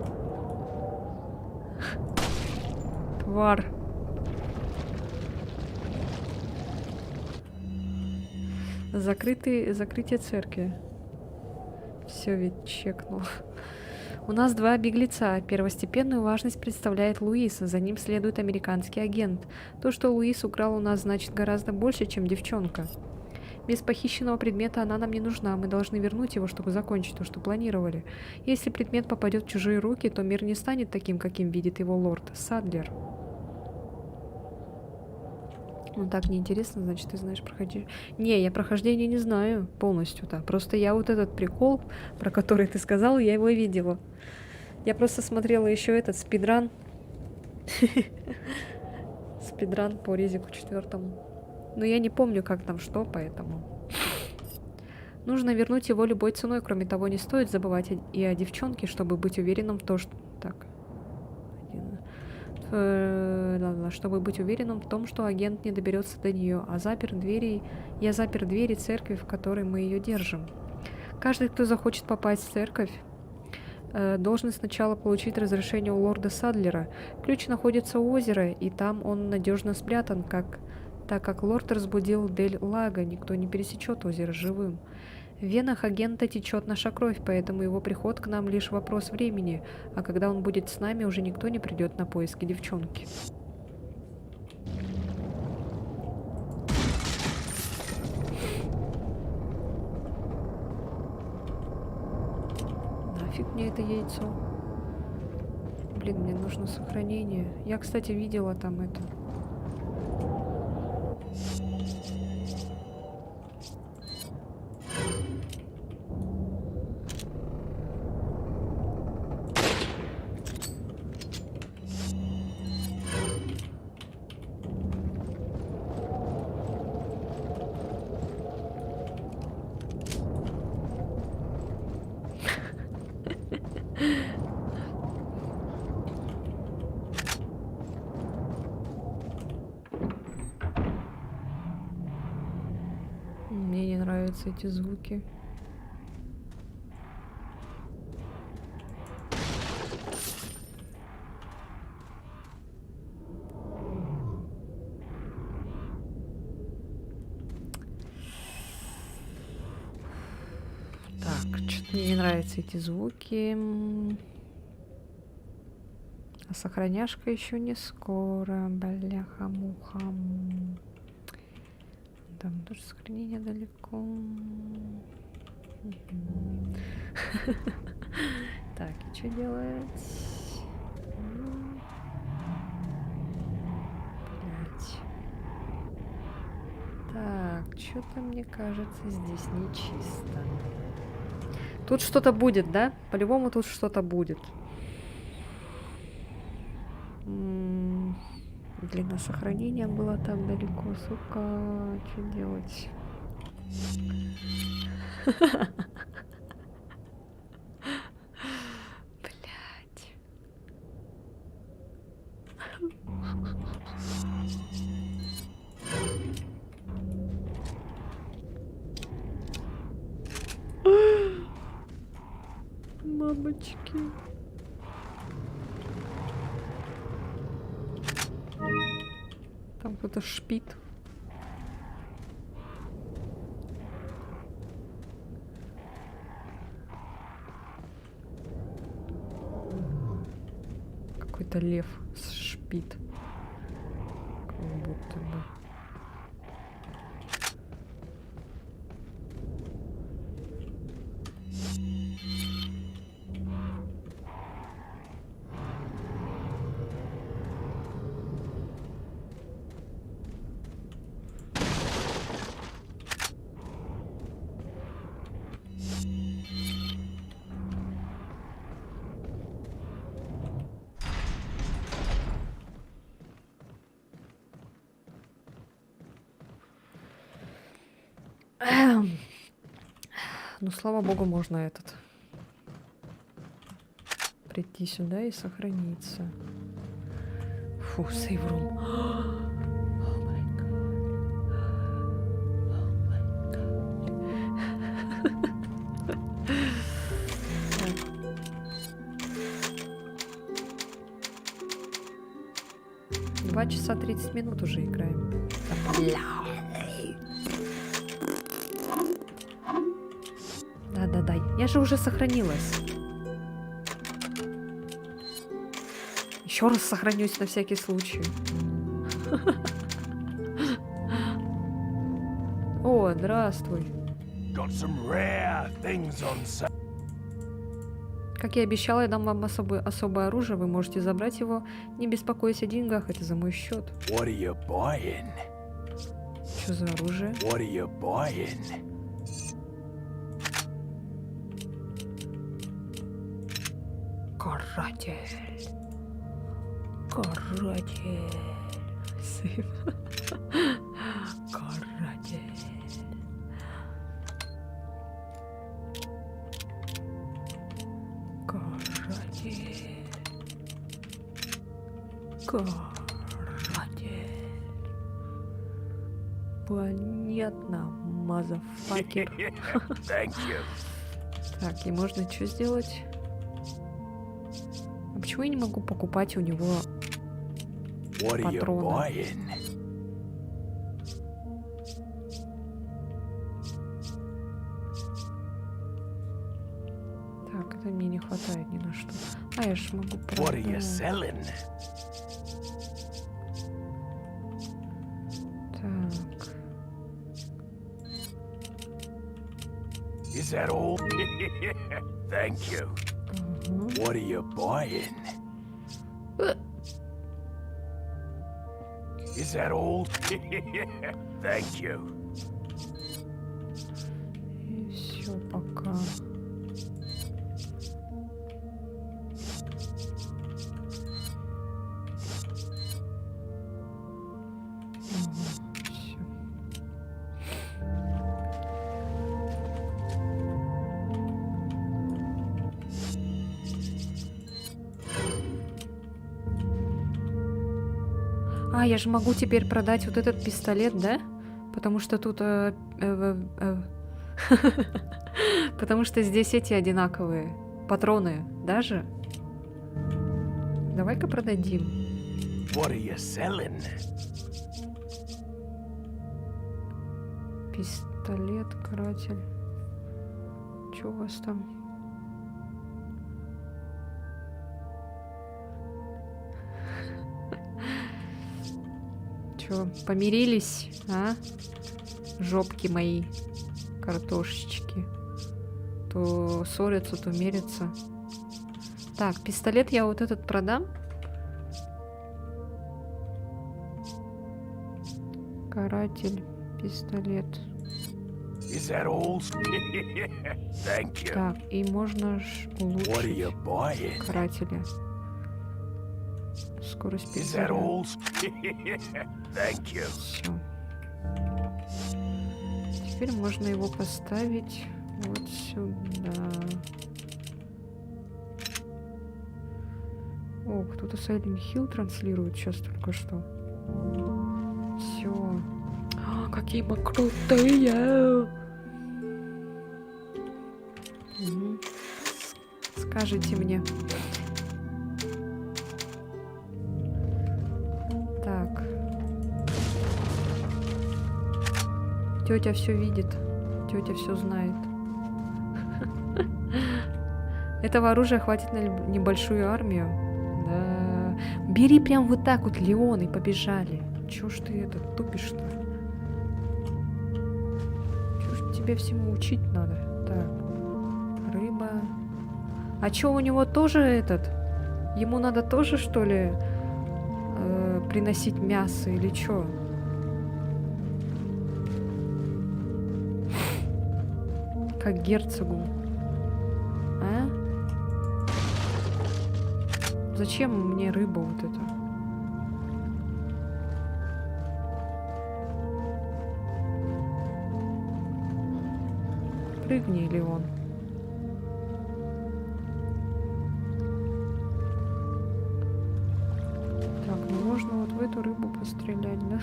Тварь. Закрытие церкви. Все ведь чекнул. У нас 2 беглеца. Первостепенную важность представляет Луис. За ним следует американский агент. То, что Луис украл у нас, значит гораздо больше, чем девчонка. Без похищенного предмета она нам не нужна. Мы должны вернуть его, чтобы закончить то, что планировали. Если предмет попадет в чужие руки, то мир не станет таким, каким видит его лорд Садлер. Ну так неинтересно, значит, ты знаешь прохождение. Не, я прохождение не знаю полностью-то. Просто я вот этот прикол, про который ты сказал, я его видела. Я просто смотрела еще этот спидран. Спидран по резику 4. Но я не помню, как там что, поэтому... Нужно вернуть его любой ценой. Кроме того, не стоит забывать и о девчонке, чтобы быть уверенным в том, что... Так... чтобы быть уверенным в том, что агент не доберется до нее, я запер двери церкви, в которой мы ее держим. Каждый, кто захочет попасть в церковь, должен сначала получить разрешение у лорда Садлера. Ключ находится у озера, и там он надежно спрятан, так как лорд разбудил Дель Лага, никто не пересечет озеро живым. В венах агента течет наша кровь, поэтому его приход к нам лишь вопрос времени, а когда он будет с нами, уже никто не придет на поиски девчонки. Нафиг мне это яйцо? Блин, мне нужно сохранение. Я, кстати, видела там это. Мне не нравятся эти звуки. Так, что-то мне не нравятся эти звуки. А сохраняшка еще не скоро. Бляха-муха. Там тоже сохранение далеко. Так, и что делать? Что-то мне кажется, здесь нечисто. Тут что-то будет, да? По-любому тут что-то будет. Длина сохранения была так далеко, сука. Что делать? Блять. Мамочки. Там кто-то шпит. Какой-то лев шпит. Как будто бы. Ну, слава богу, можно прийти сюда и сохраниться. Фу, сейврум. Два часа 30 минут уже играем. Да-да-да, я же уже сохранилась. Еще раз сохранюсь на всякий случай. О, здравствуй. Got some rare things on sale. Как я обещала, я дам вам особое оружие. Вы можете забрать его. Не беспокойся о деньгах, это за мой счет. What are you buying? Что за оружие? What are you buying? Каратель. Каратель. Сейв. Каратель. Каратель. Каратель. Понятно, мазафакер. Thank you. Так, и можно что сделать? А почему я не могу покупать у него What are you патроны? buying? Так, это мне не хватает ни на что. А я ж могу What are you продать. selling? Так, Is that all? Thank you. ага. What are you buying? Is that all? Thank you. И все пока. Все. А, я же могу теперь продать вот этот пистолет, да? Потому что тут... Потому что здесь эти одинаковые патроны, даже. Давай-ка продадим. What are you selling? Пистолет, каратель. Что у вас там? Чё, помирились, а? Жопки мои, картошечки. То ссорятся, то мирятся. Так, пистолет я вот этот продам. Каратель, пистолет. Is that all? Thank you. Так, и можно ж What are улучшить you buying? карателя. Скорость Is that перезаряда. all? Thank you. Все. Теперь можно его поставить вот сюда. О, кто-то Silent Hill транслирует сейчас только что. Все. Какие мы крутые! Мгм. Скажите мне. Так. Тетя все видит. Тетя все знает. Этого оружия хватит на небольшую армию. Да. Бери прям вот так вот, Леон, и побежали. Чё ж ты это тупишь-то? Чё ж тебе всему учить надо? Так. Рыба. А чё, у него тоже этот? Ему надо тоже, что ли, приносить мясо или чё? Как герцогу. А? Зачем мне рыба вот эта? Прыгни, Леон. Так, ну можно вот в эту рыбу пострелять, да?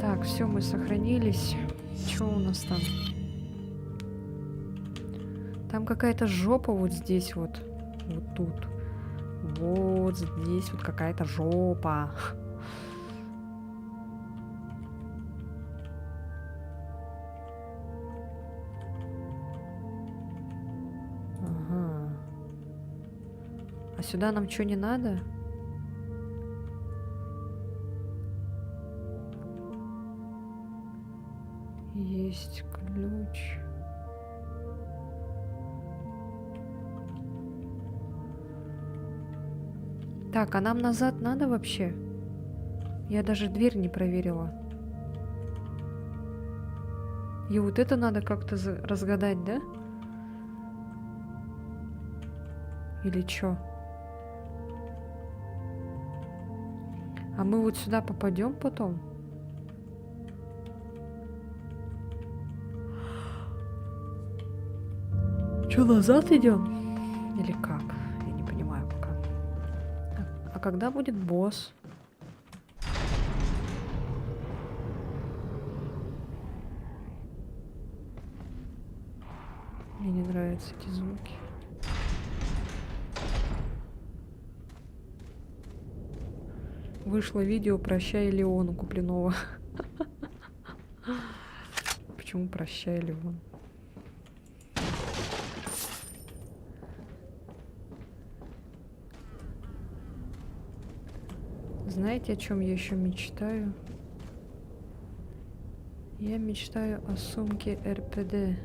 Так, все, мы сохранились. Что у нас там? Там какая-то жопа вот здесь вот. Вот тут. Вот здесь вот какая-то жопа. Ага. А сюда нам что не надо? Есть ключ. Так, а нам назад надо вообще? Я даже дверь не проверила. И вот это надо как-то разгадать, да? Или чё? А мы вот сюда попадем потом? Чё, назад идем? Или как? Я не понимаю пока. А когда будет босс? Мне не нравятся эти звуки. Вышло видео «Прощай, Леону» Куплинова. Почему «Прощай, Леон»? Знаете, о чем я еще мечтаю? Я мечтаю о сумке РПД.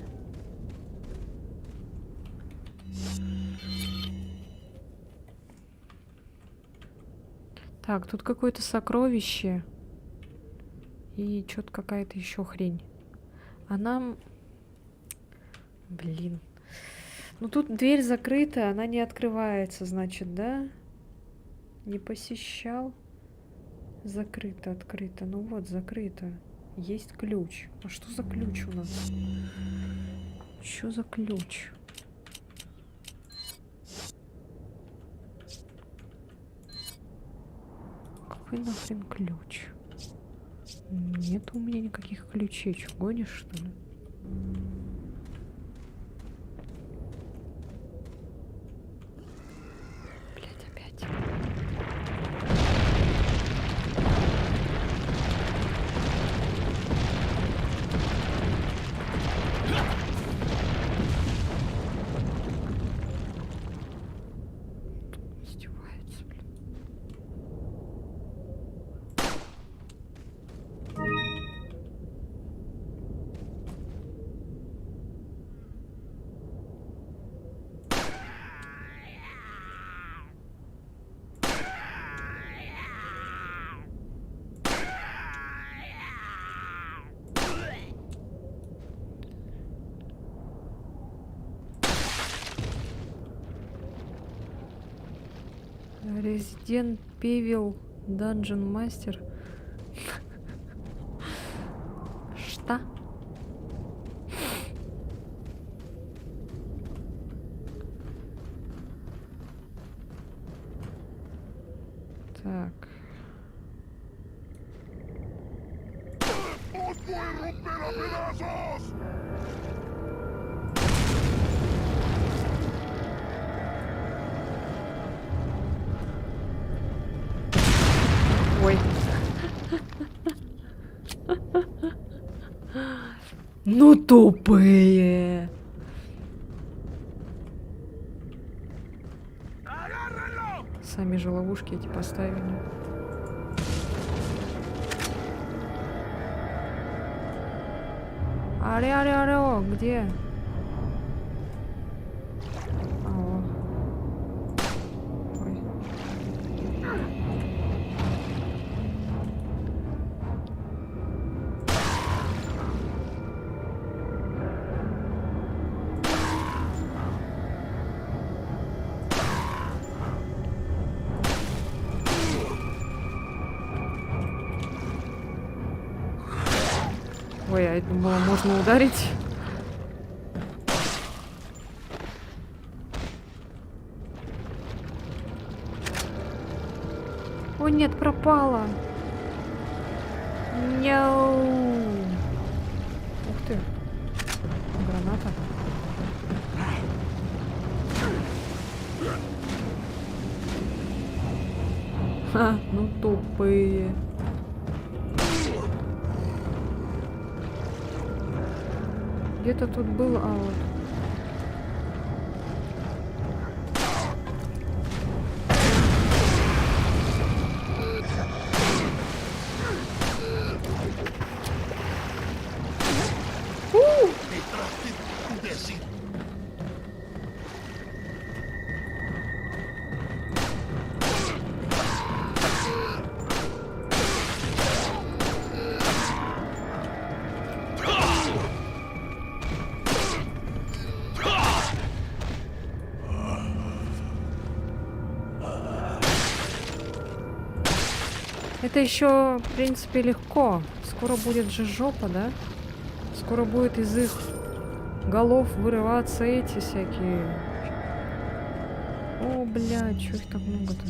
Так, тут какое-то сокровище. И что-то какая-то еще хрень. А нам... Блин. Ну тут дверь закрыта, она не открывается, значит, да? Не посещал. Закрыто, открыто. Ну вот, закрыто. Есть ключ. А что за ключ у нас? Что за ключ? Какой нахрен ключ? Нет у меня никаких ключей. Че, гонишь, что ли? Блять, опять. Издевается, блин. Resident Evil Dungeon Master. Что? Так. Ой. Ну тупые. Сами же ловушки эти поставили. Алло, где? Алло. Ой. Ой, я думала, можно ударить. О, нет, пропала. Няу. Ух ты. Граната. Ха, ну тупые. Где-то тут был, а вот. Это еще, в принципе, легко. Скоро будет же жопа, да? Скоро будет из их голов вырываться эти всякие. О, блядь, чё их так много-то?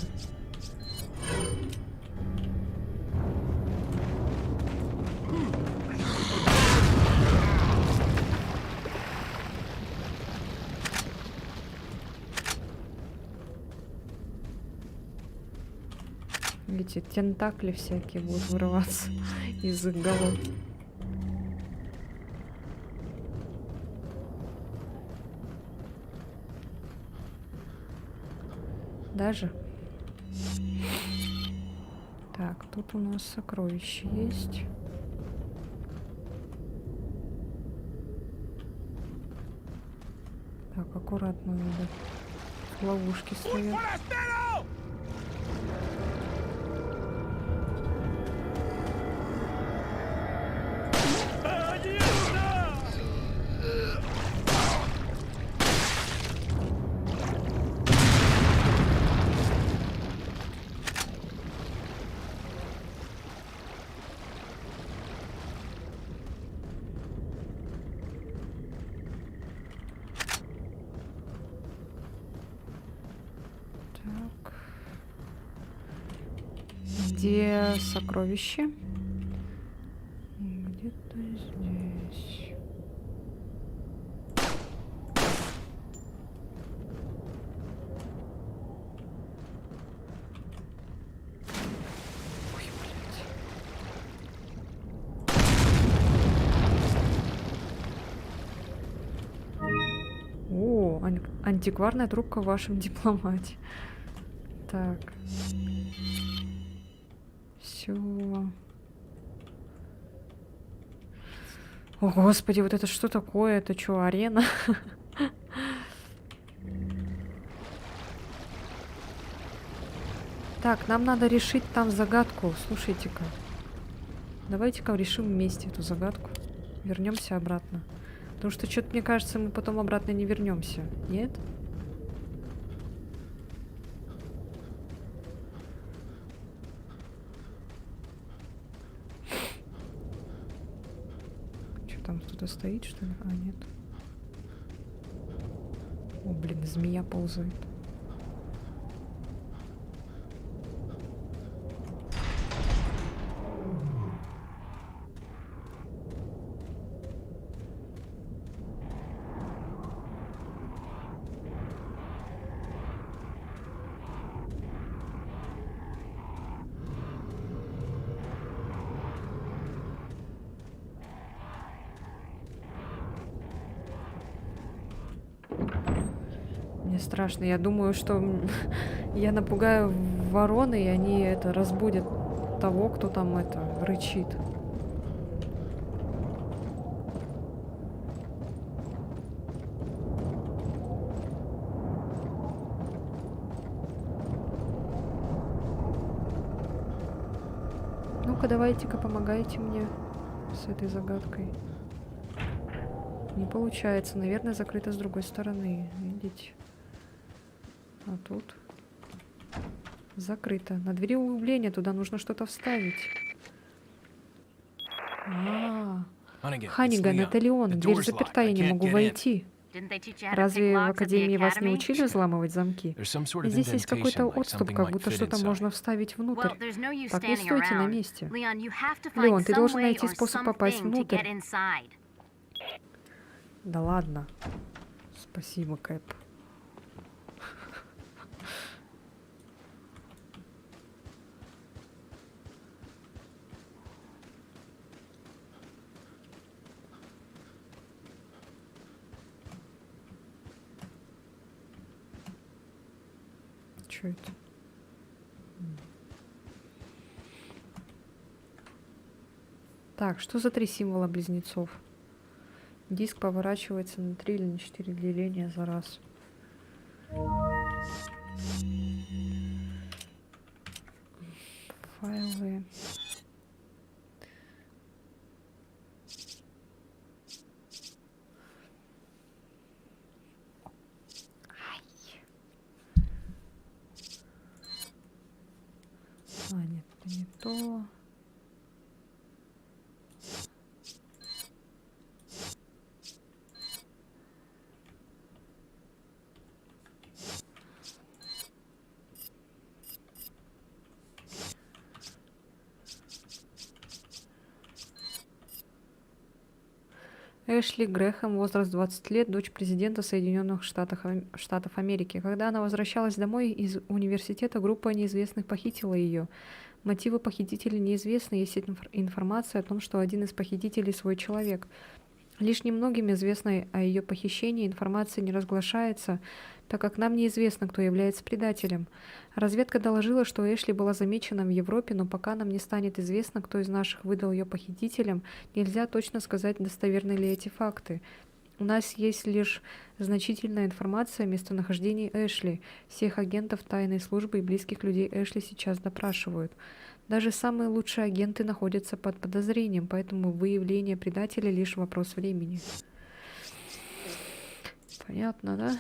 Эти тентакли всякие будут вырываться из их голов. Даже. Так, тут у нас сокровища есть. Так, аккуратно надо. Ловушки стоят. Так. Где сокровище? Где-то здесь. Ой, блядь. О, антикварная трубка в вашем дипломате. Так. Все. О, господи, вот это что такое? Это что, арена? Так, нам надо решить там загадку. Слушайте-ка. Давайте-ка решим вместе эту загадку. Вернемся обратно. Потому что что-то, мне кажется, мы потом обратно не вернемся. Нет? кто-то стоит, что ли? А, нет. О, блин, змея ползает. Мне страшно. Я думаю, что я напугаю вороны, и они это разбудят того, кто там это рычит. Ну-ка, давайте-ка, помогайте мне с этой загадкой. Не получается. Наверное, закрыто с другой стороны. Видите? А тут закрыто. На двери углубление. Туда нужно что-то вставить. Ханниган, это Леон. Дверь заперта, я не могу войти. Разве в Академии вас не учили взламывать замки? Здесь есть какой-то отступ, как будто что-то можно вставить внутрь. Так не стойте на месте. Леон, ты должен найти способ попасть внутрь. Да ладно. Спасибо, Кэп. Чё это? Так, что за 3 символа близнецов? Диск поворачивается на 3 или на 4 деления за раз. Файлы. А, нет, это не то. Эшли Грэхэм, возраст 20 лет, дочь президента Соединенных Штатов Америки. Когда она возвращалась домой из университета, группа неизвестных похитила ее. Мотивы похитителей неизвестны, есть информация о том, что один из похитителей свой человек. Лишь немногим известно о ее похищении, информация не разглашается, так как нам неизвестно, кто является предателем. Разведка доложила, что Эшли была замечена в Европе, но пока нам не станет известно, кто из наших выдал ее похитителям, нельзя точно сказать, достоверны ли эти факты. У нас есть лишь значительная информация о местонахождении Эшли. Всех агентов тайной службы и близких людей Эшли сейчас допрашивают. Даже самые лучшие агенты находятся под подозрением, поэтому выявление предателя лишь вопрос времени. Понятно, да?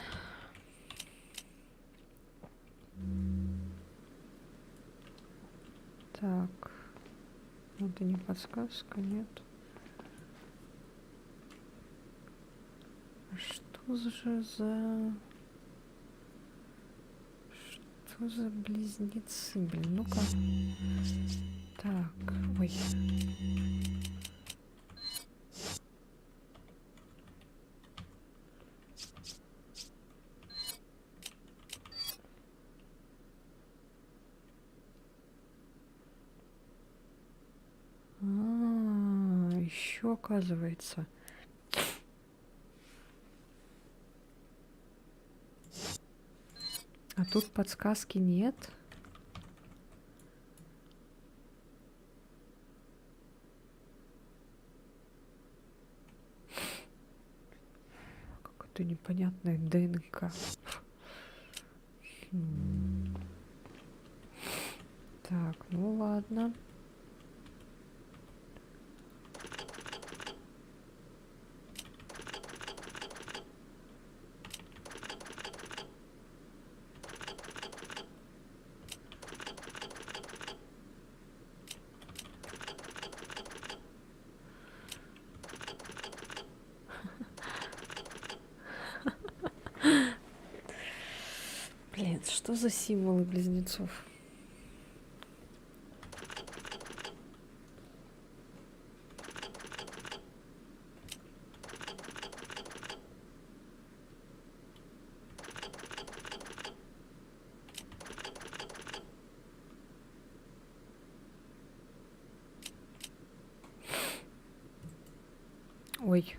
Так. Это не подсказка, нет. Что же за... Что за близнецы, блин? Ну-ка. Так, ой. Еще оказывается. А тут подсказки нет. Какое-то непонятное ДНК. Так, ну ладно. Что за символы близнецов? Ой.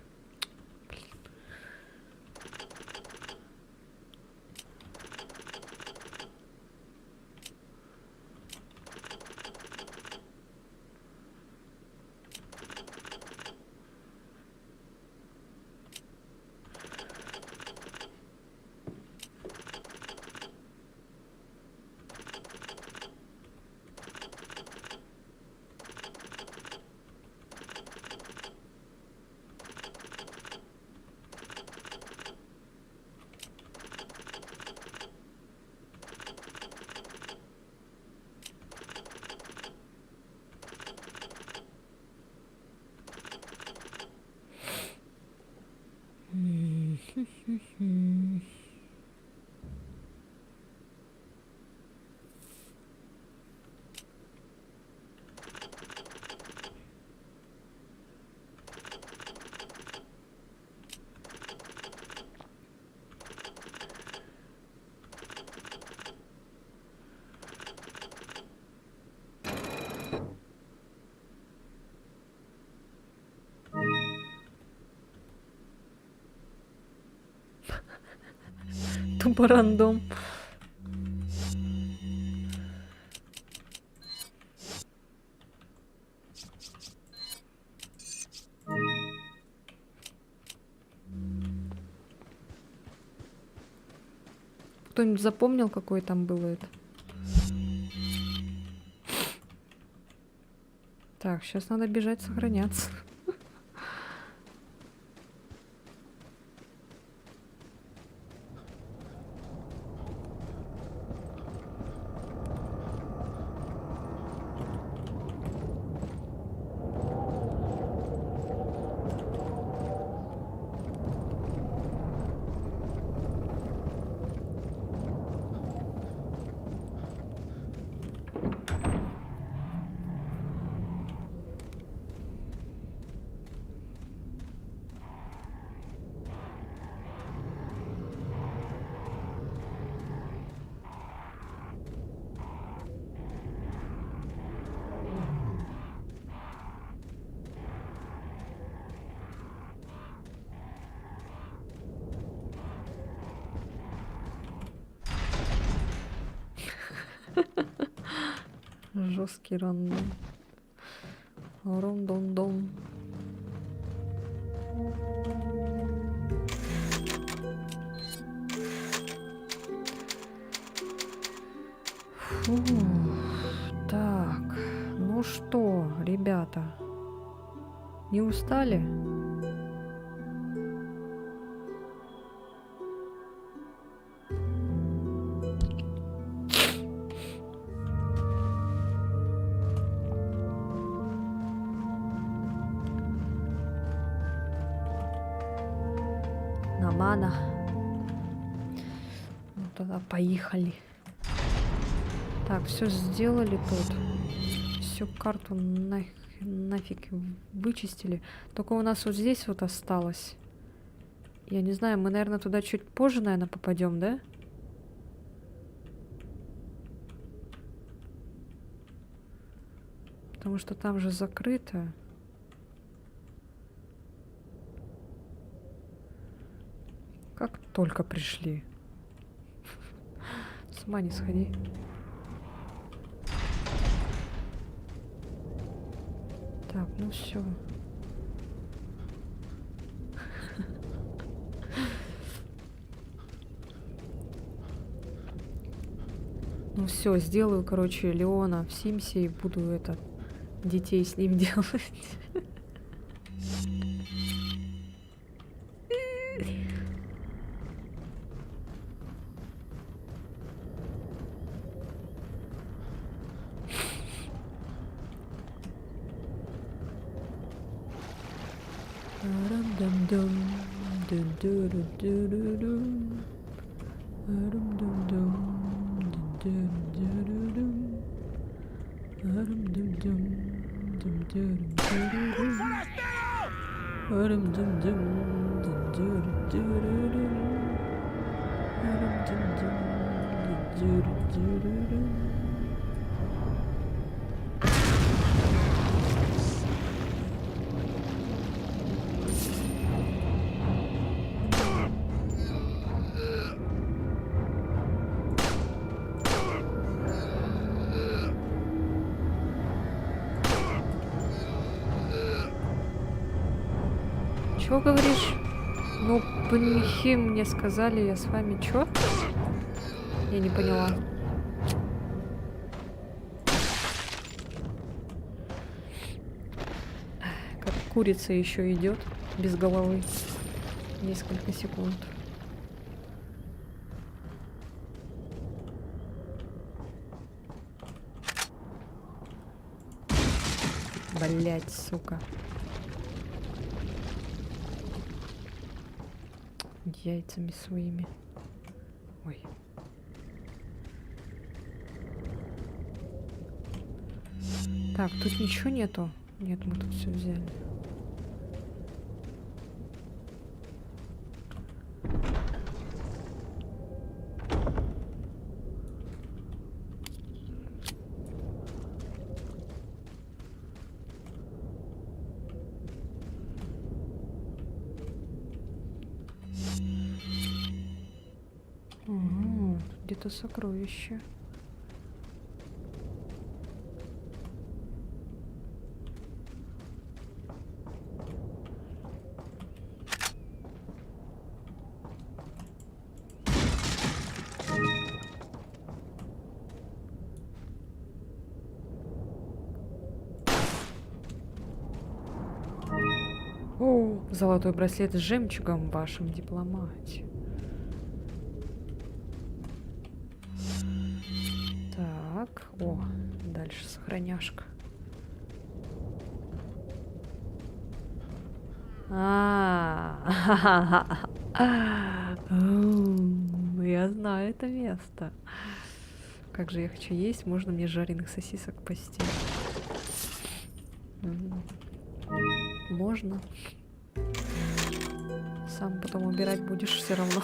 Тупо рандом. Кто-нибудь запомнил, какое там было это? Так, сейчас надо бежать сохраняться. Жесткий рандом. Ром-дом-дом. Фу. Так, ну что, ребята, не устали? Намана. Ну тогда поехали. Так, все сделали тут. Всю карту нафиг вычистили. Только у нас вот здесь вот осталось. Я не знаю, мы, наверное, туда чуть позже, наверное, попадем, да? Потому что там же закрыто. Как только пришли. С ума не сходи. Так, ну все. Ну все, сделаю, короче, Леона в Симсе и буду это детей с ним делать. Чего говоришь? Ну, панихи мне сказали, я с вами чё? Я не поняла. Как курица еще идет без головы. Несколько секунд. Блять, сука. Яйцами своими. Ой. Так, тут ничего нету. Нет, мы тут все взяли. Ага, тут где-то сокровище. О, золотой браслет с жемчугом в вашем дипломате. Так, о, дальше сохраняшка. Я знаю это место. Как же я хочу есть, можно мне жареных сосисок пасти? Можно. Сам потом убирать будешь все равно.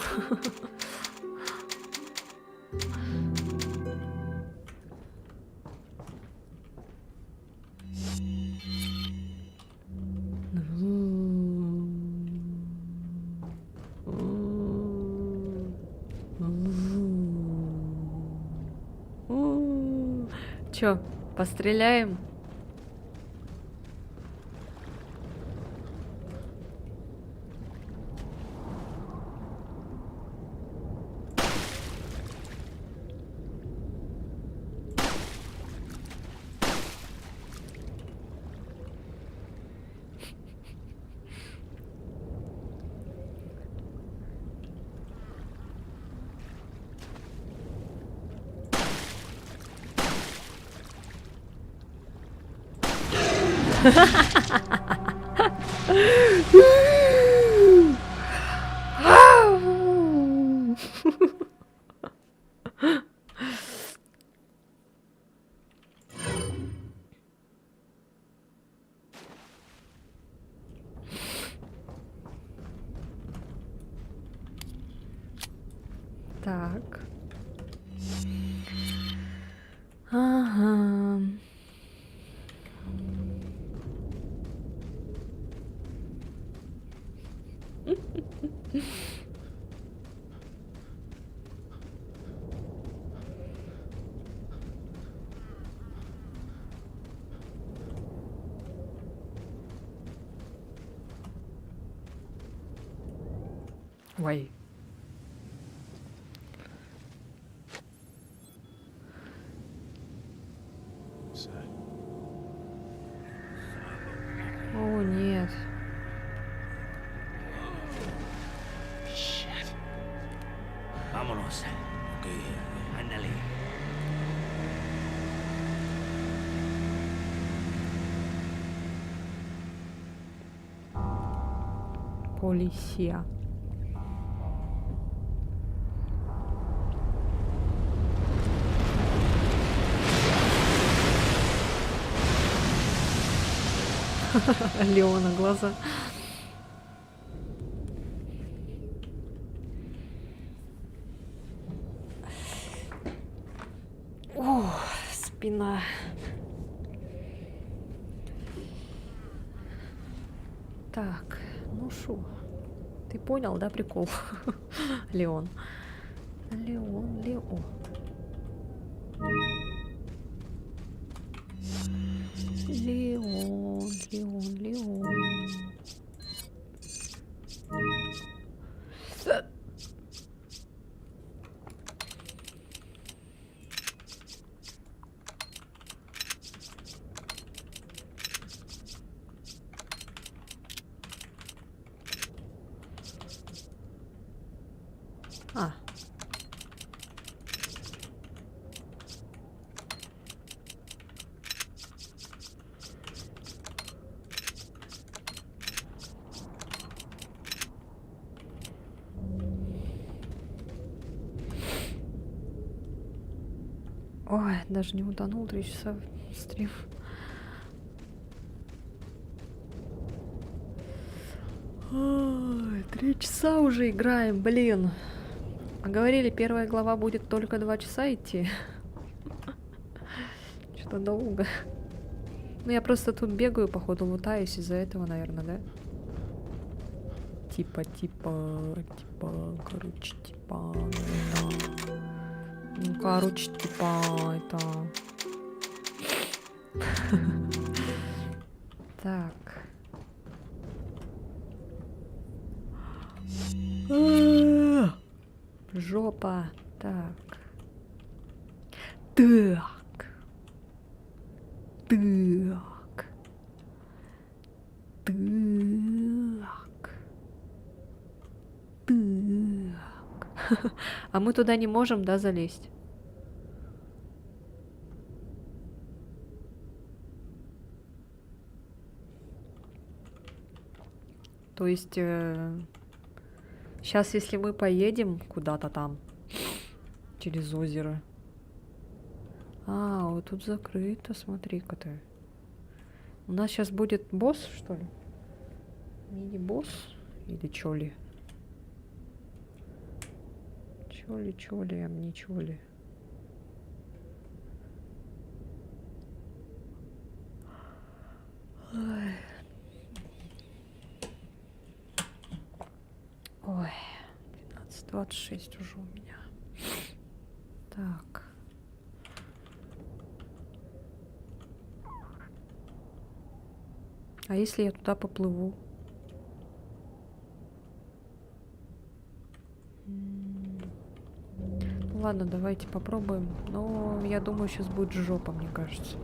Чё, постреляем? Так. Ага. Ой. О, нет. Vámonos. Ok, ándale. Полисия. Леона глаза. О, спина. Так, ну шо? Ты понял, да, прикол? Леон. Леон, Леон. Леон, Леон, Леон. А. Ой, даже не утонул 3 часа стрим. Ой, 3 часа уже играем, блин. А говорили, первая глава будет только 2 часа идти. Что-то долго. Ну, я просто тут бегаю, походу, лутаюсь из-за этого, наверное, да? Короче, это... Ну, короче, это... Так. Жопа. Так. Так. Так. Так. Так. А мы туда не можем, да, залезть? То есть, сейчас, если мы поедем куда-то там, через озеро. А, вот тут закрыто, смотри-ка ты. У нас сейчас будет босс, что ли? Мини-босс? Или чё ли? Чё ли, а мне чё ли? Ой. Ой, 12:26 уже у меня. Так. А если я туда поплыву? Ну ладно, давайте попробуем. Но я думаю, сейчас будет жопа, мне кажется.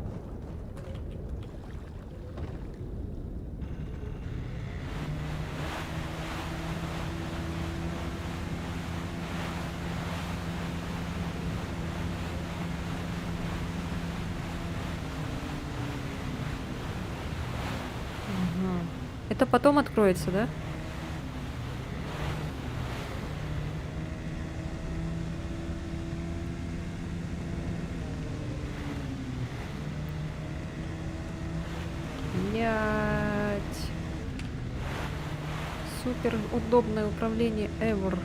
Это потом откроется, да? Блять. Супер удобное управление ever.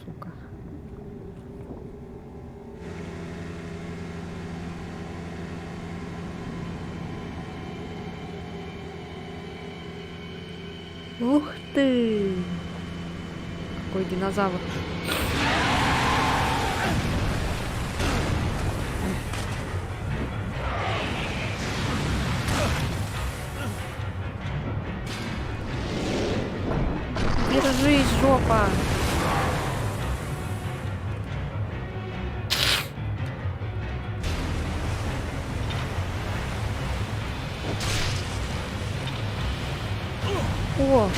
Сука. Ух ты! Какой динозавр. Держись, жопа! О!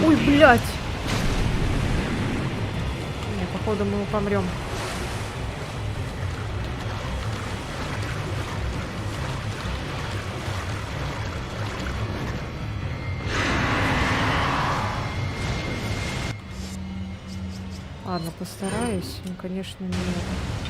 Ой, блядь! Не, походу мы помрем. Ладно, постараюсь. Ну, конечно, не это.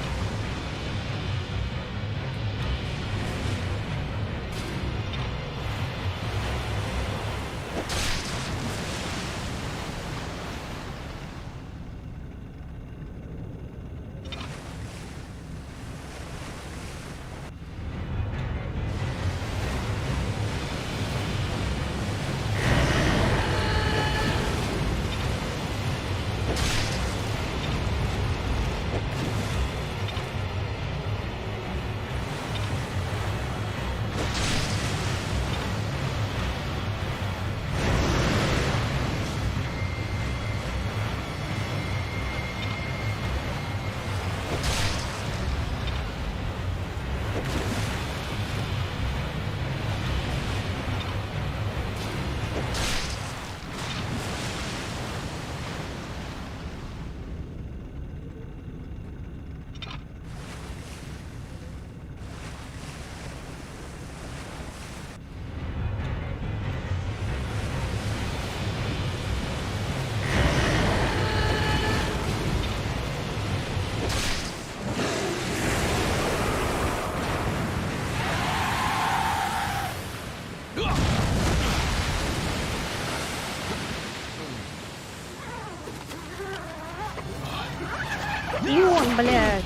Вон, блядь.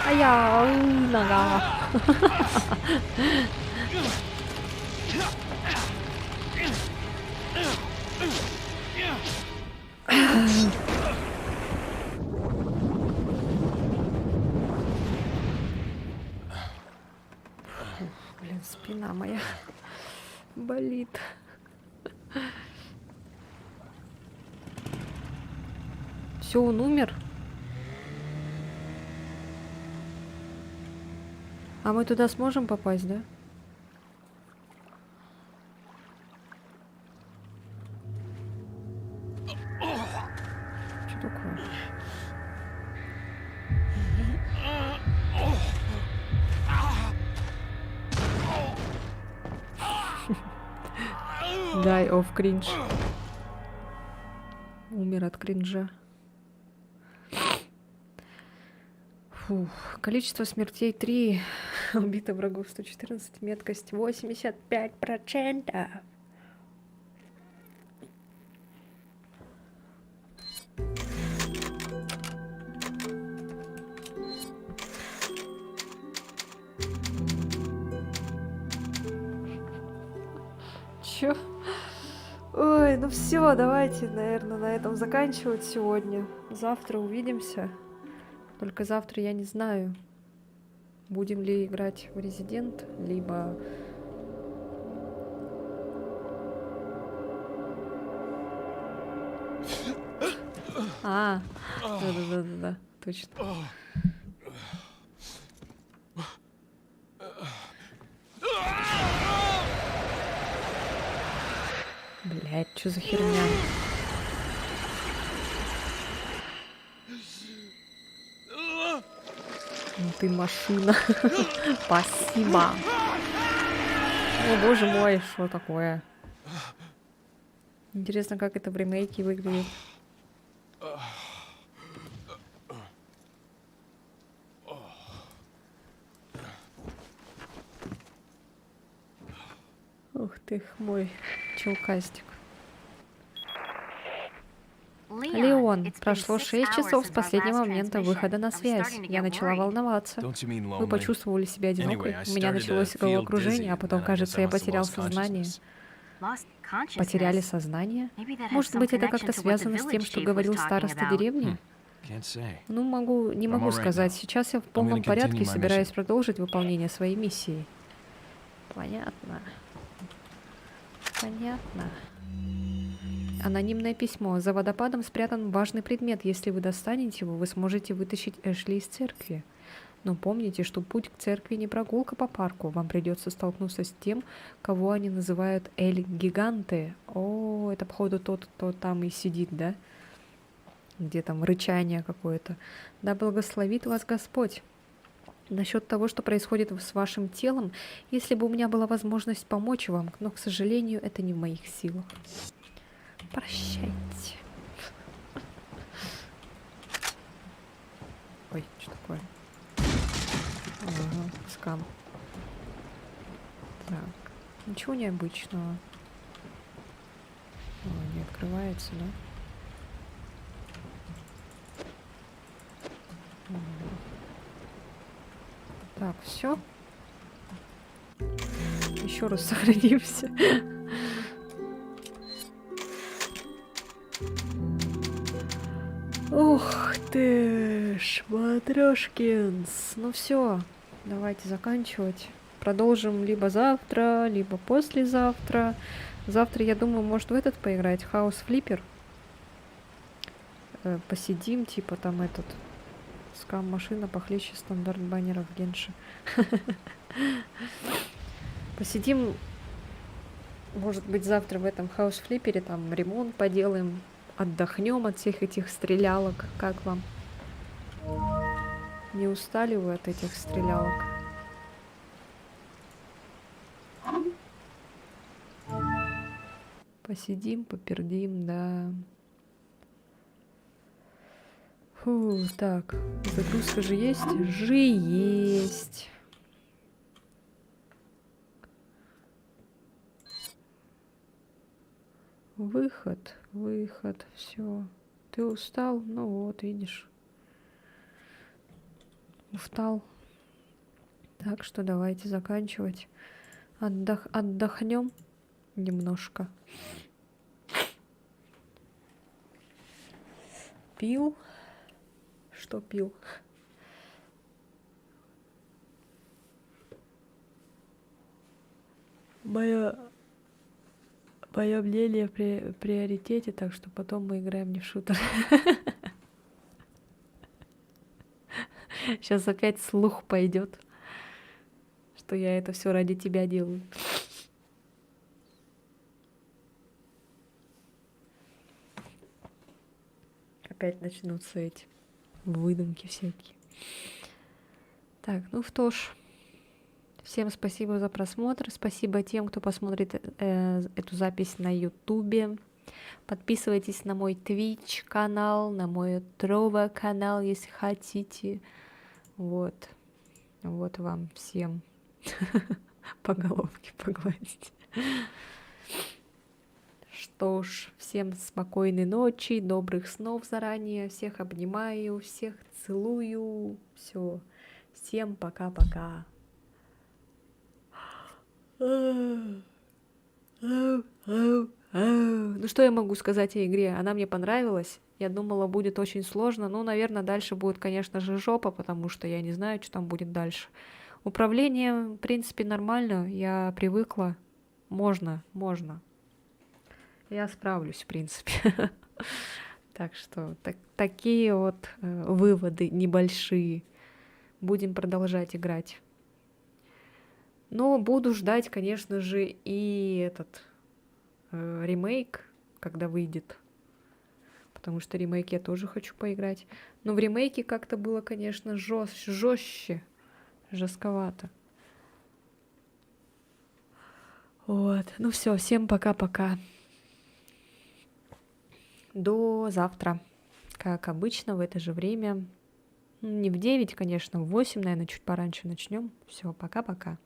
А я нога. Блин, спина моя болит. Все, он умер. А мы туда сможем попасть, да? Что такое? Die of cringe. Умер от кринжа. Фух. Количество смертей 3. Убито врагов 114. Меткость 85%. Чё? Ой, ну все, давайте, наверное, на этом заканчивать сегодня. Завтра увидимся. Только завтра я не знаю, будем ли играть в Resident, либо... Да, точно. Блять, что за херня? Ну ты машина. Спасибо. О, боже мой, что такое? Интересно, как это в ремейке выглядит. Ух ты, мой челкастик. Леон, прошло 6 часов с последнего момента выхода на связь. Я начала волноваться. Don't you mean Вы lonely? почувствовали себя одинокой? Anyway, I У меня started to началось feel головокружение, dizzy, а потом, and then I кажется, guess I я must have потерял lost сознание. consciousness. Потеряли сознание? Может быть, это как-то связано с тем, что говорил староста деревни? Can't say. Ну, не I'm могу alright сказать. now. Сейчас я в gonna полном continue порядке my собираюсь mission. продолжить выполнение своей миссии. Понятно. Понятно. Анонимное письмо. За водопадом спрятан важный предмет. Если вы достанете его, вы сможете вытащить Эшли из церкви. Но помните, что путь к церкви не прогулка по парку. Вам придется столкнуться с тем, кого они называют Эль-Гиганте. О, это, походу, тот, кто там и сидит, да? Где там рычание какое-то. Да благословит вас Господь. Насчет того, что происходит с вашим телом, если бы у меня была возможность помочь вам, но, к сожалению, это не в моих силах. Прощайте. Ой, что такое? Ага, скам. Так, ничего необычного. О, не открывается, да? Так, все. Еще раз сохранимся. Ух ты ж, матрешкинс. Ну все, давайте заканчивать. Продолжим либо завтра, либо послезавтра. Завтра, я думаю, может в этот поиграть, Хаус Флиппер. Посидим, типа там этот скам-машина похлеще стандарт баннеров в Генши. Посидим, может быть, завтра в этом Хаус Флиппере, там ремонт поделаем, отдохнем от всех этих стрелялок. Как вам? Не устали вы от этих стрелялок? Посидим, попердим, да. Фу, так, загрузка же есть? Есть. Выход, все. Ты устал? Ну вот, видишь. Устал. Так что давайте заканчивать. Отдохнем немножко. Пил? Что пил? Мое мнение в приоритете, так что потом мы играем не в шутер. Сейчас опять слух пойдет, что я это все ради тебя делаю. Опять начнутся эти выдумки всякие. Так, ну что ж. Всем спасибо за просмотр. Спасибо тем, кто посмотрит эту запись на Ютубе. Подписывайтесь на мой Twitch канал, на мой Трова канал, если хотите. Вот. Вот вам всем по головке погладить. Что ж, всем спокойной ночи, добрых снов заранее. Всех обнимаю, всех целую. Все. Всем пока-пока. Ну что я могу сказать о игре? Она мне понравилась. Я думала, будет очень сложно. Ну, наверное, дальше будет, конечно же, жопа, потому что я не знаю, что там будет дальше. Управление, в принципе, нормально. Я привыкла. Можно. Я справлюсь, в принципе. Так что такие вот выводы небольшие. Будем продолжать играть. Но буду ждать, конечно же, и этот ремейк, когда выйдет. Потому что ремейк я тоже хочу поиграть. Но в ремейке как-то было, конечно, жестче, жестковато. Вот. Ну все, всем пока-пока. До завтра. Как обычно, в это же время. Не в 9, конечно, в 8, наверное, чуть пораньше начнем. Все, пока-пока.